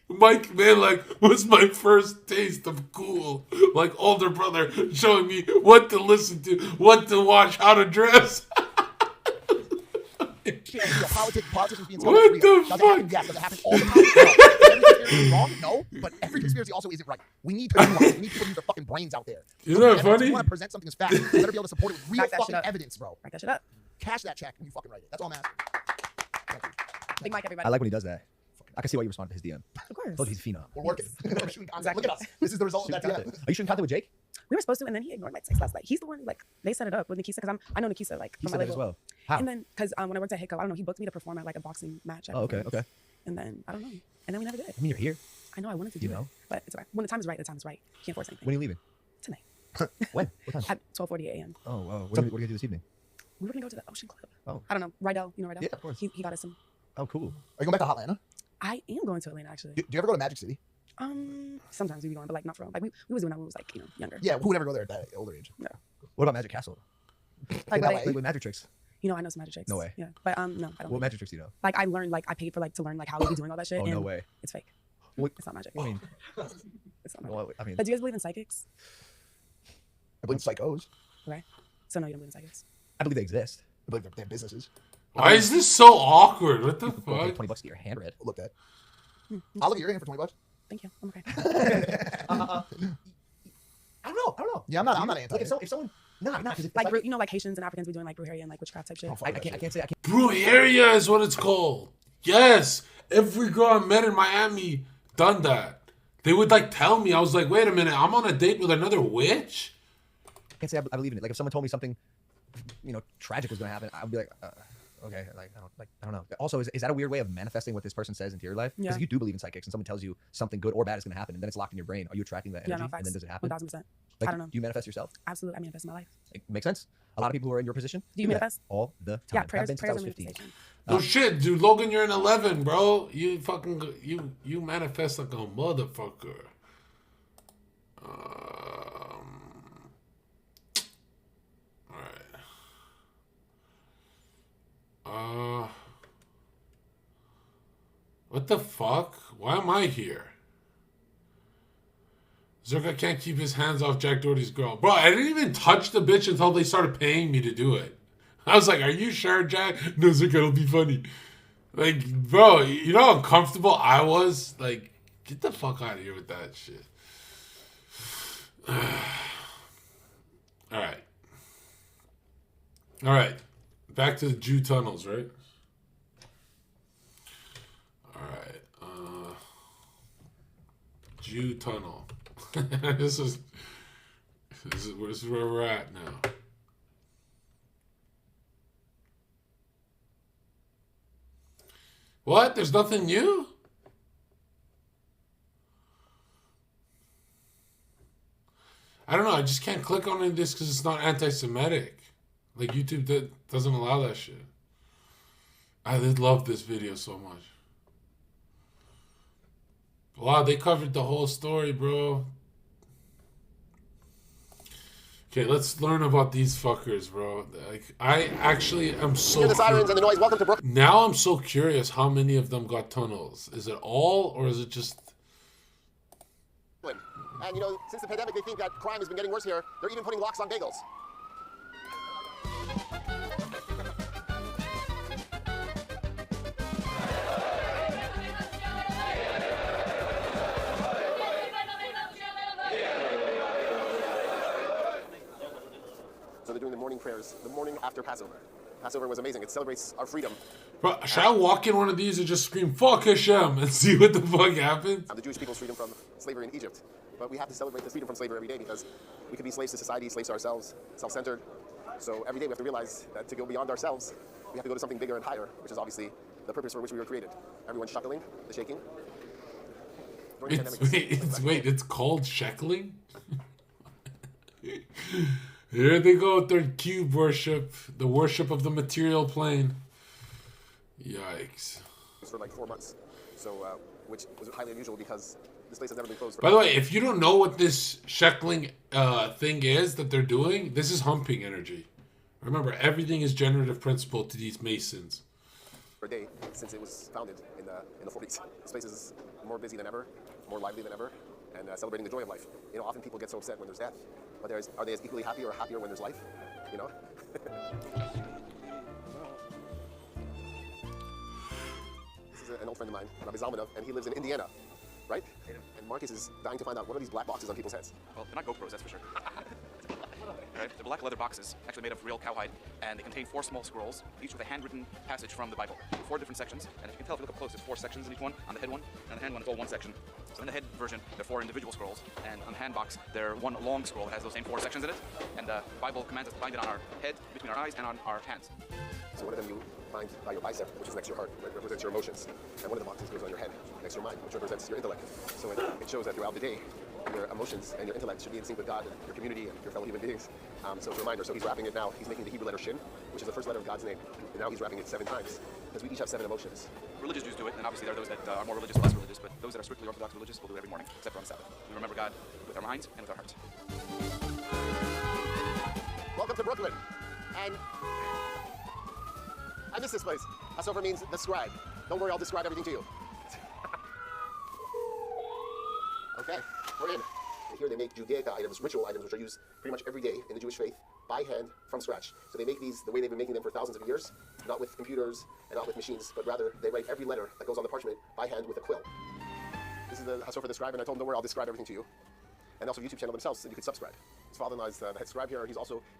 K: Mike Malek was my first taste of cool. Like older brother showing me what to listen to, what to watch, how to dress.
Q: Politics being
K: What the
Q: does
K: fuck?
Q: it happen? Yes. Does it happen all the time? No. Is every conspiracy wrong? No. But every conspiracy also isn't right. We need to we need people to use their fucking brains out there.
K: Isn't that funny?
Q: If you want to present something as fact, you better be able to support it with real
R: Back that
Q: fucking
R: shit up.
Q: evidence, bro.
R: Back that shit up.
Q: Cash that check when you fucking write it. That's all I'm asking.
R: Big Mike, everybody.
P: I like when he does that. I can see why you responded to his DM.
R: Of course.
P: Told you he's a phenom.
Q: We're working. We're shooting content. Look at us. This is the result of that DM.
P: Are you shooting content with Jake?
R: We were supposed to, and then he ignored my text last night. He's the one who, they set it up with Nikisa, because I know Nikisa,
P: He
R: from
P: said
R: my
P: that as
R: label.
P: well. How?
R: And then, because when I worked at Hicko, I don't know, he booked me to perform at, a boxing match.
P: Oh, okay, okay.
R: And then, I don't know. And then we never did.
P: I mean, you're here.
R: I know, I wanted to do it. But it's okay. When the time is right, the time is right. Can't force anything.
P: When are you leaving?
R: Tonight.
P: When? What time?
R: At 12:48 a.m.
P: Oh, what are you going to do this evening?
R: We were going to go to the Ocean Club.
P: Oh.
R: I don't know. Rydell, you know Rydell?
P: Yeah, of course.
R: He got us some.
P: Oh, cool.
Q: Are you going back to Atlanta?
R: I am going to Atlanta, actually.
Q: Do you ever go to Magic City?
R: Sometimes we be going, but not for real. We was doing that when we was younger.
Q: Yeah, who would ever go there at that older age?
R: Yeah.
P: What about Magic Castle?
R: Like
P: with magic tricks?
R: I know some magic tricks.
P: No way.
R: Yeah, but no, I don't.
P: What magic tricks do you know?
R: I learned, I paid for to learn how they be doing all that shit.
P: Oh,
R: and
P: no way.
R: It's fake.
P: What?
R: It's not magic.
P: I mean,
R: it's not magic.
P: well, I mean,
R: But do you guys believe in psychics?
Q: I believe in psychos.
R: Okay. So no, you don't believe in psychics.
P: I believe they exist.
Q: I believe they have businesses.
K: Why is this so awkward? What the fuck?
P: $20 to get your hand read.
Q: Look at. I'll look at your hand for $20.
R: Thank you. I'm okay.
P: I don't know.
Q: Yeah, I'm not anti.
P: Like if someone, not because
R: like you know, like Haitians and Africans be doing like brujeria and like witchcraft type shit.
P: I can't say.
K: Brujeria is what it's called. Yes, every girl I met in Miami done that. They would like tell me. I was like, wait a minute, I'm on a date with another witch.
P: I can't say I believe in it. Like if someone told me something, tragic was going to happen, I'd be like, okay, like I don't know. Also, is that a weird way of manifesting what this person says into your life? Because if you do believe in psychics and someone tells you something good or bad is going to happen, and then it's locked in your brain, are you attracting that energy? And then does it happen?
R: 1,000%.
P: Like,
R: I don't know.
P: Do you manifest yourself?
R: Absolutely, I manifest my life.
P: It makes sense. A lot of people who are in your position
R: do you manifest
P: all the time.
R: Yeah, prayers.
P: I've been since I was 15.
K: No shit, dude. Logan, you're an 11, bro. You fucking you manifest like a motherfucker. Alright. What the fuck? Why am I here? Zherka can't keep his hands off Jack Doherty's girl. Bro, I didn't even touch the bitch until they started paying me to do it. I was like, are you sure, Jack? No, Zherka, it'll be funny. Like, bro, you know how uncomfortable I was? Like, get the fuck out of here with that shit. Alright. Back to the Jew tunnels, right? Alright. Jew tunnel. This is where we're at now. What? There's nothing new? I don't know. I just can't click on this because it's not anti-Semitic. Like, YouTube doesn't allow that shit. I did love this video so much. Wow, they covered the whole story, bro. Okay, let's learn about these fuckers, bro. Like, I actually am so...
Q: Hear the sirens and the noise. Welcome to Brooklyn.
K: Now I'm so curious how many of them got tunnels. Is it all, or is it just...
Q: And, since the pandemic, they think that crime has been getting worse here. They're even putting locks on bagels. So they're doing the morning prayers, the morning after Passover. Passover was amazing. It celebrates our freedom.
K: Bro, should I walk in one of these and just scream, fuck Hashem, and see what the fuck happens?
Q: The Jewish people's freedom from slavery in Egypt. But we have to celebrate the freedom from slavery every day because we could be slaves to society, slaves to ourselves, self-centered. So every day we have to realize that to go beyond ourselves, we have to go to something bigger and higher, which is obviously the purpose for which we were created. Everyone's shuckling, the shaking.
K: It's called sheckling? Here they go with their cube worship, the worship of the material plane. Yikes.
Q: For like 4 months, so which was highly unusual because this place has never been closed.
K: By the way, if you don't know what this sheckling thing is that they're doing, this is humping energy. Remember, everything is generative principle to these Masons.
Q: For a day since it was founded in the 40s, this place is more busy than ever, more lively than ever, and celebrating the joy of life. Often people get so upset when there's death, but are they as equally happy or happier when there's life? This is an old friend of mine, Rabbi Zalmanov, and he lives in Indiana, right? And Marcus is dying to find out what are these black boxes on people's heads.
T: Well, they're not GoPros, that's for sure. Right? They're black leather boxes, actually made of real cowhide, and they contain 4 small scrolls, each with a handwritten passage from the Bible. 4 different sections, and if you can tell if you look up close, there's 4 sections in each one. On the head one, and on the hand one, it's all 1 section. So in the head version, there are 4 individual scrolls, and on the hand box, there's 1 long scroll that has those same 4 sections in it, and the Bible commands us to bind it on our head, between our eyes, and on our hands.
Q: So one of them you bind by your bicep, which is next to your heart, right, represents your emotions, and one of the boxes goes on your head, next to your mind, which represents your intellect. So it shows that throughout the day, your emotions and your intellect should be in sync with God and your community and your fellow human beings. So it's a reminder. So he's wrapping it now. He's making the Hebrew letter Shin, which is the first letter of God's name. And now he's wrapping it 7 times because we each have 7 emotions.
T: Religious Jews do it, and obviously there are those that are more religious, less religious, but those that are strictly Orthodox religious will do it every morning, except for on the Sabbath. We remember God with our minds and with our hearts.
Q: Welcome to Brooklyn. And I miss this place. Passover means the scribe. Don't worry, I'll describe everything to you. Okay, we're in. here they make Judaica items, ritual items, which are used pretty much every day in the Jewish faith by hand from scratch. So they make these the way they've been making them for thousands of years, not with computers and not with machines, but rather they write every letter that goes on the parchment by hand with a quill. This is the Hasofer the scribe, and I told him, don't worry, I'll describe everything to you. And also YouTube channel themselves, and you can subscribe. His father-in-law is the head scribe here.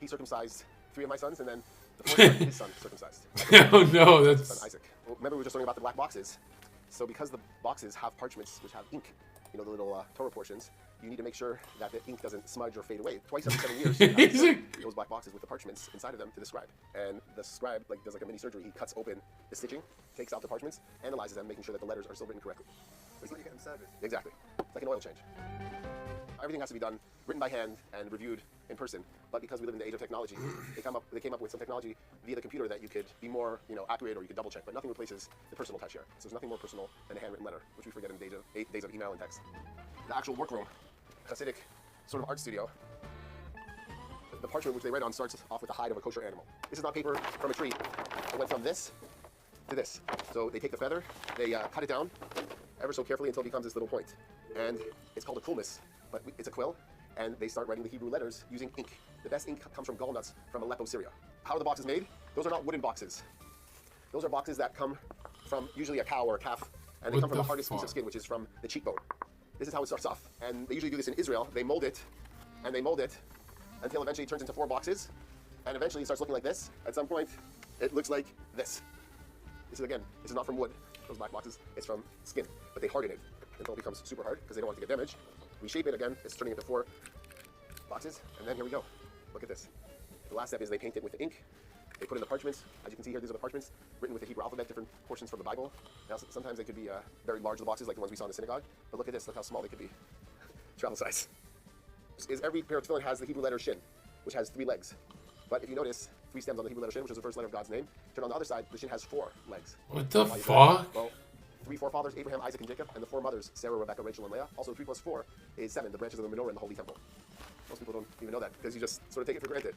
Q: He circumcised 3 of my sons, and then the 4th son, his son circumcised.
K: Oh no, that's...
Q: His son Isaac. Well, remember we were just learning about the black boxes. So because the boxes have parchments which have ink, you know, the little Torah portions, you need to make sure that the ink doesn't smudge or fade away. Twice every 7 years, you have those black boxes with the parchments inside of them to the scribe. And the scribe does like a mini surgery. He cuts open the stitching, takes out the parchments, analyzes them, making sure that the letters are still written correctly.
M: It's like you get them serviced.
Q: Exactly. It's like an oil change. Everything has to be done, written by hand and reviewed in person. But because we live in the age of technology, they came up with some technology via the computer that you could be more, accurate, or you could double check. But nothing replaces the personal touch here. So there's nothing more personal than a handwritten letter, which we forget in the days of email and text. The actual workroom, Hasidic sort of art studio. The parchment which they write on starts off with the hide of a kosher animal. This is not paper from a tree. It went from this to this. So they take the feather, they cut it down ever so carefully until it becomes this little point. And it's called a kulmis, but it's a quill. And they start writing the Hebrew letters using ink. The best ink comes from gallnuts from Aleppo, Syria. How are the boxes made? Those are not wooden boxes. Those are boxes that come from usually a cow or a calf, and they come from the hardest piece of skin, which is from the cheekbone. This is how it starts off. And they usually do this in Israel. They mold it, and they mold it until eventually it turns into 4 boxes. And eventually it starts looking like this. At some point, it looks like this. This is not from wood, those black boxes. It's from skin. But they harden it until it becomes super hard because they don't want to get damaged. We shape it again. It's turning into 4 boxes. And then here we go. Look at this. The last step is they paint it with ink. They put in the parchments. As you can see here, these are the parchments written with the Hebrew alphabet, different portions from the Bible. Now, sometimes they could be very large, the boxes, like the ones we saw in the synagogue. But look at this. Look how small they could be. Travel size. Every pair of tefillin has the Hebrew letter shin, which has 3 legs. But if you notice, 3 stems on the Hebrew letter shin, which is the first letter of God's name. Turn on the other side, the shin has 4 legs.
K: What the fuck?
Q: Well, 3 forefathers, Abraham, Isaac, and Jacob, and the 4 mothers, Sarah, Rebecca, Rachel, and Leah. Also, 3 plus 4 is 7, the branches of the menorah in the Holy Temple. Most people don't even know that because you just sort of take it for granted.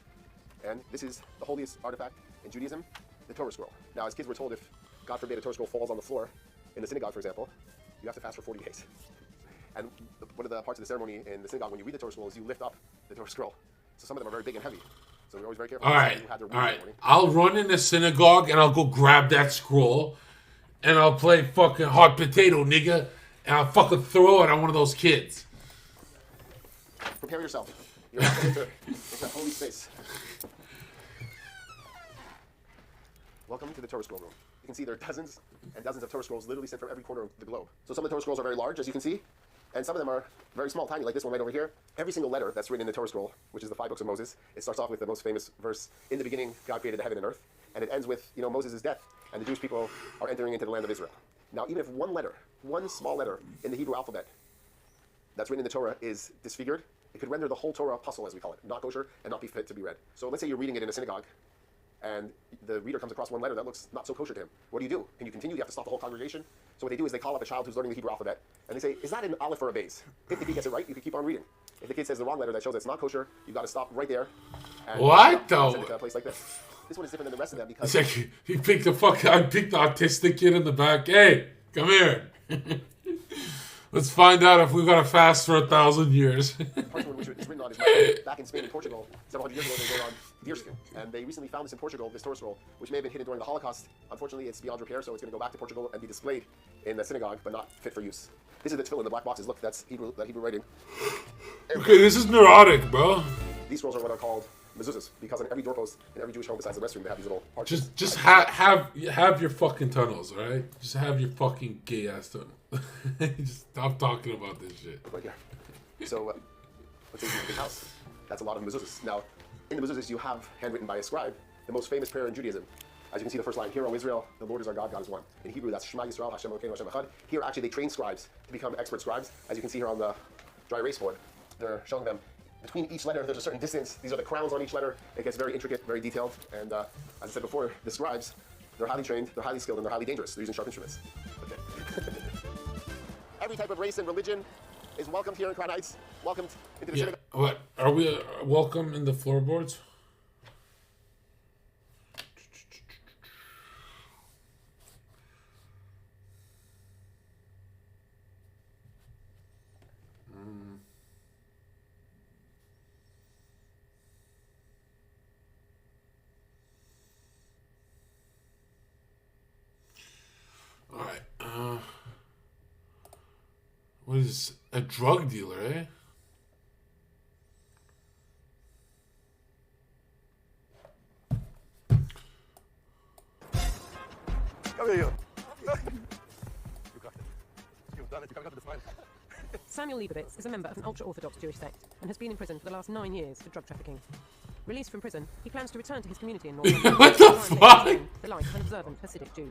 Q: And this is the holiest artifact in Judaism, the Torah scroll. Now, as kids, we're told if, God forbid, a Torah scroll falls on the floor in the synagogue, for example, you have to fast for 40 days. And one of the parts of the ceremony in the synagogue when you read the Torah scroll is you lift up the Torah scroll. So some of them are very big and heavy. So we're always very careful.
K: All right. I'll run in the synagogue and I'll go grab that scroll and I'll play fucking hot potato, nigga, and I'll fucking throw it on one of those kids.
Q: Prepare yourself. You're about to enter into a holy space. Welcome to the Torah scroll room. You can see there are dozens and dozens of Torah scrolls literally sent from every corner of the globe. So some of the Torah scrolls are very large, as you can see, and some of them are very small, tiny, like this one right over here. Every single letter that's written in the Torah scroll, which is the 5 books of Moses, it starts off with the most famous verse, in the beginning, God created the heaven and earth, and it ends with, Moses' death, and the Jewish people are entering into the land of Israel. Now, even if one letter, one small letter in the Hebrew alphabet that's written in the Torah is disfigured, it could render the whole Torah puzzle, as we call it, not kosher and not be fit to be read. So let's say you're reading it in a synagogue, and the reader comes across one letter that looks not so kosher to him. What do you do? Can you continue? You have to stop the whole congregation? So what they do is they call up a child who's learning the Hebrew alphabet, and they say, is that an aleph or a beis? If he gets it right, you can keep on reading. If the kid says the wrong letter that shows it's not kosher, you've got to stop right there. And
K: what
Q: though? Send it to a place like this. This one is different than the rest of them because...
K: It's like he picked I picked the autistic kid in the back. Hey, come here. Let's find out if we've got to fast for 1,000 years.
Q: The parchment which it's written on is back in Spain and Portugal several hundred years ago. They were on deerskin, and they recently found this in Portugal, this Torah scroll, which may have been hidden during the Holocaust. Unfortunately, it's beyond repair, so it's going to go back to Portugal and be displayed in the synagogue, but not fit for use. This is the tefillin, the black boxes. Look, that's Hebrew writing.
K: Okay, this is neurotic, bro.
Q: These scrolls are what are called mezuzahs, because on every doorpost in every Jewish home besides the restroom, they have these little parchments.
K: Just have your fucking tunnels, all right? Just have your fucking gay ass tunnel. Just stop talking about this shit.
Q: Right here. So, let's say you have a big house. That's a lot of mezuzahs. Now, in the mezuzahs, you have handwritten by a scribe the most famous prayer in Judaism. As you can see, the first line, "Hear, O Israel, the Lord is our God, God is one." In Hebrew, that's Shema Yisrael, Hashem Elokeinu, Hashem Echad. Here, actually, they train scribes to become expert scribes. As you can see here on the dry erase board, they're showing them between each letter, there's a certain distance. These are the crowns on each letter. It gets very intricate, very detailed. And as I said before, the scribes, they're highly trained, they're highly skilled, and they're highly dangerous. They're using sharp instruments. Okay. Every type of race and religion is welcomed here in Crown Heights. Welcomed into the synagogue.
K: What? Are we welcome in the floorboards? is a drug dealer, eh?
Q: Come here, you. You got it. You've done it. You can't go to the smile.
U: Samuel Leibovitz is a member of an ultra-Orthodox Jewish sect and has been in prison for the last 9 years for drug trafficking. Released from prison, he plans to return to his community in North London.
K: What the fuck?
U: The life of an observant Hasidic Jew.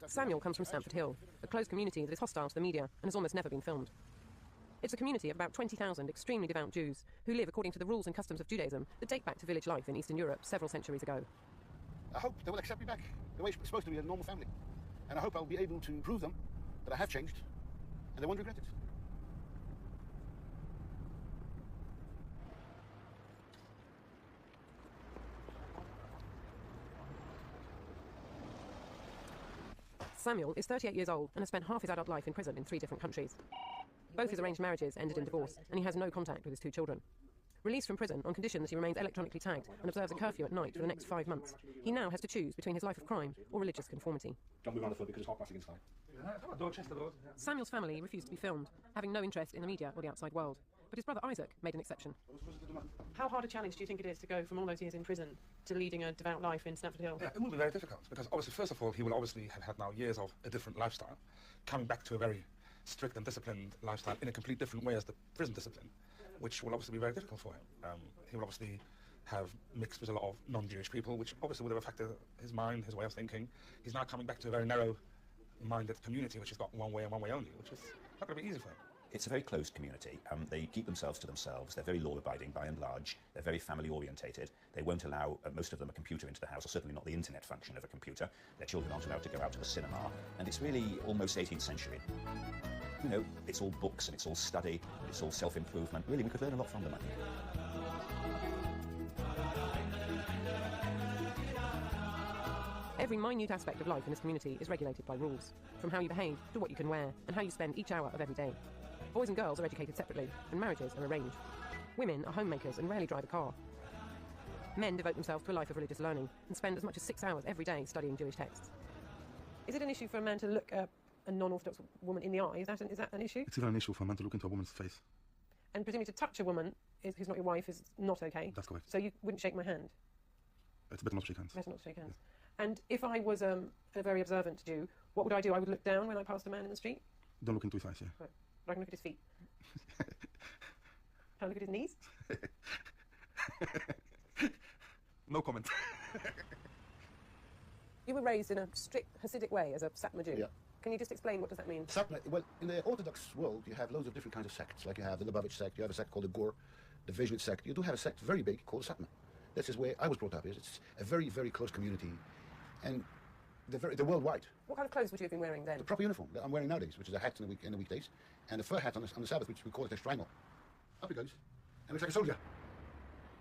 U: Samuel comes from Stamford Hill, a closed community that is hostile to the media and has almost never been filmed. It's a community of about 20,000 extremely devout Jews who live according to the rules and customs of Judaism that date back to village life in Eastern Europe several centuries ago.
Q: I hope they will accept me back the way it's supposed to be, a normal family. And I hope I'll be able to prove them that I have changed and they won't regret it.
U: Samuel is 38 years old and has spent half his adult life in prison in 3 different countries. Both his arranged marriages ended in divorce, and he has no contact with his 2 children. Released from prison on condition that he remains electronically tagged and observes a curfew at night for the next 5 months, he now has to choose between his life of crime or religious conformity.
Q: Don't move around the foot because it's hot plastic inside.
U: Samuel's family refused to be filmed, having no interest in the media or the outside world. But his brother Isaac made an exception.
R: How hard a challenge do you think it is to go from all those years in prison to leading a devout life in Stamford Hill?
V: Yeah, it will be very difficult because obviously, first of all, he will obviously have had now years of a different lifestyle, coming back to a very strict and disciplined lifestyle in a complete different way as the prison discipline, which will obviously be very difficult for him. He will obviously have mixed with a lot of non-Jewish people, which obviously would have affected his mind, his way of thinking. He's now coming back to a very narrow-minded community, which has got one way and one way only, which is not going to be easy for him.
W: It's a very closed community. They keep themselves to themselves. They're very law-abiding by and large. They're very family-orientated. They won't allow, most of them, a computer into the house, or certainly not the internet function of a computer. Their children aren't allowed to go out to the cinema. And it's really almost 18th century. You know, it's all books and it's all study, and it's all self-improvement. Really, we could learn a lot from them, I think.
U: Every minute aspect of life in this community is regulated by rules, from how you behave to what you can wear and how you spend each hour of every day. Boys and girls are educated separately, and marriages are arranged. Women are homemakers and rarely drive a car. Men devote themselves to a life of religious learning and spend as much as 6 hours every day studying Jewish texts. Is it an issue for a man to look a non-Orthodox woman in the eye? Is that an issue?
V: It's even an issue for a man to look into a woman's face.
U: And presumably to touch a woman who's not your wife is not okay?
V: That's correct.
U: So you wouldn't shake my hand?
V: It's better not to shake hands.
U: Better not to shake hands.
V: Yes.
U: And if I was a very observant Jew, what would I do? I would look down when I passed a man in the street?
V: Don't look into his eyes, yeah.
U: Right. But I can look at his feet. Can I look at his knees?
V: No comment.
U: You were raised in a strict Hasidic way as a Satmar Jew.
Q: Yeah.
U: Can you just explain what does that mean?
Q: Satmar, well, in the Orthodox world, you have loads of different kinds of sects. Like you have the Lubavitch sect, you have a sect called the Gur, the Vizhnitz sect. You do have a sect very big called Satmar. This is where I was brought up. It's a very, very close community, and they're worldwide.
U: What kind of clothes would you have been wearing then?
Q: The proper uniform that I'm wearing nowadays, which is a hat in the weekdays, and a fur hat on the Sabbath, which we call it a strangle. Up it goes, and looks like a soldier.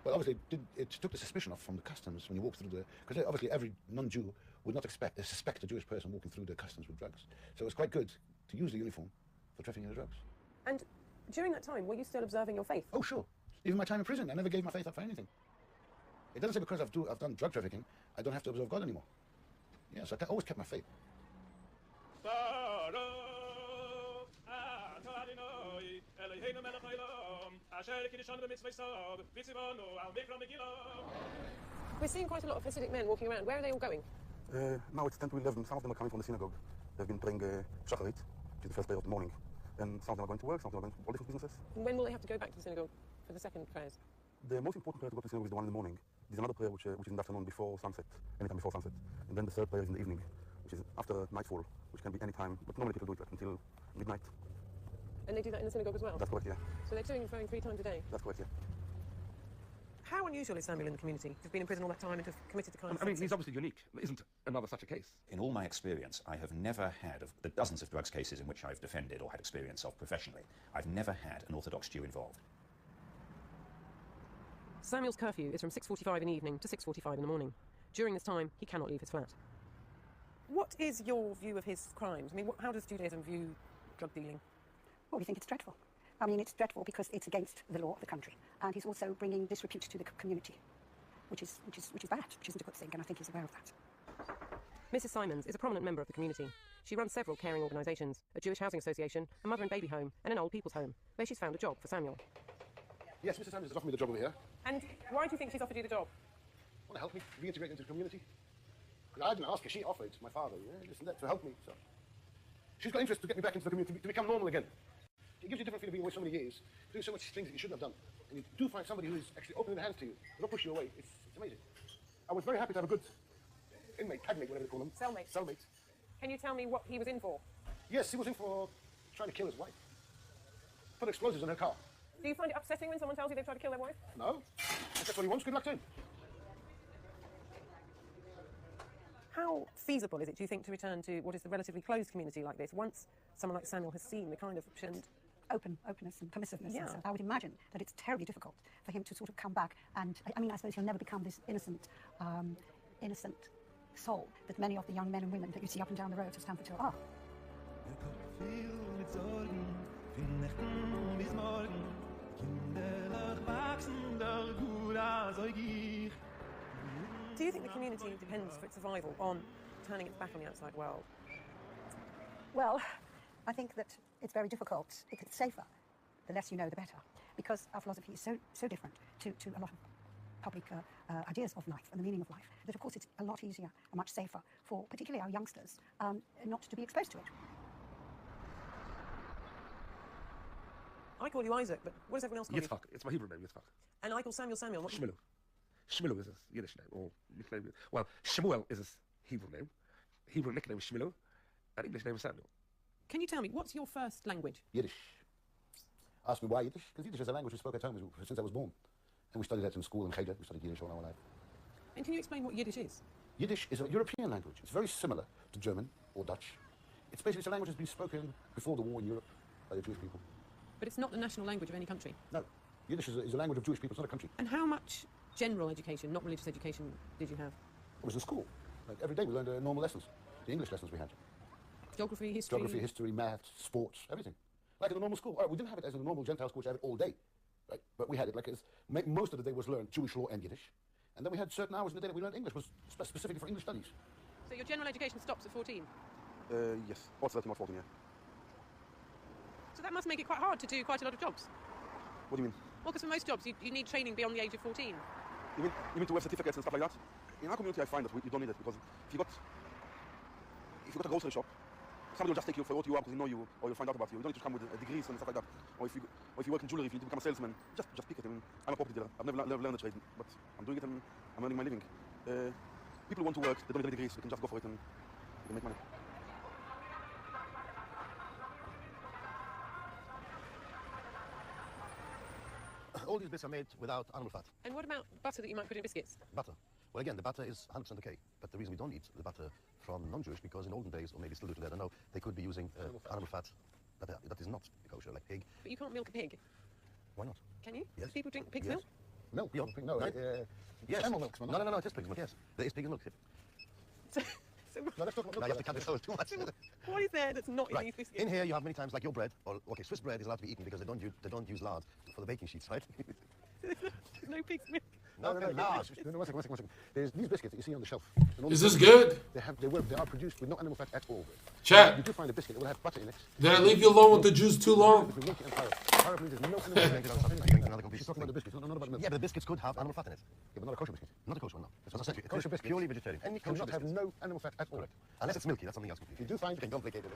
Q: But obviously, it took the suspicion off from the customs when you walk through because obviously every non-Jew would not suspect a Jewish person walking through the customs with drugs. So it was quite good to use the uniform for trafficking the drugs.
U: And during that time, were you still observing your faith?
Q: Oh, sure. Even my time in prison, I never gave my faith up for anything. It doesn't say because I've done drug trafficking, I don't have to observe God anymore. Yeah, so I always kept my faith.
U: We're seeing quite a lot of Hasidic men walking around. Where are they all going?
V: Now it's 10 to 11. Some of them are coming from the synagogue. They've been praying Shacharit, which is the first prayer of the morning. And some of them are going to work, some of them are going to all different businesses.
U: And when will they have to go back to the synagogue for the second prayers?
V: The most important prayer to go to the synagogue is the one in the morning. There's another prayer which is in the afternoon before sunset, anytime before sunset. And then the third prayer is in the evening, which is after nightfall, which can be any time, but normally people do it like until midnight.
U: And they do that in the synagogue as well?
V: That's correct, yeah.
U: So they're doing and throwing 3 times a day?
V: That's correct, yeah.
U: How unusual is Samuel in the community? He's been in prison all that time and to have committed the kind of...
V: I mean, he's obviously unique. There isn't another such a case.
W: In all my experience, I have never had, of the dozens of drugs cases in which I've defended or had experience of professionally, I've never had an Orthodox Jew involved.
U: Samuel's curfew is from 6:45 in the evening to 6:45 in the morning. During this time, he cannot leave his flat. What is your view of his crimes? I mean, how does Judaism view drug dealing?
B: Well, we think it's dreadful. I mean, it's dreadful because it's against the law of the country, and he's also bringing disrepute to the community, which is bad, which isn't a good thing, and I think he's aware of that.
U: Mrs. Simons is a prominent member of the community. She runs several caring organisations, a Jewish housing association, a mother and baby home, and an old people's home, where she's found a job for Samuel.
C: Yes, Mrs. Simons has offered me the job over here.
U: And why do you think she's offered you the job?
C: Want to help me reintegrate into the community? I didn't ask her, she offered, my father, to help me. So she's got interest to get me back into the community, to become normal again. It gives you a different feeling being away so many years, doing so much things that you shouldn't have done. And you do find somebody who is actually opening their hands to you, not push you away. It's amazing. I was very happy to have a good inmate, tagmate, whatever they call them.
U: Cellmate.
C: Cellmate.
U: Can you tell me what he was in for?
C: Yes, he was in for trying to kill his wife. Put explosives in her car.
U: Do you find it upsetting when someone tells you they've tried to kill their wife?
C: No. If that's what he wants, good luck to him.
U: How feasible is it, do you think, to return to what is a relatively closed community like this once someone like Samuel has seen the kind of
B: openness and permissiveness?
U: Yeah.
B: And so I would imagine that it's terribly difficult for him to sort of come back and, I mean, I suppose he'll never become this innocent soul that many of the young men and women that you see up and down the road to Stamford Hill are.
U: Do you think the community depends for its survival on turning its back on the outside world?
B: Well, I think that it's very difficult. It's safer. The less you know, the better. Because our philosophy is so different to a lot of public ideas of life and the meaning of life, that of course it's a lot easier and much safer for particularly our youngsters not to be exposed to it.
U: I call you Isaac, but what does everyone else call you?
C: Yitzhak. It's my Hebrew name, Yitzhak.
U: And I call Samuel Samuel. What?
C: Shmuel. Shmuel is his Yiddish name, or nickname. Well, Shmuel is his Hebrew name. Hebrew nickname is Shmuel, and English name is Samuel.
U: Can you tell me, what's your first language?
C: Yiddish. Ask me why Yiddish? Because Yiddish is a language we spoke at home since I was born. And we studied that in school in Cheder. We studied Yiddish all our life.
U: And can you explain what Yiddish is?
C: Yiddish is a European language. It's very similar to German or Dutch. It's basically a language that's been spoken before the war in Europe by the Jewish people.
U: But it's not the national language of any country?
C: No. Yiddish is a language of Jewish people. It's not a country.
U: And how much general education, not religious education, did you have?
C: It was in school. Like every day we learned normal lessons. The English lessons we had.
U: Geography, history,
C: maths, sports, everything. Like in a normal school. All right, we didn't have it as a normal Gentile school, which I had it all day. Right? But we had it like most of the day was learned Jewish law and Yiddish. And then we had certain hours in the day that we learned English, was specifically for English studies.
U: So your general education stops at 14?
C: Yes. Also 13 or 14, yeah.
U: So that must make it quite hard to do quite a lot of jobs.
C: What do you mean?
U: Well, because for most jobs, you need training beyond the age of 14.
C: You mean to have certificates and stuff like that? In our community, I find that you don't need it, because if you got a grocery shop, somebody will just take you for what you are because they know you, or you'll find out about you. You don't need to come with degrees and stuff like that. Or if you work in jewelry, if you need to become a salesman, just pick it. I mean, I'm a property dealer. I've never learned the trade, but I'm doing it and I'm earning my living. People who want to work, they don't need any degrees. They can just go for it and they can make money. All these bits are made without animal fat.
U: And what about butter that you might put in biscuits?
C: Butter. Well, again, the butter is 100% okay. But the reason we don't eat the butter from non-Jewish, because in olden days, or maybe still do today, I don't know, they could be using animal fat that is not kosher, like pig.
U: But you can't milk a pig.
C: Why not?
U: Can you?
C: Yes.
U: Do people drink pig's
C: Yes.
U: milk?
C: Milk? Yeah, pig, no. Yes. Camel milk. No, it is pig's milk, yes. There is pig's milk. No, let's talk about milk. Now you have to cut this too much.
U: What is there that's not in these biscuits?
C: In here you have many times, like your bread, or okay, Swiss bread is allowed to be eaten because they don't use lard for the baking sheets, right?
U: There's no pig's milk.
C: No, lard. No, one second. There's these biscuits that you see on the shelf.
K: Is this good?
C: They are produced with no animal fat at all.
K: Chat.
C: You do find a biscuit that will have butter in it.
K: Did I leave you alone with the juice too long?
C: She's talking about the biscuits, not about milk. Yeah, but the biscuits could have animal fat in it. Yeah, but not a kosher biscuit. Not a kosher one, no. That's what I said. A kosher biscuit. Purely vegetarian. Any kosher biscuit have no animal fat at all. Unless it's milky, that's something else. If you do find it, complicated.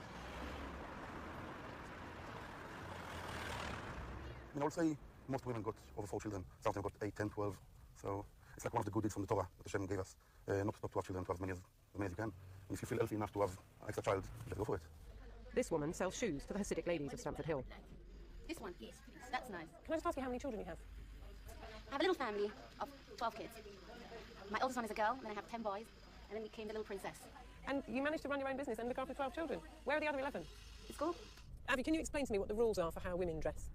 C: I mean, I would say most women got over 4 children. Some of them got 8, 10, 12. So it's like one of the good deeds from the Torah that Hashem gave us. Not to have children, to have as many as you can. And if you feel healthy enough to have an extra child, let's go for it.
U: This woman sells shoes to the Hasidic ladies of Stamford Hill.
D: This one, yes, please. That's nice.
U: Can I just ask you how many children you have?
D: I have a little family of 12 kids. My oldest one is a girl, and then I have 10 boys, and then we came the little princess.
U: And you managed to run your own business and look after 12 children. Where are the other 11?
D: At school.
U: Avi, can you explain to me what the rules are for how women dress?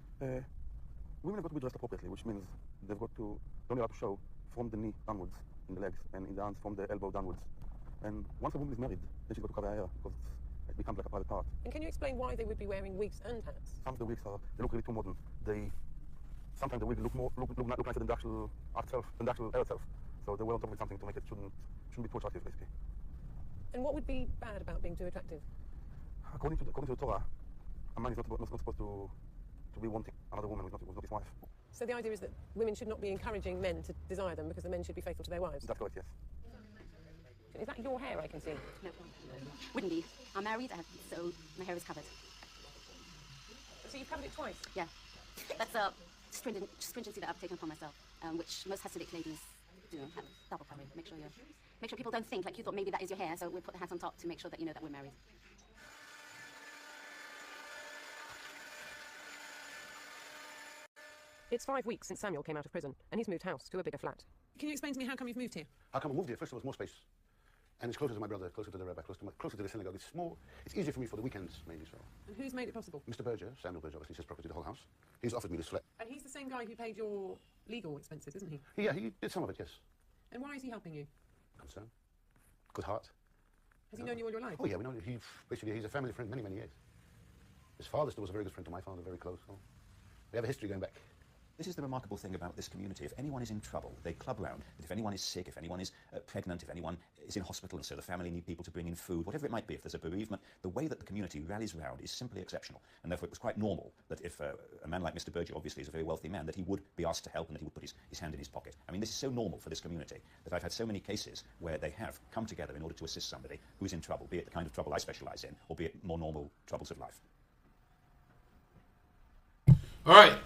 C: Women have got to be dressed appropriately, which means they've got to, they're only allowed to show from the knee downwards in the legs, and in the arms from the elbow downwards. And once a woman is married, then she's got to cover her hair because it becomes like a private part.
U: And can you explain why they would be wearing wigs and hats?
C: Some of the wigs they look really too modern. Sometimes the wig look nicer than the actual art itself, than the actual hair itself. So they were on top of something to make it shouldn't be too attractive, basically.
U: And what would be bad about being too attractive?
C: According to the Torah, a man is not supposed to be wanting another woman who's not his wife.
U: So the idea is that women should not be encouraging men to desire them because the men should be faithful to their wives?
C: That's correct, yes.
U: Is that your hair I can see?
D: No, wouldn't be. I'm married, so my hair is covered.
U: So you've covered it twice?
D: Yeah. That's a stringency that I've taken upon myself, which most Hasidic ladies do, have double covering. Make sure people don't think like you thought maybe that is your hair, so we'll put the hats on top to make sure that you know that we're married.
U: It's 5 weeks since Samuel came out of prison, and he's moved house to a bigger flat. Can you explain to me how come you've moved here?
E: How come I moved here? First of all, it's more space. And it's closer to my brother, closer to the rabbi, closer to the synagogue. It's more, it's easier for me for the weekends, mainly so.
U: And who's made it possible?
E: Mr. Berger, Samuel Berger, obviously, it's his property, the whole house. He's offered me this flat.
U: And he's the same guy who paid your legal expenses, isn't he?
E: Yeah, he did some of it, yes.
U: And why is he helping you?
E: Concern. Good heart.
U: Has he known you all your life?
E: Oh, yeah, we know. He's a family friend many, many years. His father still was a very good friend to my father, very close. So we have a history going back.
W: This is the remarkable thing about this community. If anyone is in trouble, they club round. If anyone is sick, if anyone is pregnant, if anyone is in hospital and so the family need people to bring in food, whatever it might be, if there's a bereavement, the way that the community rallies round is simply exceptional. And therefore it was quite normal that if a man like Mr. Berger obviously is a very wealthy man, that he would be asked to help and that he would put his hand in his pocket. I mean, this is so normal for this community that I've had so many cases where they have come together in order to assist somebody who's in trouble, be it the kind of trouble I specialise in, or be it more normal troubles of life.
K: All right.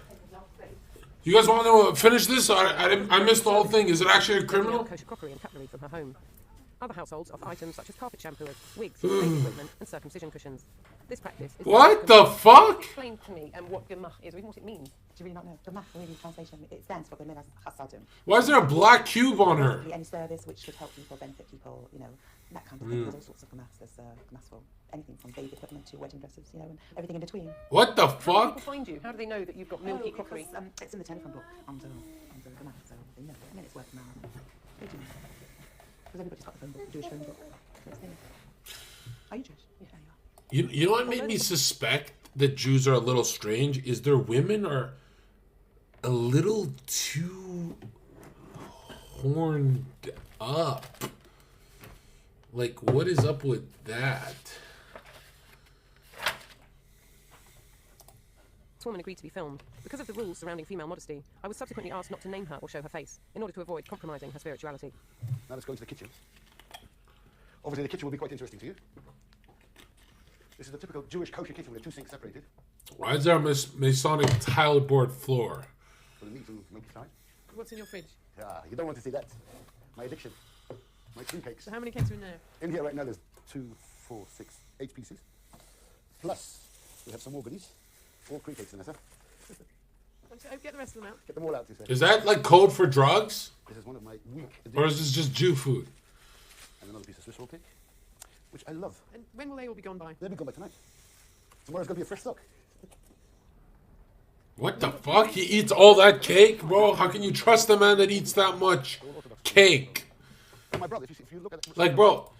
K: You guys want to finish this? I missed the whole thing. Is it actually a criminal?
U: Kosher crockery and cutlery from her home. Other households offer items such as carpet shampooers, wigs, baby equipment, and circumcision cushions. This practice is...
K: What the fuck?
U: Explain to me what gemach is, or even what it means.
G: Do you really not know? Gemach, really, translation, it stands for Gemilas Chasadim.
K: Why is there a black cube on her?
G: Any service which should help people, benefit people, you know, that kind of thing. There's all sorts of gemachs. There's gemachs for anything from baby equipment to wedding dresses, you know, and everything in between.
K: What the
U: How do
K: fuck?
U: people find you? How do they know that you've got milky crockery?
G: Because, it's in the telephone book under gemach, so they know. I mean, it's word of mouth. They do know. Because everybody's got the phone book, the Jewish phone book. So it's there. Are you Jewish? Yeah, you are.
K: You know what made me suspect that Jews are a little strange is their women are a little too horned up. Like, what is up with that?
U: This woman agreed to be filmed. Because of the rules surrounding female modesty, I was subsequently asked not to name her or show her face, in order to avoid compromising her spirituality.
E: Now let's go into the kitchen. Obviously, the kitchen will be quite interesting to you. This is the typical Jewish kosher kitchen with the two sinks separated.
K: Why is there a Masonic tile board floor?
E: For the meat to make it side.
U: What's in your fridge?
E: You don't want to see that. My addiction. My cream cakes.
U: So how many cakes are in there?
E: In here right now there's 2, 4, 6, 8 pieces. Plus, we have some more goodies. 4 cream cakes in there, sir.
U: Get the rest of them out.
E: Get them all out, sir.
K: Is that like code for drugs?
E: This is one of my weak addictions.
K: Or is this just Jew food?
E: And another piece of Swiss roll cake, which I love.
U: And when will they all be gone by?
E: They'll be gone by tonight. Tomorrow's going to be a fresh stock.
K: What the fuck? He eats all that cake? Bro, how can you trust a man that eats that much cake?
E: My brother, if you look at it,
K: Like, bro,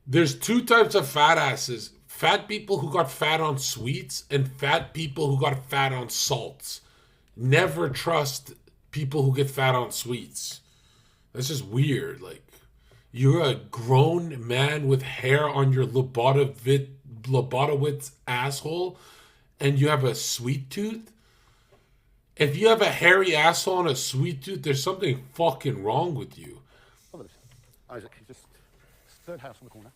K: there's 2 types of fat asses. Fat people who got fat on sweets and fat people who got fat on salts. Never trust people who get fat on sweets. That's just weird. Like, you're a grown man with hair on your Lobotowitz asshole and you have a sweet tooth? If you have a hairy asshole and a sweet tooth, there's something fucking wrong with you.
E: Isaac, just third house from the corner.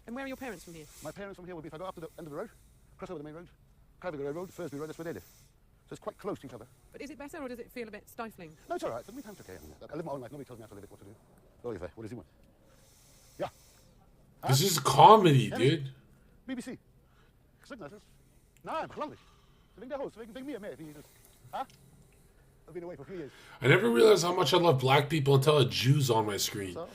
U: And where are your parents from here?
E: My parents from here will be if I go up to the end of the road, cross over the main road, Calvary Road, Thursby Road, that's where they live. So it's quite close to each other.
U: But is it better or does it feel a bit stifling?
E: No, it's all right. Me time's okay. I live my own life. Nobody tells me how to live it, what to do. Oliver, what does he want? Yeah.
K: This is comedy, dude.
E: BBC. Signatures. Nein, beglandig. Wegen der Host, wegen mir, mehr. Huh? I've been away for a few years.
K: I never realized how much I love black people until a Jew's on my screen.
E: So?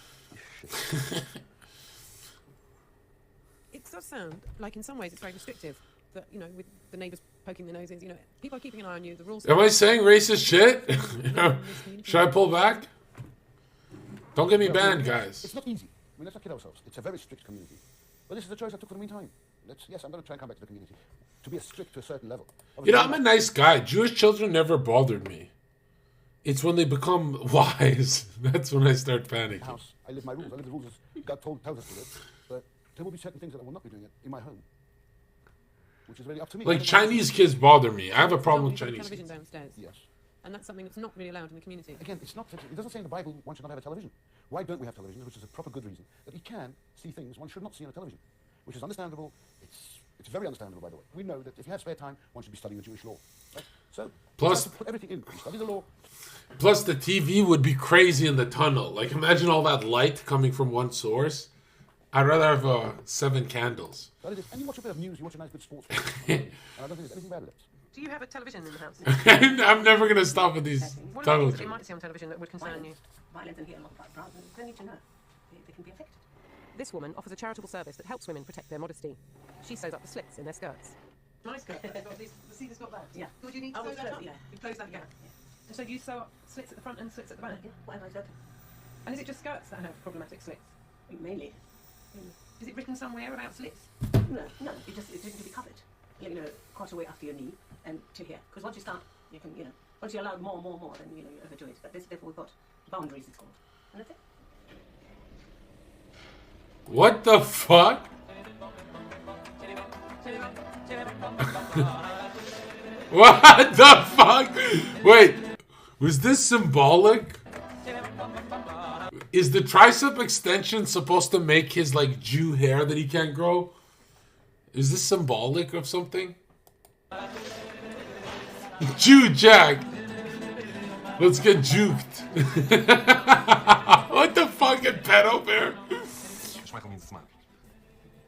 U: It does sound like in some ways it's very restrictive. That, you know, with the neighbours poking their noses, you know, people are keeping an eye on you, the rules...
K: Am I saying racist shit? Should I pull back? Don't get me banned, guys.
E: It's not easy. mean, let's not kid ourselves. It's a very strict community. But this is the choice I took for the meantime. Yes, I'm going to try and come back to the community. To be a strict to a certain level.
K: You know, I'm a nice guy. Jewish children never bothered me. It's when they become wise. That's when I start panicking.
E: House. I live my rules. I live the rules as God tells us to live. But there will be certain things that I will not be doing it in my home. Which is really up to me.
K: Like Chinese kids bother me. I have a problem with Chinese
U: television
K: kids.
U: downstairs.
E: Yes.
U: And that's something that's not really allowed in the community.
E: Again, it's not. It doesn't say in the Bible one should not have a television. Why don't we have televisions? Which is a proper good reason that we can see things one should not see on a television, which is understandable. It's very understandable, by the way. We know that if you have spare time, one should be studying the Jewish law. Right? So
K: Plus,
E: put everything in. Study the law.
K: Plus, the TV would be crazy in the tunnel. Like, imagine all that light coming from one source. I'd rather have 7 candles.
E: That is it. And you watch a bit of news. You watch a nice good sports. And I don't think there's anything bad with it.
U: Do you have a television in the house?
K: I'm never going to stop with these
U: What are the
K: tunnel
U: things that you
K: things.
U: might see on television that would concern you?
B: Violence and hear a lot about violence. They need to know. They can be affected.
U: This woman offers a charitable service that helps women protect their modesty. She sews up the slits in their skirts.
G: My skirt. The seat has got that.
B: Yeah.
G: Would you need to sew that up? Yeah. You close that gap. And so you sew up slits at the front and slits at the back.
B: Yeah. Whatever is open.
G: And is it just skirts that have problematic slits?
B: Mainly.
G: Is it written somewhere about slits?
B: No. It just need to be covered. You know, quite a way after your knee and to here. Because once you start, you can, once you're allowed more, then you overdo it. But therefore we've got boundaries. It's called. And that's it.
K: What the fuck? What the fuck? Wait, was this symbolic? Is the tricep extension supposed to make his like Jew hair that he can't grow? Is this symbolic of something? Jew Jack. Let's get juked. What the fucking pedo bear?
C: Schmeichel means smile.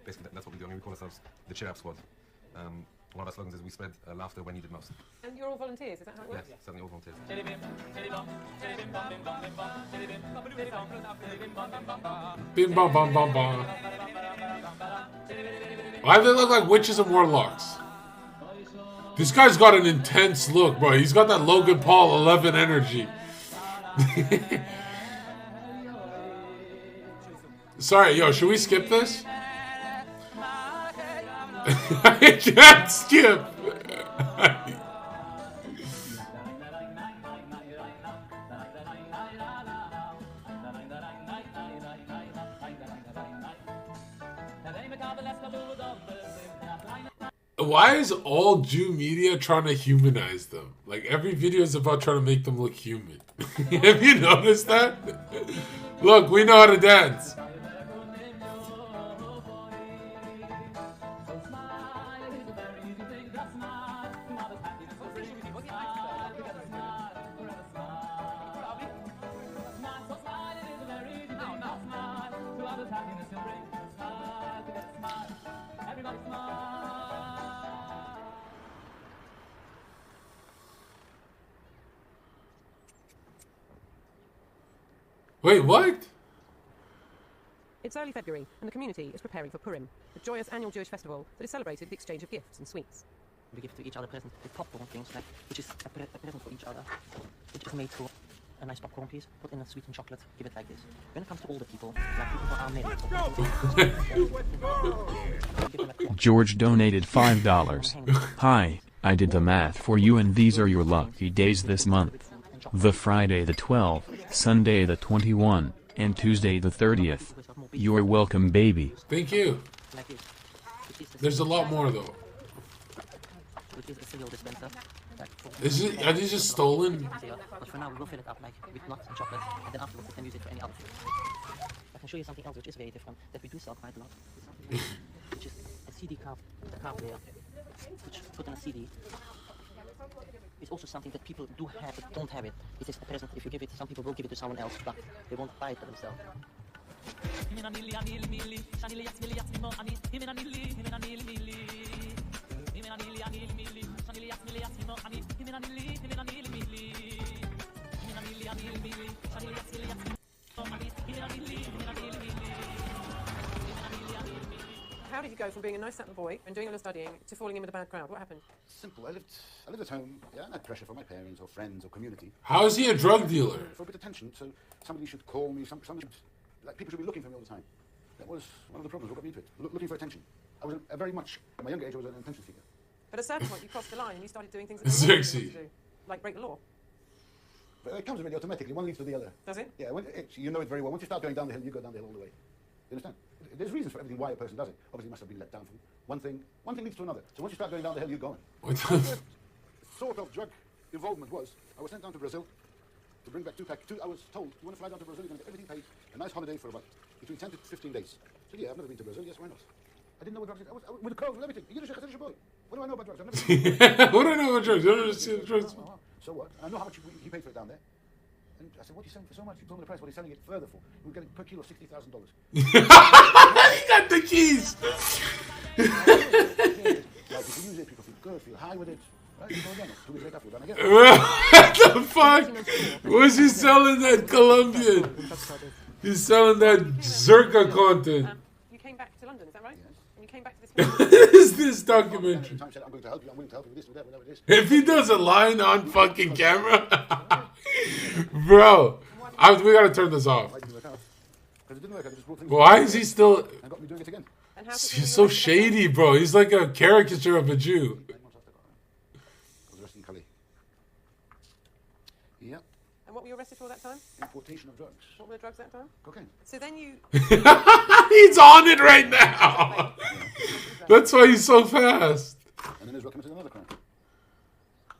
C: Basically, that's what we do. I mean, we call ourselves the Cheer Up Squad. One of our slogans is we spread laughter when needed most.
U: And you're all volunteers, is that how it works?
C: Yes, certainly all volunteers.
K: Bim bam bam bam bam. Why do they look like witches and warlocks? This guy's got an intense look, bro. He's got that Logan Paul 11 energy. Sorry, yo, should we skip this? I can't skip. Why is all Jew media trying to humanize them? Like, every video is about trying to make them look human. Have you noticed that? Look, we know how to dance. Wait, what?
U: It's early February, and the community is preparing for Purim, the joyous annual Jewish festival that is celebrated with the exchange of gifts and sweets.
F: We give to each other presents with popcorn things, like, which is a present for each other, which is made for a nice popcorn piece, put in a sweetened chocolate, give it like this. When it comes to older people, like people who are married,
L: George donated $5. Hi, I did the math for you and these are your lucky days this month. The Friday the 12th, Sunday the 21, and Tuesday the 30th. You're welcome, baby.
K: Thank you. There's a lot more though.
F: which is a cereal dispenser.
K: Are these just stolen?
F: But for now, we will fill it up like with nuts and chocolate, and then afterwards we can use it for any other thing. I can show you something else which is very different that we do sell quite a lot, which is a CD card player, which put in a CD. It's also something that people do have but don't have it. It is a present. If you give it, some people will give it to someone else, but they won't buy it for themselves.
U: How did you go from being a nice little boy and doing all the studying to falling in with a bad crowd? What happened?
E: Simple. I lived at home. Yeah, I had pressure from my parents or friends or community.
K: How is he a drug dealer?
E: For a bit of attention, so somebody should call me. Somebody should, like, people should be looking for me all the time. That was one of the problems. What got me into it? Looking for attention. I was very much, at my younger age, I was an attention seeker.
U: But at a certain point, you crossed the line and you started doing things that you wanted to do, like break the law.
E: But it comes really automatically. One leads to the other.
U: Does it?
E: Yeah, you know it very well. Once you start going down the hill, you go down the hill all the way. You understand? There's reasons for everything why a person does it. Obviously, he must have been let down from one thing. One thing leads to another. So once you start going down the hill, you're going.
K: What
E: sort of drug involvement was, I was sent down to Brazil to bring back I was told, you want to fly down to Brazil, you're going to get everything paid, a nice holiday for about between 10 to 15 days. So yeah, I've never been to Brazil. Yes, why not? I didn't know what drugs. I was with the code, with everything. You're a boy. What do I know about drugs? I've never seen
K: What do I know about drugs? I've never seen drugs.
E: So what? I know how much he paid for it down there. And I said, what are you selling for so much? He told me the price. What he's selling it further for. We were getting per kilo $60,000.
K: He got the keys.
E: Like, if you use it, people feel good, feel high with it. Right? You go again. 2 weeks later, after done again.
K: What the fuck? Was he selling that Colombian? He's selling that Zherka content.
U: You came back to London, is that right? Yes. And you came back to this.
K: Is this documentary?
E: I'm going to help you. I'm willing to help you with this, with that, whatever it is.
K: If he does a line on fucking camera, bro, we gotta turn this off. Why is he still? He's so shady, bro. He's like a caricature of a Jew.
E: Yeah.
U: And what were you arrested for that time?
E: Importation of drugs.
U: What were the drugs that time?
E: Cocaine.
U: So then you...
K: He's on it right now. That's why he's so fast.
E: And then Israel committed another crime.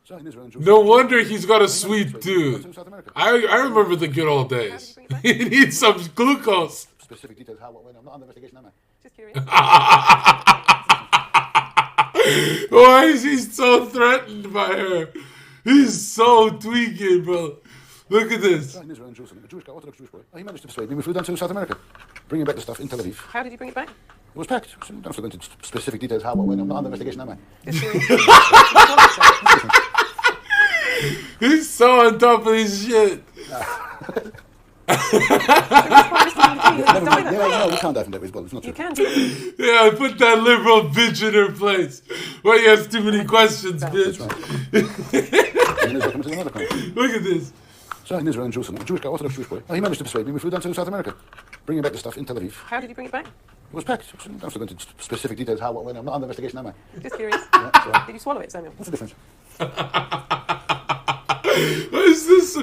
E: So in Israel,
K: no wonder he's got a sweet tooth. I remember the good old days. He needs some glucose.
E: Specific details how what went. I'm not under investigation, am I?
U: Just curious.
K: Why is he so threatened by her? He's so tweaking, bro. Look at this.
E: In Israel and Jerusalem, a Jewish guy, Orthodox Jewish boy. He managed to persuade me. We flew down to South America, bringing back the stuff in Tel Aviv.
U: How did you bring it back?
E: It was packed. So don't go into specific details how what went. I'm not under investigation, am I?
U: Just curious.
K: He's so on top of his shit.
E: No, we can't dive into that. It's not true.
U: You can.
K: Yeah, put that liberal bitch in her place. Well, he has too many questions, bitch. Look at this.
E: So in Israel and Jerusalem, a Jewish guy, Orthodox Jewish boy. He managed to persuade me. We flew down to South America, bringing back the stuff in Tel Aviv.
U: How did you bring it back?
E: It was packed. So don't go into specific details how what went. I'm not under investigation, am I?
U: Just curious. Did you swallow it, Samuel?
E: What's the difference?
K: What is this?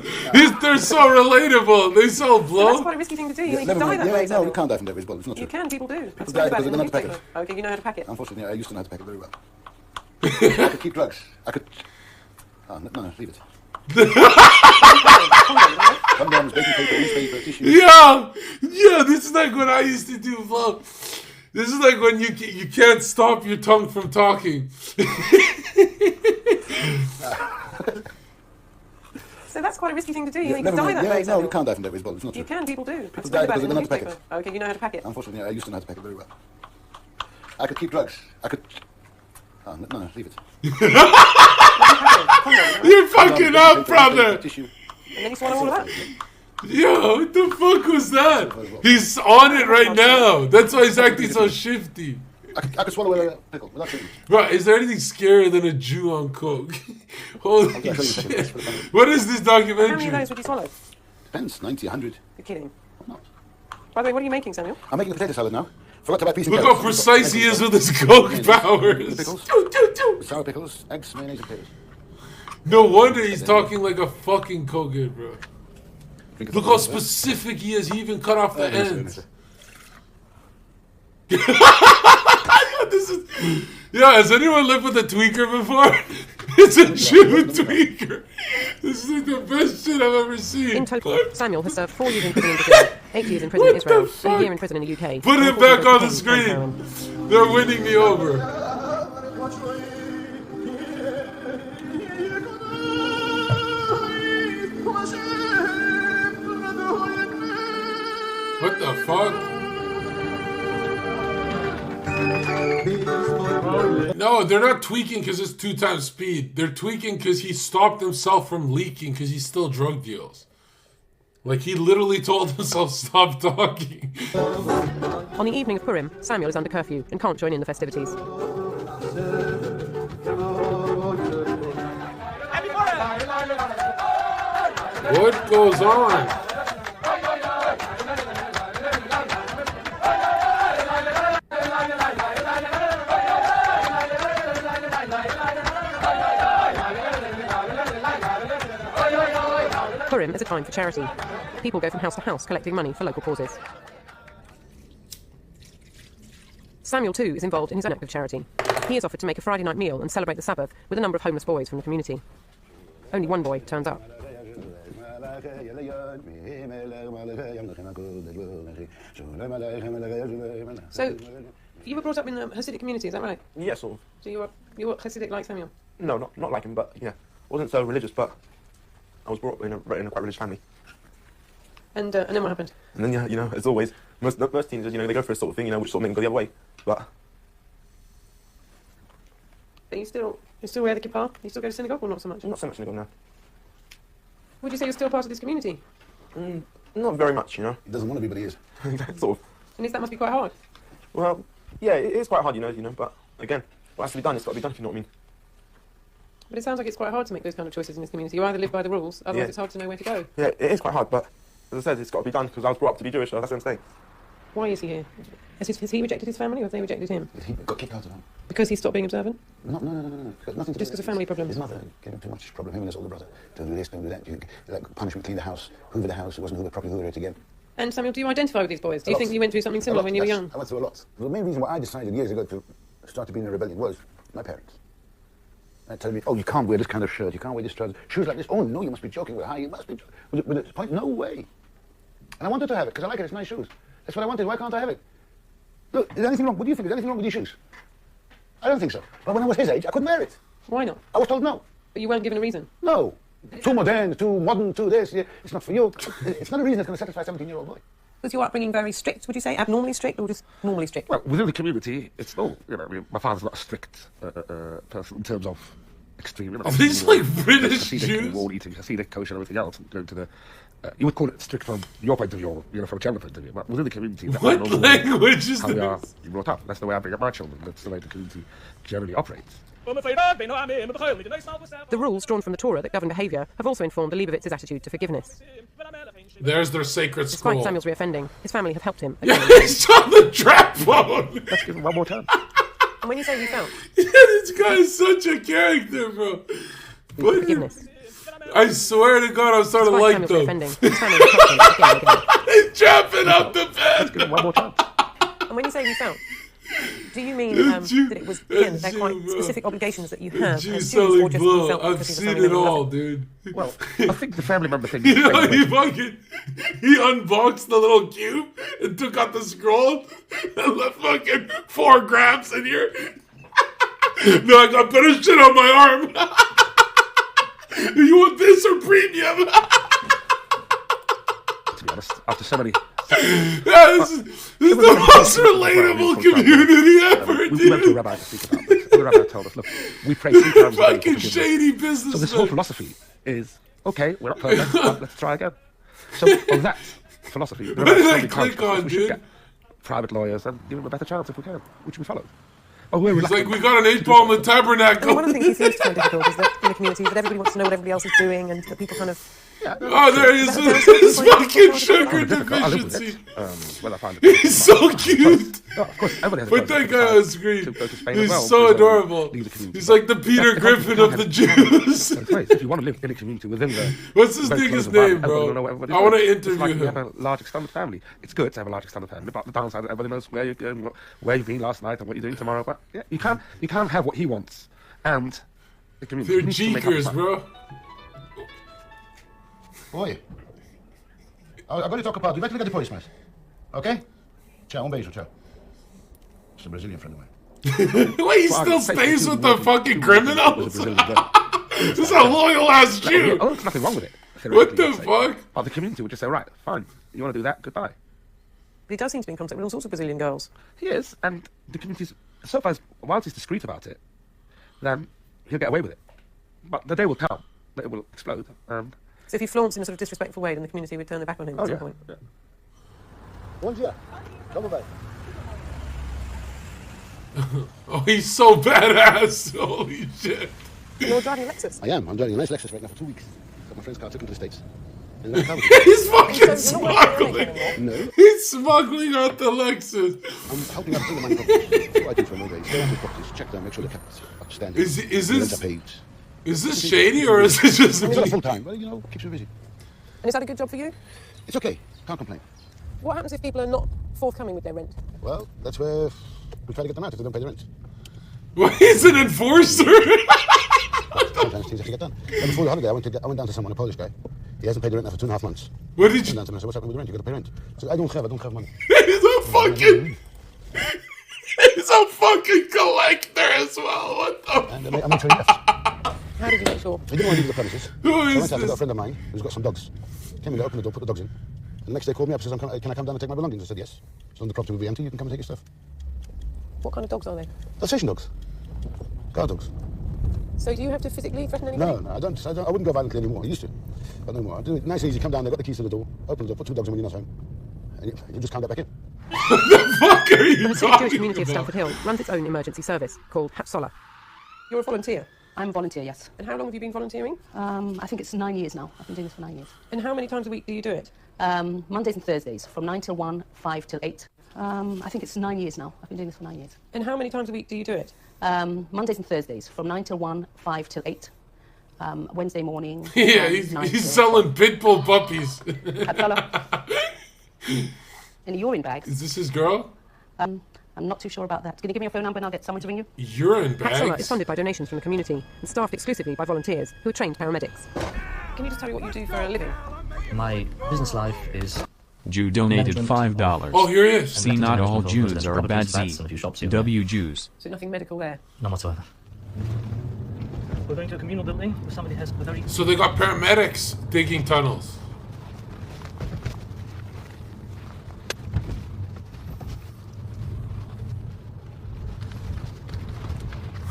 K: They're so relatable. They so blow.
U: That's quite a risky thing to do. You need to die that way.
E: No, we can't dive into that. It's not true.
U: You can. People do.
E: People die because they don't know how to pack it.
U: Okay, you know how to pack it.
E: Unfortunately, I used to know how to pack it very well. I could keep drugs. I could. Oh, no, leave it. Condoms, baking paper, newspaper, tissue.
K: Yeah, this is like what I used to do, vlog. This is like when you can't stop your tongue from talking.
U: So that's quite a risky thing to do. You need to die that way.
E: No, we can't dive into that. It's not true.
U: You can. People do.
E: People die because they don't know how to pack it.
U: Okay, you know how to pack it.
E: Unfortunately, I used to know how to pack it very well. I could keep drugs. I could. Oh, no, leave it.
K: You're fucking up, brother.
U: And then you swallow all of that.
K: Yo, what the fuck was that? He's on it right now. That's why he's acting so shifty.
E: I could swallow a pickle without chewing.
K: Right, is there anything scarier than a Jew on coke? Holy shit. What is this documentary?
U: How many of those would you swallow?
E: Depends, 90, 100.
U: You're kidding. By the way, what are you making, Samuel?
E: I'm making a potato salad now. Forgot to buy a piece of
K: Look how precise he is with his coke powers.
E: Pickles, sour pickles, eggs, mayonnaise, and potatoes.
K: No wonder he's talking like a fucking cokehead, bro. Look how specific he is. He even cut off the ends. Has anyone lived with a tweaker before? It's a Jew tweaker. This is like the best shit I've ever seen.
U: In total, Samuel has served 4 years in prison in Brazil, 8 years in prison in Israel, a year in prison in the UK.
K: Put him back on the screen. They're winning me over. What the fuck? No, they're not tweaking because it's 2 times speed. They're tweaking because he stopped himself from leaking because he still drug deals. Like, he literally told himself, stop talking.
U: On the evening of Purim, Samuel is under curfew and can't join in the festivities.
K: What goes on?
U: Purim is a time for charity. People go from house to house collecting money for local causes. Samuel, too, is involved in his own act of charity. He is offered to make a Friday night meal and celebrate the Sabbath with a number of homeless boys from the community. Only one boy turns up. So, you were brought up in the Hasidic community, is that right?
H: Yeah, sort of.
U: So you were Hasidic like Samuel?
H: No, not like him, but yeah. I wasn't so religious, but I was brought up in a quite religious family.
U: And then what happened?
H: And then, yeah, you know, as always, most teenagers, you know, they go for a sort of thing, you know, which sort of make them go the other way. But
U: you still wear the kippah? You still go to synagogue or not so much?
H: not so much synagogue now.
U: Would you say you're still part of this community?
H: Not very much, you know.
E: He doesn't want to be, but he is.
H: Sort of.
U: And that must be quite hard.
H: Well, yeah, it is quite hard, you know, but again, what has to be done, it's got to be done, if you know what I mean.
U: But it sounds like it's quite hard to make those kind of choices in this community. You either live by the rules, otherwise
H: Yeah.
U: it's hard to know where to go.
H: Yeah, it is quite hard, but as I said, it's got to be done because I was brought up to be Jewish, so that's what I'm saying.
U: Why is he here? Has he rejected his family or have they rejected him?
E: He got kicked out of home.
U: Because he stopped being observant?
E: No. Got nothing to
U: Just because of family problems?
E: His mother gave him too much problem. Him and his older brother. Don't do this, don't do that. Like punishment, clean the house, hoover the house. It wasn't hoover properly, hoover it again.
U: And Samuel, do you identify with these boys? Do you think you went through something similar when you were young?
E: I went through a lot. The main reason why I decided years ago to start being in a rebellion was my parents. They told me, oh, you can't wear this kind of shirt, you can't wear this trousers. Shoes like this, oh no, you must be joking. Well, how you must be joking. With a point, no way. And I wanted to have it, because I like it, it's nice shoes. That's what I wanted, why can't I have it? Look, is there anything wrong? What do you think? Is there anything wrong with these shoes? I don't think so. But when I was his age, I couldn't wear it.
U: Why not?
E: I was told no.
U: But you weren't given a reason?
E: No. Too modern, too modern, too this. Yeah. It's not for you. It's not a reason that's going to satisfy a 17-year-old boy.
U: Was your upbringing very strict, would you say? Abnormally strict or just normally strict?
V: Well, within the community, it's you know, I mean, my father's not a strict person in terms of extreme. You know,
K: Are these like British
V: Hasidic,
K: Jews?
V: Wall eating, Hasidic, kosher, and everything else, and going to the. You would call it strict from your point of view, you know, from a gender point of view, but within the community, that's
K: What
V: normal
K: language is
V: how we are
K: this?
V: brought up. That's the way I bring up my children. That's the way the community generally operates.
U: The rules drawn from the Torah that govern behaviour have also informed the Leibovitz's attitude to forgiveness.
K: There's their sacred
U: Despite
K: scroll.
U: Samuel's reoffending, his family have helped him.
K: Yeah, he's on the trap phone.
V: Let's give him one more time.
U: And when you say you felt
K: Yeah, this guy is such a character, bro. What?
U: forgiveness,
K: I swear to God, I'm starting to
U: despite
K: like
U: Samuel's
K: them.
U: reoffending, his family have helped him again and again.
K: He's trapping up the
V: Let's give him one more time.
U: And when you say you felt, do you mean that it was, again, they're quite specific obligations that you have as Jews, or just you felt
K: I've
U: because he's a
K: seen
U: family
K: it
U: member?
K: all, dude.
V: Well, I think the family member thing.
K: You know, he unboxed the little cube and took out the scroll and left fucking 4 grams in here. No, I got better shit on my arm. You want this or premium?
V: To be honest, after so many.
K: This is the most relatable community ever,
V: We went to a rabbi to speak about this. The rabbi told us, look, we pray 3 times a day. for
K: Fucking
V: forgiveness.
K: shady business.
V: So this whole philosophy is, okay, we're not perfect, but let's try again. So on that philosophy, the
K: What did I
V: rabbi
K: click
V: encouraged us
K: on,
V: we should
K: dude?
V: get private lawyers and give them a better chance if we can, which we followed. Oh, we're
K: He's
V: reluctant.
K: like, we got an 8-ball in the tabernacle.
R: One of the things he seems to find difficult is that in the community that everybody wants to know what everybody else is doing and that people kind of...
K: Oh, there he is. His fucking sugar deficiency.
V: Well, I find it
K: He's so cute.
V: No, of course, everybody has
K: Put that guy on screen. He's so adorable. He's like the Peter Griffin of the Jews.
V: If you want to live in a community within the...
K: What's this
V: very
K: nigga's
V: close
K: name,
V: environment,
K: bro?
V: everybody will know what everybody's
K: I want to
V: doing. It's
K: interview
V: like you
K: him.
V: have a large extended family. It's good to have a large extended family, but the downside is everybody knows where you're going, where you've been last night and what you're doing tomorrow. But yeah, you can't have what he wants and the community.
K: They're
V: He needs to make up
K: cheekers,
V: for it.
K: bro.
E: Oi. Agora ele toca o pau. Vai te ligar depois, mas. Ok? Tchau, beijo, tchau. It's a Brazilian friend of mine.
K: Wait, he still stays with the fucking criminals? This is a loyal ass Jew.
V: Oh, there's nothing wrong with it.
K: What the
V: theoretically, let's say.
K: fuck?
V: But the community would just say, right, fine, you want to do that, goodbye.
R: But he does seem to be in contact with all sorts of Brazilian girls.
V: He is, and the community's, so far as, whilst he's discreet about it, then he'll get away with it. But the day will come that it will explode.
R: So if he flaunts in a sort of disrespectful way, then the community would turn their back on him at some point.
V: Yeah.
E: Bom dia. Vamos, vai.
K: Oh, he's so badass. Holy shit.
R: You're driving a Lexus?
E: I am. I'm driving a nice Lexus right now for 2 weeks. Got my friend's car, took him to the States.
K: He's fucking smuggling.
E: No.
K: He's smuggling out the Lexus.
E: I'm helping out the money properties. That's what I do for a day. Stay out the properties, check them, make sure they're kept upstanding.
K: Is this
E: paid.
K: Is this shady or is it just
E: It's not
K: me?
E: full time, but you know, keeps me busy.
U: And is that a good job for you?
E: It's okay. Can't complain.
U: What happens if people are not forthcoming with their rent?
E: Well, that's where we try to get them out if they don't pay the rent.
K: Well, he's an enforcer.
E: Sometimes things have to get done. Then before the holiday, I went down to someone, a Polish guy. He hasn't paid the rent now for 2.5 months.
K: What did you?
E: Down to me, I said, what's happening with the rent? You got to pay rent. I said, I don't have money.
K: He's a fucking. He's a fucking collector as well. What the?
E: And I made sure he left.
U: How did you make sure?
E: He didn't want to leave the premises.
K: Who
E: So I
K: is
E: went out, I
K: this?
E: got a friend of mine who's got some dogs. Came in there, opened the door, put the dogs in. And the next day called me up and says, can I come down and take my belongings? I said, yes. So the property will be empty, you can come and take your stuff.
U: What kind of dogs are they?
E: Alsatian dogs. Guard dogs.
U: So do you have to physically threaten anybody?
E: No, I wouldn't go violently anymore. I used to. But no more. I do it nice and easy. Come down there, got the keys to the door, open the door, put 2 dogs in when you're not home. And you just can't get back in.
K: The fuck are you
U: The Pacific Jewish community of Stamford Hill runs its own emergency service called Hatsola. You're a volunteer?
B: I'm a volunteer, yes.
U: And how long have you been volunteering?
B: I think it's 9 years now. I've been doing this for 9 years.
U: And how many times a week do you do it?
B: Mondays and Thursdays, from 9 till 1, 5 till 8. I think it's 9 years now. I've been doing this for 9 years.
U: And how many times a week do you do it?
B: Mondays and Thursdays, from 9 till 1, 5 till 8. Wednesday morning.
K: Yeah, he's selling pit bull puppies.
B: In urine bags.
K: Is this his girl?
B: I'm not too sure about that. Can you give me your phone number and I'll get someone to ring you?
K: Urine
U: Hatsola
K: bags?
U: is funded by donations from the community and staffed exclusively by volunteers who are trained paramedics. Can you just tell me what you do for a living?
F: My business life is...
L: Jew donated $5.
K: Oh, here he is.
L: See, not all Jews are bad. Z. W Jews.
U: So nothing medical there?
F: None whatsoever. We're going to a communal building where somebody has a very...
K: So they got paramedics digging tunnels.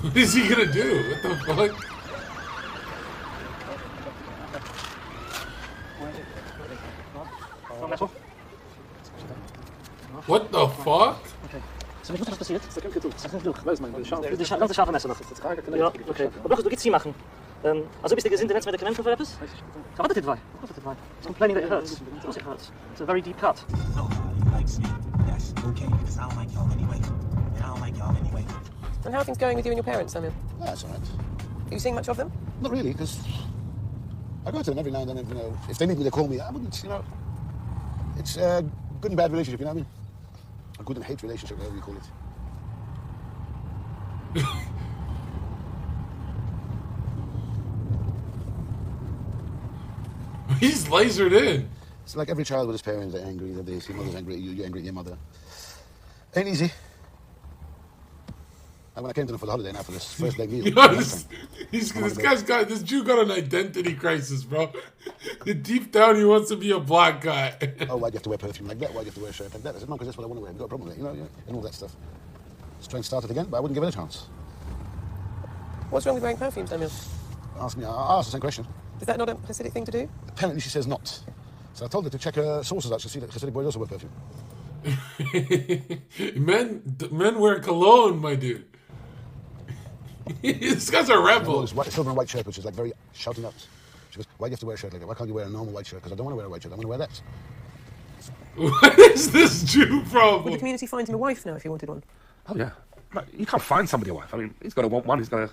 K: What is he gonna do? What the fuck? What the fuck?
F: So, was passiert? Ganz scharfe Messer noch. Ja, okay. Aber doch, du geht's hier machen. Also bist du gesehen, der Medikament für etwas? What did I? It's complaining that it hurts. Of course it hurts. It's a very deep cut.
U: And how are things going with you and your parents, Samuel?
E: Yeah, that's all right.
U: Are you seeing much of them?
E: Not really, because I go to them every now and then, you know, if they need me, they call me. I wouldn't, you know, it's a good and bad relationship, you know what I mean? A good and hate relationship, whatever you call it.
K: He's lasered in.
E: It's like every child with his parents, they're angry, they're this, your mother's angry at you, you're angry at your mother. Ain't easy. And when I came to them for the holiday now for this first leg meal,
K: This Jew got an identity crisis, bro. Deep down, he wants to be a black guy.
E: Oh, why do you have to wear perfume like that? Why do you have to wear a shirt like that? I said, Mum, because that's what I want to wear. I've got a problem with it, you know, and all that stuff. Let's try and start it again, but I wouldn't give it a chance.
U: What's wrong with wearing perfume, Samuel?
E: I asked the same question.
U: Is that not a Hasidic thing to do?
E: Apparently she says not. So I told her to check her sources out to see that Hasidic boys also wear perfume.
K: Men wear cologne, my dude. This guy's a rebel.
E: This silver and white shirt, which is like very shouting out. She goes, why do you have to wear a shirt like that? Why can't you wear a normal white shirt? Because I don't want to wear a white shirt. I want to wear that.
K: What is this Jew problem?
U: Would the community find him a wife now if he wanted one?
V: Oh, yeah. You can't find somebody a wife. I mean, he's got to want one. He's got to...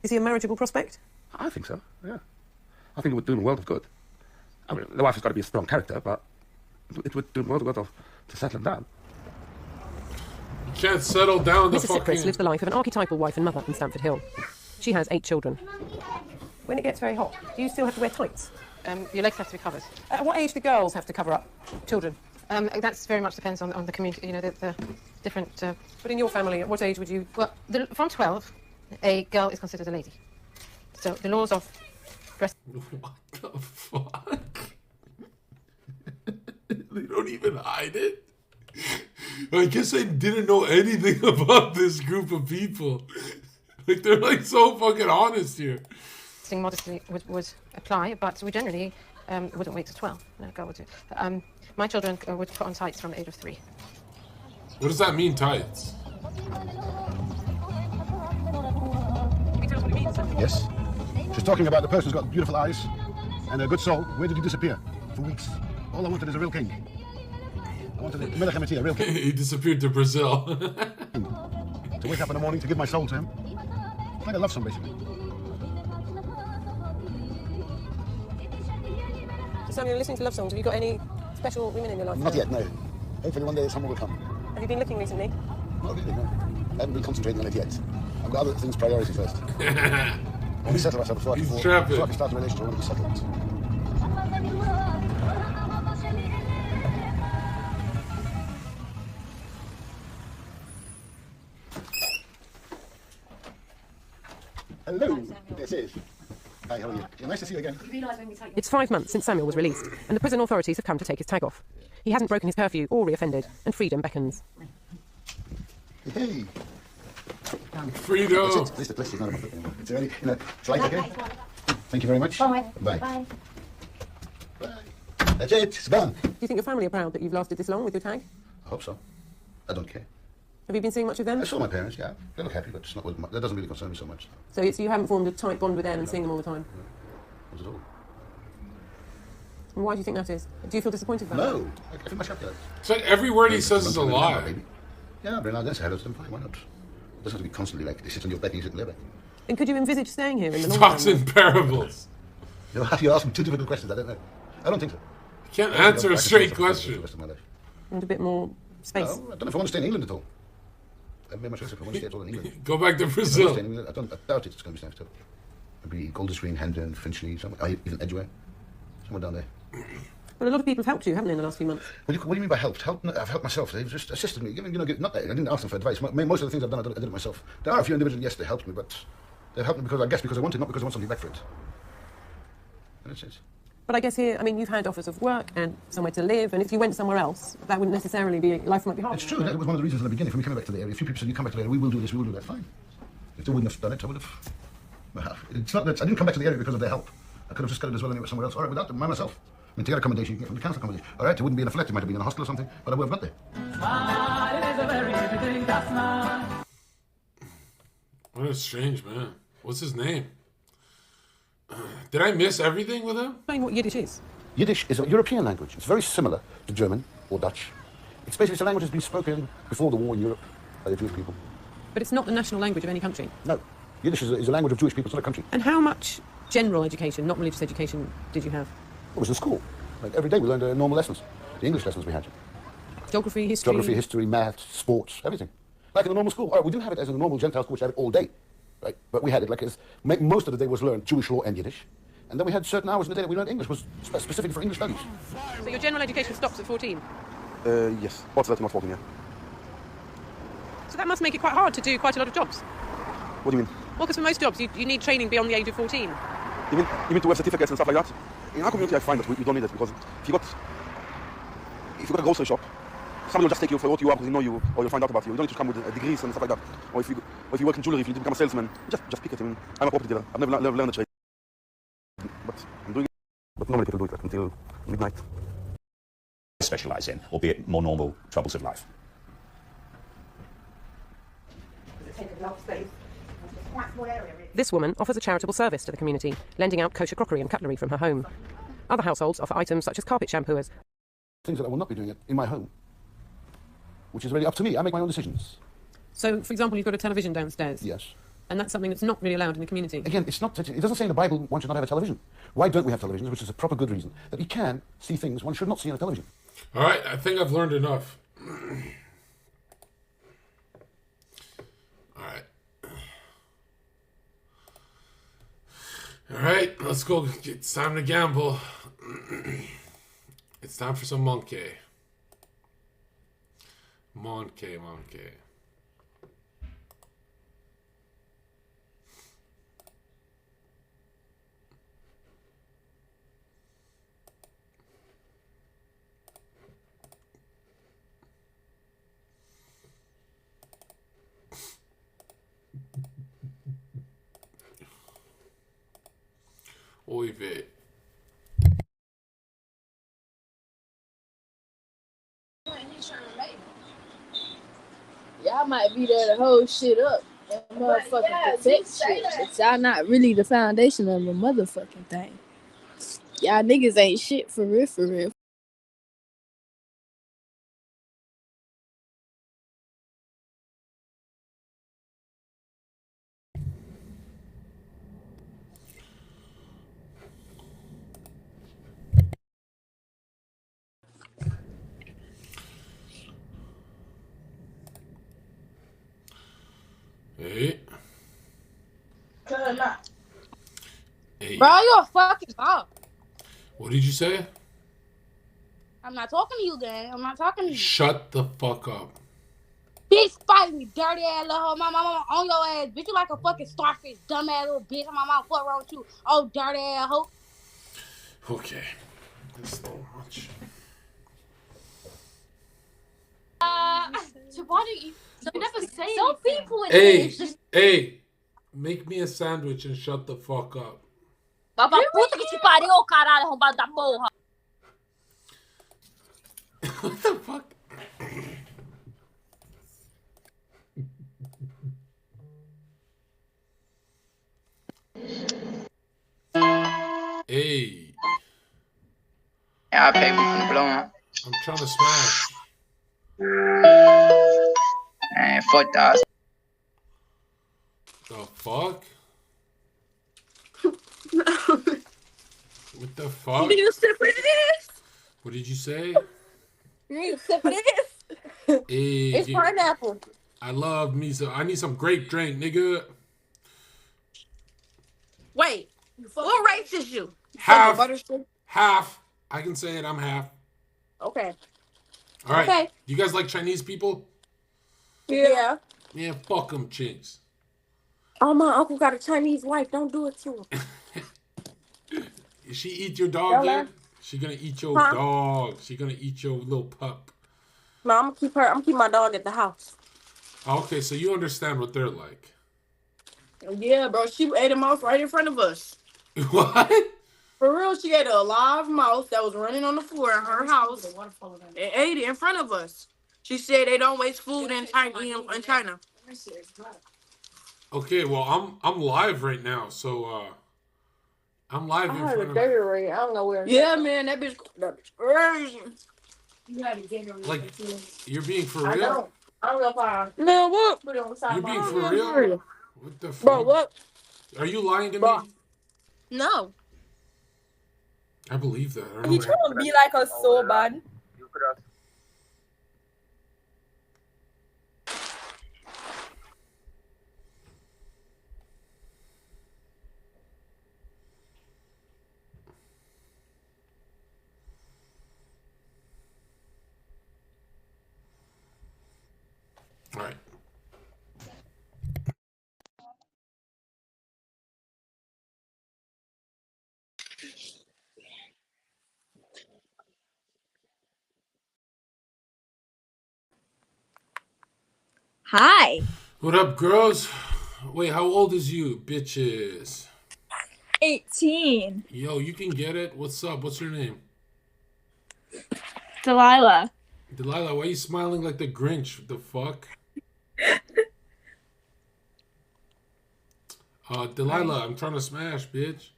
U: Is he a marriageable prospect?
V: I think so, yeah. I think it would do him a world of good. I mean, the wife has got to be a strong character, but it would do him a world of good to settle him down.
K: You can't settle down the
U: Mrs. Cypress
K: fucking...
U: lives the life of an archetypal wife and mother in Stamford Hill. She has 8 children. When it gets very hot, do you still have to wear tights?
A: Your legs have to be covered.
U: At what age do girls have to cover up children?
A: That's very much depends on the community, you know, the different...
U: But in your family, at what age would you...
A: Well, from 12, a girl is considered a lady. So the laws of breast...
K: What the fuck? They don't even hide it? I guess I didn't know anything about this group of people. Like, they're like so fucking honest here.
A: Modesty would apply, but we generally wouldn't wait till 12. No, girl would do. My children would put on tights from the age of 3.
K: What does that mean, tights?
E: Yes. She's talking about the person who's got beautiful eyes and a good soul. Where did he disappear? For weeks. All I wanted is a real king. I wanted a Melech HaMetia, a real king.
K: He disappeared to Brazil.
E: To wake up in the morning to give my soul to him. It's like a love song, basically.
U: Samuel, listening to love songs, have you got any special women in your life?
E: Not yet, no. Hopefully one day someone will come.
U: Have you been looking recently?
E: Not really, no. I haven't been concentrating on it yet. I've got other things priority first. I want to settle myself before I can start a relationship. I want to be settled. Hello, this is. Hi, how are you? Yeah, nice to see you again.
U: It's 5 months since Samuel was released, and the prison authorities have come to take his tag off. He hasn't broken his curfew or reoffended, and freedom beckons.
E: Hey.
K: Freedom.
E: That's it. This place is not about it anymore. It's already, it's like, okay? Thank you very much. Bye. Bye. That's it. It's gone.
U: Do you think your family are proud that you've lasted this long with your tag?
E: I hope so. I don't care.
U: Have you been seeing much of them?
E: I saw my parents, yeah. They look happy, but it's not, that doesn't really concern me so much.
U: So you haven't formed a tight bond with them and seeing them all the time?
E: Not at all.
U: And why do you think that is? Do you feel disappointed about
E: No.
U: it?
E: I feel much happier.
K: It's like every word he says is a lie.
E: Yeah, but now that's hello to them, fine, why not? It doesn't have to be constantly like, they sit on your bed and you sit on their bed.
U: And could you envisage staying here in the long
K: Talks
U: term?
K: in parables.
E: You ask me two difficult questions, I don't know. I don't think so.
K: You can't answer a straight question.
U: And a bit more space.
E: No, I don't know if I want to stay in England at all. I've made my choice if I want to stay at all in England.
K: Go back to
E: I
K: Brazil.
E: doubt it's going to be safe too. Maybe Golders Green, Hendon, Finchley, somewhere, even Edgware. Somewhere down there.
U: But a lot of people have helped you, haven't they, in the last few months?
E: What do you mean by helped? I've helped myself. They've just assisted me. Not that I didn't ask them for advice. Most of the things I've done, I did it myself. There are a few individuals, yes, they helped me, but they've helped me because I wanted, not because I want something back for it. And that's it.
U: But I guess here, I mean, you've had offers of work and somewhere to live, and if you went somewhere else, that wouldn't necessarily be, life might be hard.
E: It's true. That was one of the reasons in the beginning for me coming back to the area. A few people said, you come back to the area, we will do this, we will do that. Fine. If they wouldn't have done it, I would have. It's not that I didn't come back to the area because of their help. I could have just got it as well anywhere somewhere else. All right, without them, by myself. I mean, to get accommodation, you can get from the council accommodation. All right, it wouldn't be in a flat, it might have been in a hostel or something, but I would have got there.
K: What a strange man. What's his name? Did I miss everything with him?
U: Explain what Yiddish is.
E: Yiddish is a European language. It's very similar to German or Dutch. It's basically a language that's been spoken before the war in Europe by the Jewish people.
U: But it's not the national language of any country.
E: No. Yiddish is a language of Jewish people, it's not a country.
U: And how much general education, not religious education, did you have?
E: It was in school. Like every day we learned normal lessons. The English lessons we had.
U: Geography, history,
E: math, sports, everything. Like in a normal school. All right, we didn't have it as in a normal Gentile school, which had it all day. Right? But we had it like most of the day was learned Jewish law and Yiddish. And then we had certain hours in the day that we learned English, was specifically for English studies.
U: So your general education stops at 14?
C: Yes. What's that? Not 14, yeah.
U: So that must make it quite hard to do quite a lot of jobs.
C: What do you mean?
U: Well, because for most jobs, you need training beyond the age of 14.
C: You mean to have certificates and stuff like that? In our community, I find that we don't need it because if you got a grocery shop, somebody will just take you for what you are because they know you or you'll find out about you. You don't need to come with degrees and stuff like that. Or if you work in jewelry, if you need to become a salesman, just pick it. I mean, I'm a property dealer. I've never learned the trade, but I'm doing it. But normally people do it until midnight.
W: Specialise in, albeit more normal troubles of life.
U: This woman offers a charitable service to the community, lending out kosher crockery and cutlery from her home. Other households offer items such as carpet shampooers.
E: Things that I will not be doing in my home, which is really up to me. I make my own decisions.
U: So, for example, you've got a television downstairs.
E: Yes.
U: And that's something that's not really allowed in the community.
E: Again, it doesn't say in the Bible one should not have a television. Why don't we have televisions, which is a proper good reason, that you can see things one should not see on a television.
K: All right, I think I've learned enough. All right, let's go. It's time to gamble. It's time for some monkey. Monkey. Oi, vey.
I: Y'all might be there to hold shit up and motherfucking protect shit, but y'all not really the foundation of the motherfucking thing. Y'all niggas ain't shit for real. Bro, you're a fucking bum.
K: What did you say?
I: I'm not talking to you, gang. I'm not talking to you.
K: Shut the fuck up.
I: Bitch, fight me, dirty ass little hoe. My mama on your ass, bitch. You like a fucking starfish, dumb ass little bitch. My mama, what wrong with you? Oh, dirty ass hoe.
K: Okay. That's not much.
D: So why don't you? So you never say
I: Some
D: anything.
I: people in
K: Hey,
I: it's just.
K: hey, make me a sandwich and shut the fuck up.
I: Baba, puta que te pariu, caralho, arrombado da porra.
K: What the fuck? Hey.
J: Yeah, baby, I'm blowing.
K: I'm trying to smash.
J: Man, fuck that.
K: The fuck? What the fuck?
I: You need a sip of this?
K: What did you say?
I: You need a sip of this?
K: Hey,
I: It's pineapple.
K: I love me some. I need some grape drink, nigga.
I: Wait, what race is you?
K: Half.
I: Butterscotch?
K: Half. I can say it. I'm half.
I: Okay.
K: All right.
I: Okay.
K: You guys like Chinese people?
I: Yeah.
K: Yeah, fuck them chinks.
I: Oh, my uncle got a Chinese wife. Don't do it to him.
K: She eat your dog
I: Yeah,
K: yet? She gonna eat your
I: Huh?
K: dog. She gonna eat your little pup.
I: No, I'm gonna keep my dog at the house.
K: Okay, so you understand what they're like.
O: Yeah, bro. She ate a mouse right in front of us.
K: What?
O: For real, she ate a live mouse that was running on the floor in her house and ate it in front of us. She said they don't waste food in China.
K: Okay, well I'm live right now, so I'm live in front of
I: rate. I don't know where.
O: Yeah, man, that bitch crazy.
K: like you're being for
I: I
K: real?
I: don't. I don't know if I. Man, what? Put it on the side.
K: You're being
I: of
K: for
I: my-
K: real? What the fuck?
I: Bro, what?
K: Are you lying to
I: Bro.
K: me?
O: No.
K: I believe that. I don't
S: He
K: know.
S: trying to be like us so bad.
K: All right.
S: Hi.
K: What up, girls? Wait, how old is you, bitches?
S: 18.
K: Yo, you can get it. What's up? What's your name?
S: Delilah.
K: Delilah, why are you smiling like the Grinch? What the fuck? Delilah, I'm trying to smash, bitch.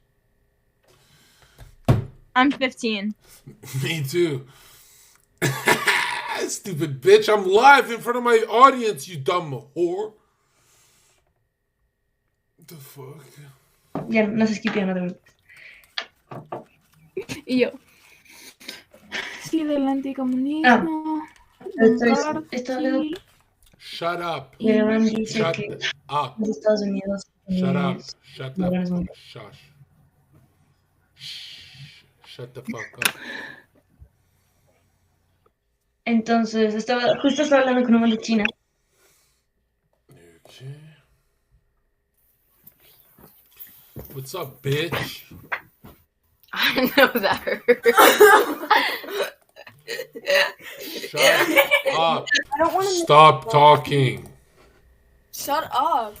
S: I'm 15.
K: Me too. Stupid bitch, I'm live in front of my audience, you dumb whore. What the fuck?
X: Ya, no se skippea, no te preocupes.
S: Y yo. Sí, del anticomunismo.
X: Esto luego
K: Shut up.
X: Yerevan dice
K: Shut
X: que
K: up.
X: los Estados Unidos
K: Shut up.
X: es
K: Shut
X: muy
K: the
X: buenos
K: fuck. Shush. Shut the fuck up.
X: Entonces, justo estaba hablando con un de China.
K: Okay. What's up, bitch?
Y: I know that hurt.
K: Shut up.
S: I don't want to.
K: Stop talking.
S: Shut up.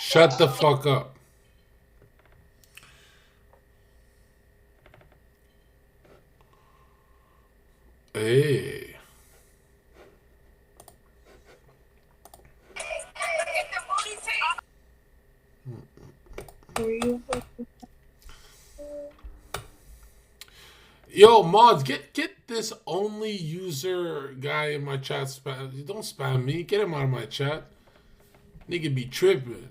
K: Shut the fuck up. Hey. Yo, mods, get this only user guy in my chat spam. Don't spam me. Get him out of my chat. Nigga be tripping.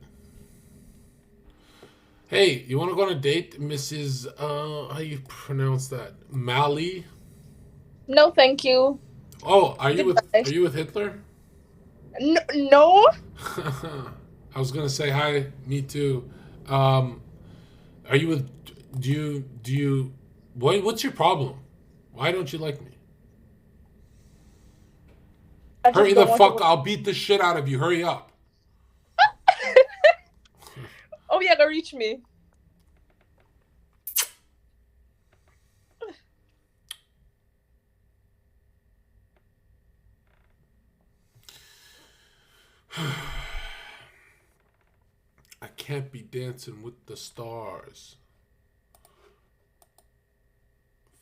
K: Hey, you want to go on a date, Mrs. How you pronounce that? Mali?
I: No, thank you.
K: Oh, are you with Hitler?
M: No.
K: I was gonna say hi. Me too. Are you with? Do you? What's your problem? Why don't you like me? Hurry the fuck! I'll beat the shit out of you. Hurry up.
M: Oh yeah, go reach me.
K: I can't be dancing with the stars.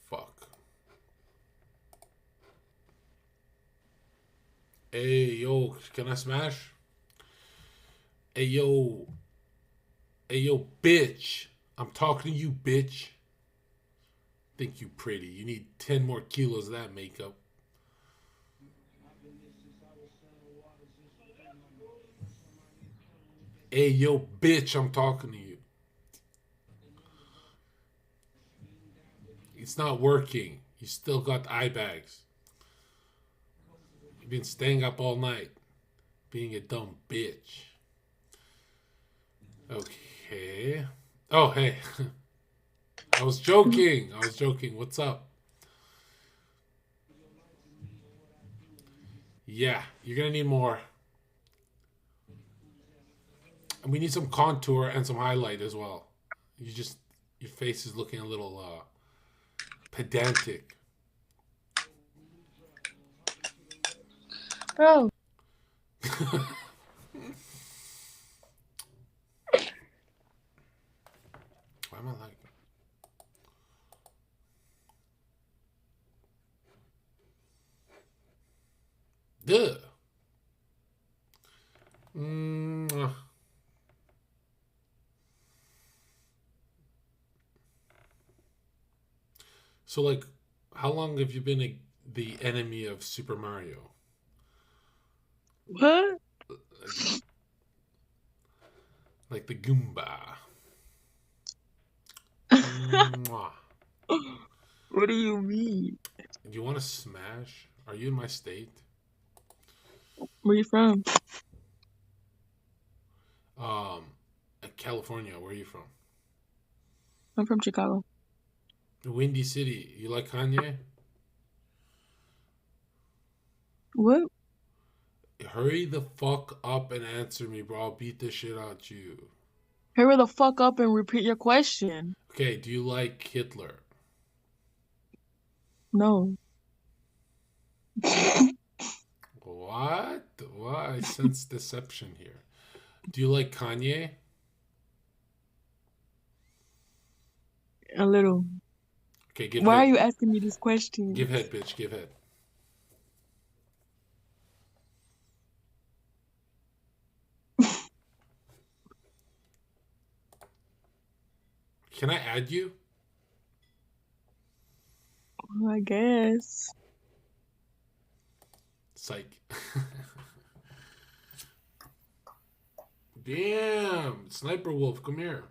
K: Fuck. Hey, yo, can I smash? Hey, yo. Hey, yo, bitch. I'm talking to you, bitch. Think you pretty. You need 10 more kilos of that makeup. Hey, yo, bitch, I'm talking to you. It's not working. You still got eye bags. You've been staying up all night. Being a dumb bitch. Okay. Oh, hey. I was joking. What's up? Yeah, you're going to need more. And we need some contour and some highlight as well. Your face is looking a little pedantic.
S: Bro.
K: Why am I like that? Duh. So, like, how long have you been the enemy of Super Mario?
S: What?
K: Like the Goomba.
S: What do you mean?
K: Do you want to smash? Are you in my state?
S: Where you from?
K: California. Where are you from?
S: I'm from Chicago.
K: Windy City. You like Kanye?
S: What?
K: Hurry the fuck up and answer me, bro. I'll beat the shit out you.
S: Hurry the fuck up and repeat your question.
K: Okay, do you like Hitler?
S: No.
K: What? Why? I sense deception here. Do you like Kanye?
S: A little.
K: Okay, give
S: Why
K: head.
S: are you asking me this question?
K: Give head, bitch. Give head. Can I add you?
S: I guess.
K: Psych. Damn. Sniper Wolf, come here.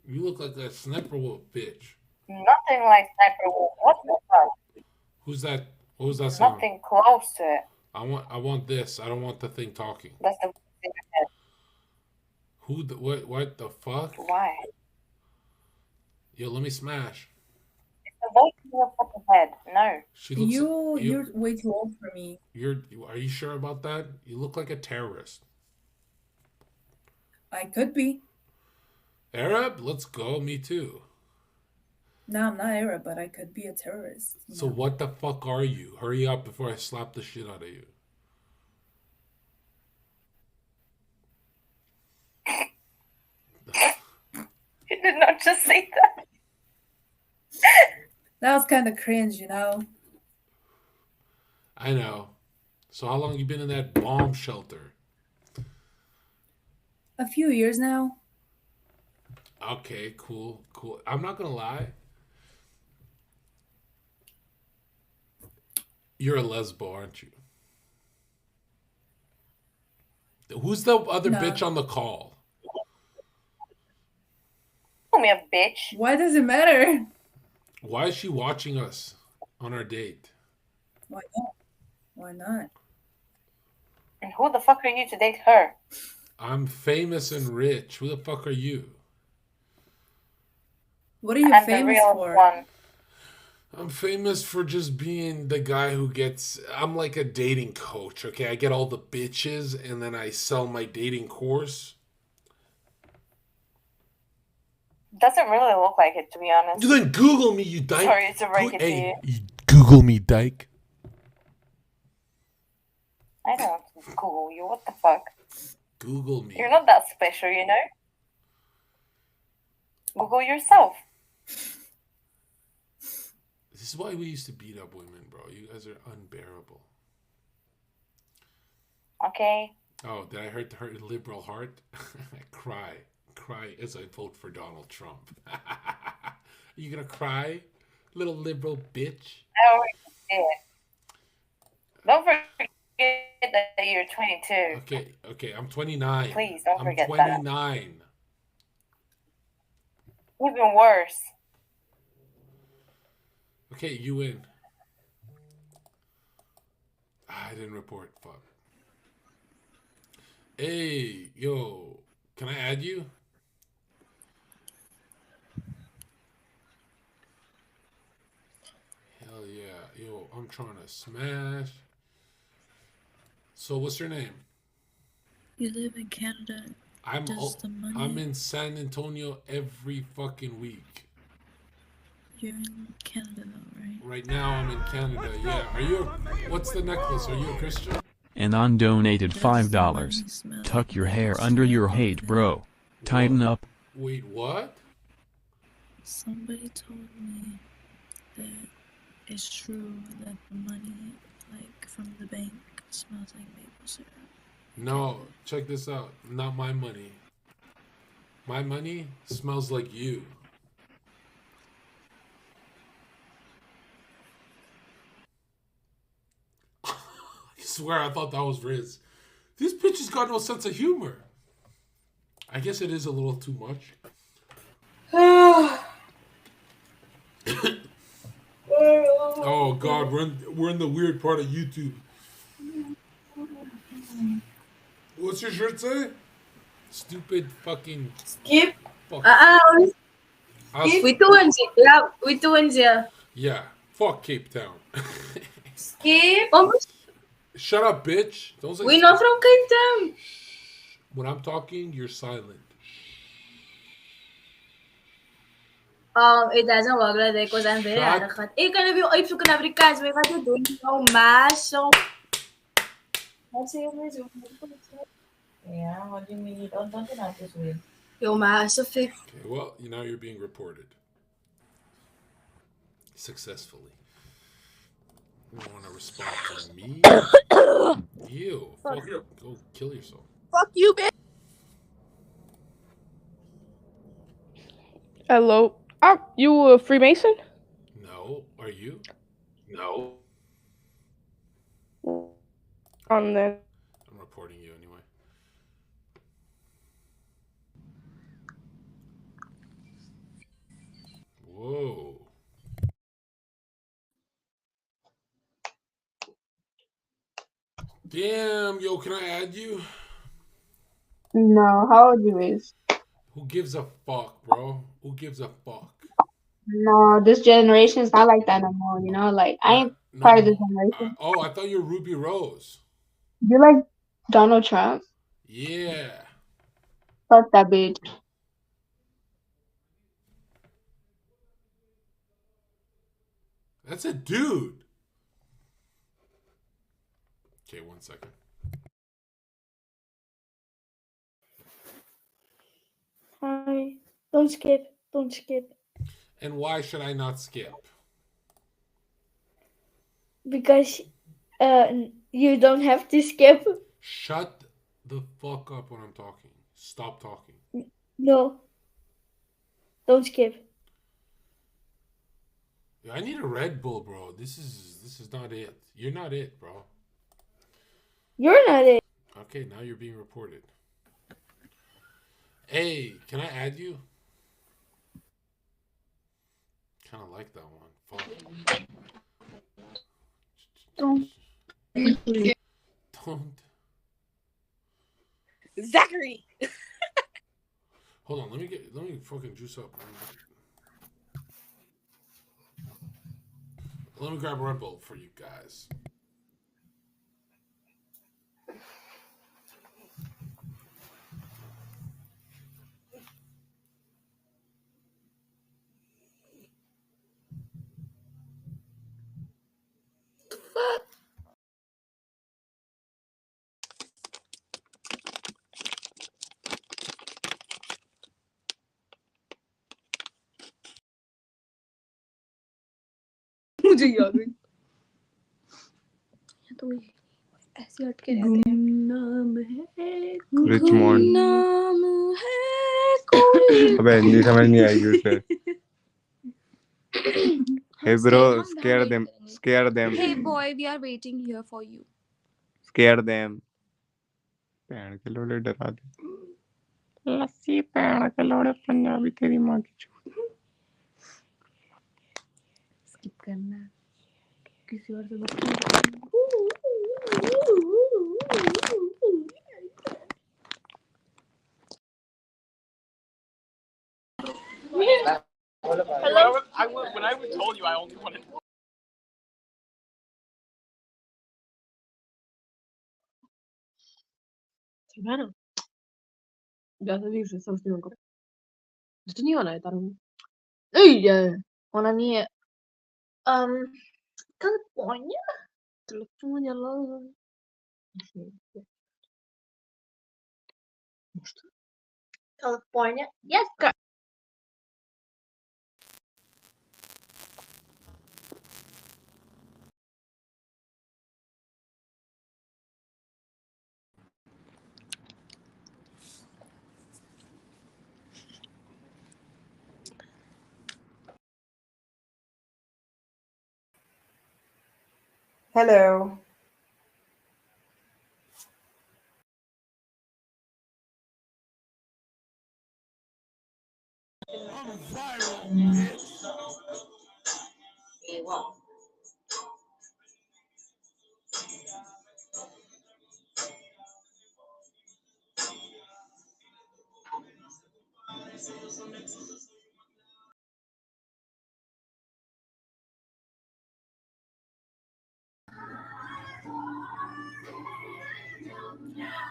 K: You look like that Sniper Wolf bitch.
N: Nothing like Sniper Wolf. What the fuck?
K: Who's that? What was that sound?
N: Nothing close to it.
K: I want this. I don't want the thing talking.
N: That's the head.
K: Who the what the fuck?
N: Why?
K: Yo, let me smash.
N: It's the voice in your fucking head. No.
K: She looks
P: You're way too old for me.
K: Are you sure about that? You look like a terrorist.
P: I could be.
K: Arab? Let's go. Me too.
P: No, I'm not Arab, but I could be a terrorist.
K: So what the fuck are you? Hurry up before I slap the shit out of you.
N: You did not just say that.
P: That was kind of cringe, you know?
K: I know. So how long you been in that bomb shelter?
P: A few years now.
K: Okay, cool. I'm not gonna lie. You're a lesbo, aren't you? Who's the other bitch on the call?
N: Call me a bitch.
P: Why does it matter?
K: Why is she watching us on our date?
P: Why not? Why not?
N: And who the fuck are you to date her?
K: I'm famous and rich. Who the fuck are you?
P: What are you
N: I'm the
P: famous
N: real
P: for?
N: one.
K: I'm famous for just being the guy who gets. I'm like a dating coach, okay? I get all the bitches and then I sell my dating course.
N: Doesn't really look like it, to be honest.
K: You then Google me, you dyke.
N: Sorry to break it to you.
K: Google me, dyke.
N: I don't Google you. What the fuck?
K: Google me.
N: You're not that special, you know? Google yourself.
K: This is why we used to beat up women, bro. You guys are unbearable.
N: Okay.
K: Oh, did I hurt her liberal heart? Cry as I vote for Donald Trump. Are you gonna cry, little liberal bitch?
N: I already did. Don't forget that you're 22.
K: Okay, I'm 29.
N: Please, don't forget that.
K: I'm 29.
N: Even worse.
K: Okay, you win. I didn't report. Fuck. Hey, yo, can I add you? Hell yeah. Yo, I'm trying to smash. So what's your name?
P: You live in Canada.
K: I'm in San Antonio every fucking week.
P: You're in Canada though, right?
K: Right now I'm in Canada, yeah. What's the necklace? Are you a Christian?
L: And undonated $5. Tuck your hair under your hate, bro. Tighten up.
K: Wait, what?
P: Somebody told me that it's true that the money, like, from the bank smells like maple syrup.
K: No, check this out. Not my money. My money smells like you. I swear I thought that was Riz. These bitches got no sense of humor. I guess it is a little too much. Oh God, we're in the weird part of YouTube. What's your shirt say? Stupid fucking
Y: Skip.
K: Fuck.
Y: Skip. We doing it. Yeah, we doing it.
K: Yeah, fuck Cape Town.
Y: Skip.
K: Shut up, bitch. Don't say.
Y: We not from Cape Town.
K: When I'm talking, you're silent.
Y: Het is een waggele dat ik was aan het verjaardag. Ik kan even opzoeken naar Afrikaans, maar wat je doet, oh maso. Wat zeg je zo?
G: Yeah, what do you mean you don't do that this way?
Y: Yo, maso,
K: Okay, well, now you're being reported. Successfully. You want to respond to me? Ew. Fuck you. Go kill yourself.
M: Fuck you, bitch. Hello. You a Freemason?
K: No. Are you? No.
M: Then.
K: I'm reporting you anyway. Whoa. Damn, yo, can I add you?
M: No, how old you is?
K: Who gives a fuck, bro? Who gives a fuck?
M: No, this generation is not like that no more, you know? Like, I ain't part of this generation.
K: I thought you were Ruby Rose.
M: You like Donald Trump?
K: Yeah.
M: Fuck that bitch.
K: That's a dude. Okay, 1 second.
Y: Hi. Don't skip. Don't skip.
K: And why should I not skip?
Y: Because you don't have to skip.
K: Shut the fuck up when I'm talking. Stop talking.
Y: No. Don't skip.
K: I need a Red Bull, bro. This is not it. You're not it, bro.
Y: You're not it.
K: Okay, now you're being reported. Hey, can I add you? Kind of like that one. Fuck.
I: Don't.
K: Don't.
I: Zachary.
K: Hold on, let me fucking juice up. Let me grab a Red Bull for you guys.
I: मुझे याद है तो ऐसे हट के रहते हैं गुमनाम है गुमनाम है कोई
B: अबे हिंदी समझ नहीं आएगी उसे Hey bro, scare them.
I: Hey boy, we are waiting here for you.
B: Scare them. पैण के लोड़े डरा दे लस्सी पैण के लोड़े पंजाबी तेरी माँ की चूत
I: स्किप करना किसी और से
H: Hello? When I told you I only wanted.
S: Bueno, ya se dice, se los digo. Esto ni van a estar. ¡Ey! Una niña. California? California, love.
Y: California? Yes.
Q: Hello.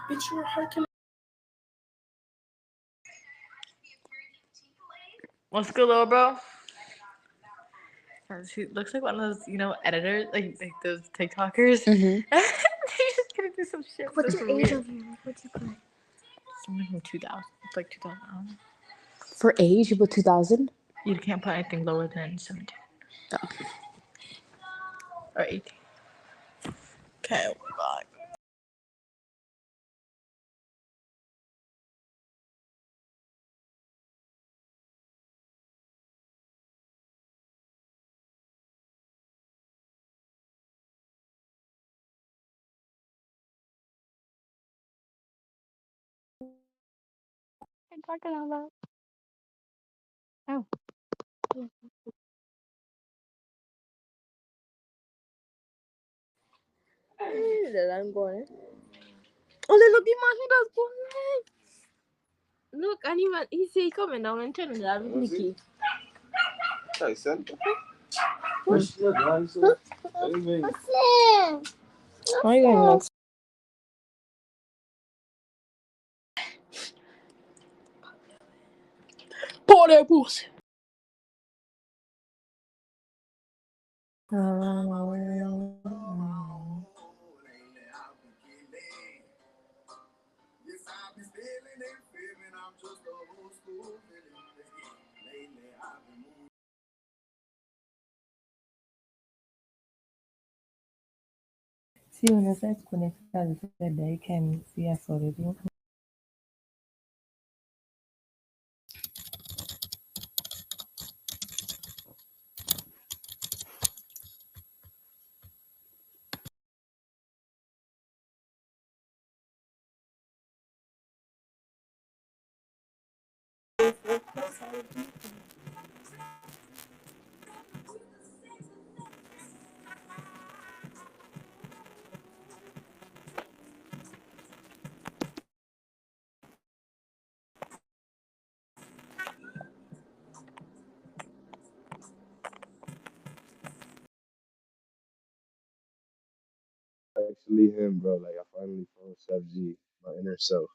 I: Bitch, you're hurting.
S: What's good, little bro? She looks like one of those, editors, like those TikTokers.
I: Mm-hmm.
S: They're just gonna do some shit.
I: What's
S: That's
I: your age
S: weird.
I: of you? What's your plan?
S: Something from 2000. It's like 2000.
I: For age, you put 2000?
S: You can't put anything lower than 17.
I: Oh.
S: Or 18. Okay, bye.
I: I'm talking about. Oh. I'm going. Oh, look, the man, he does going. Look, and he say he coming down and turning that with Nikki.
C: I said.
I: What's that? Why are you going next? Pour that pussy.
R: Si uno se desconecta del cerebro y can see a solid.
A: finally him, bro. Like I finally found Seb G, my inner self.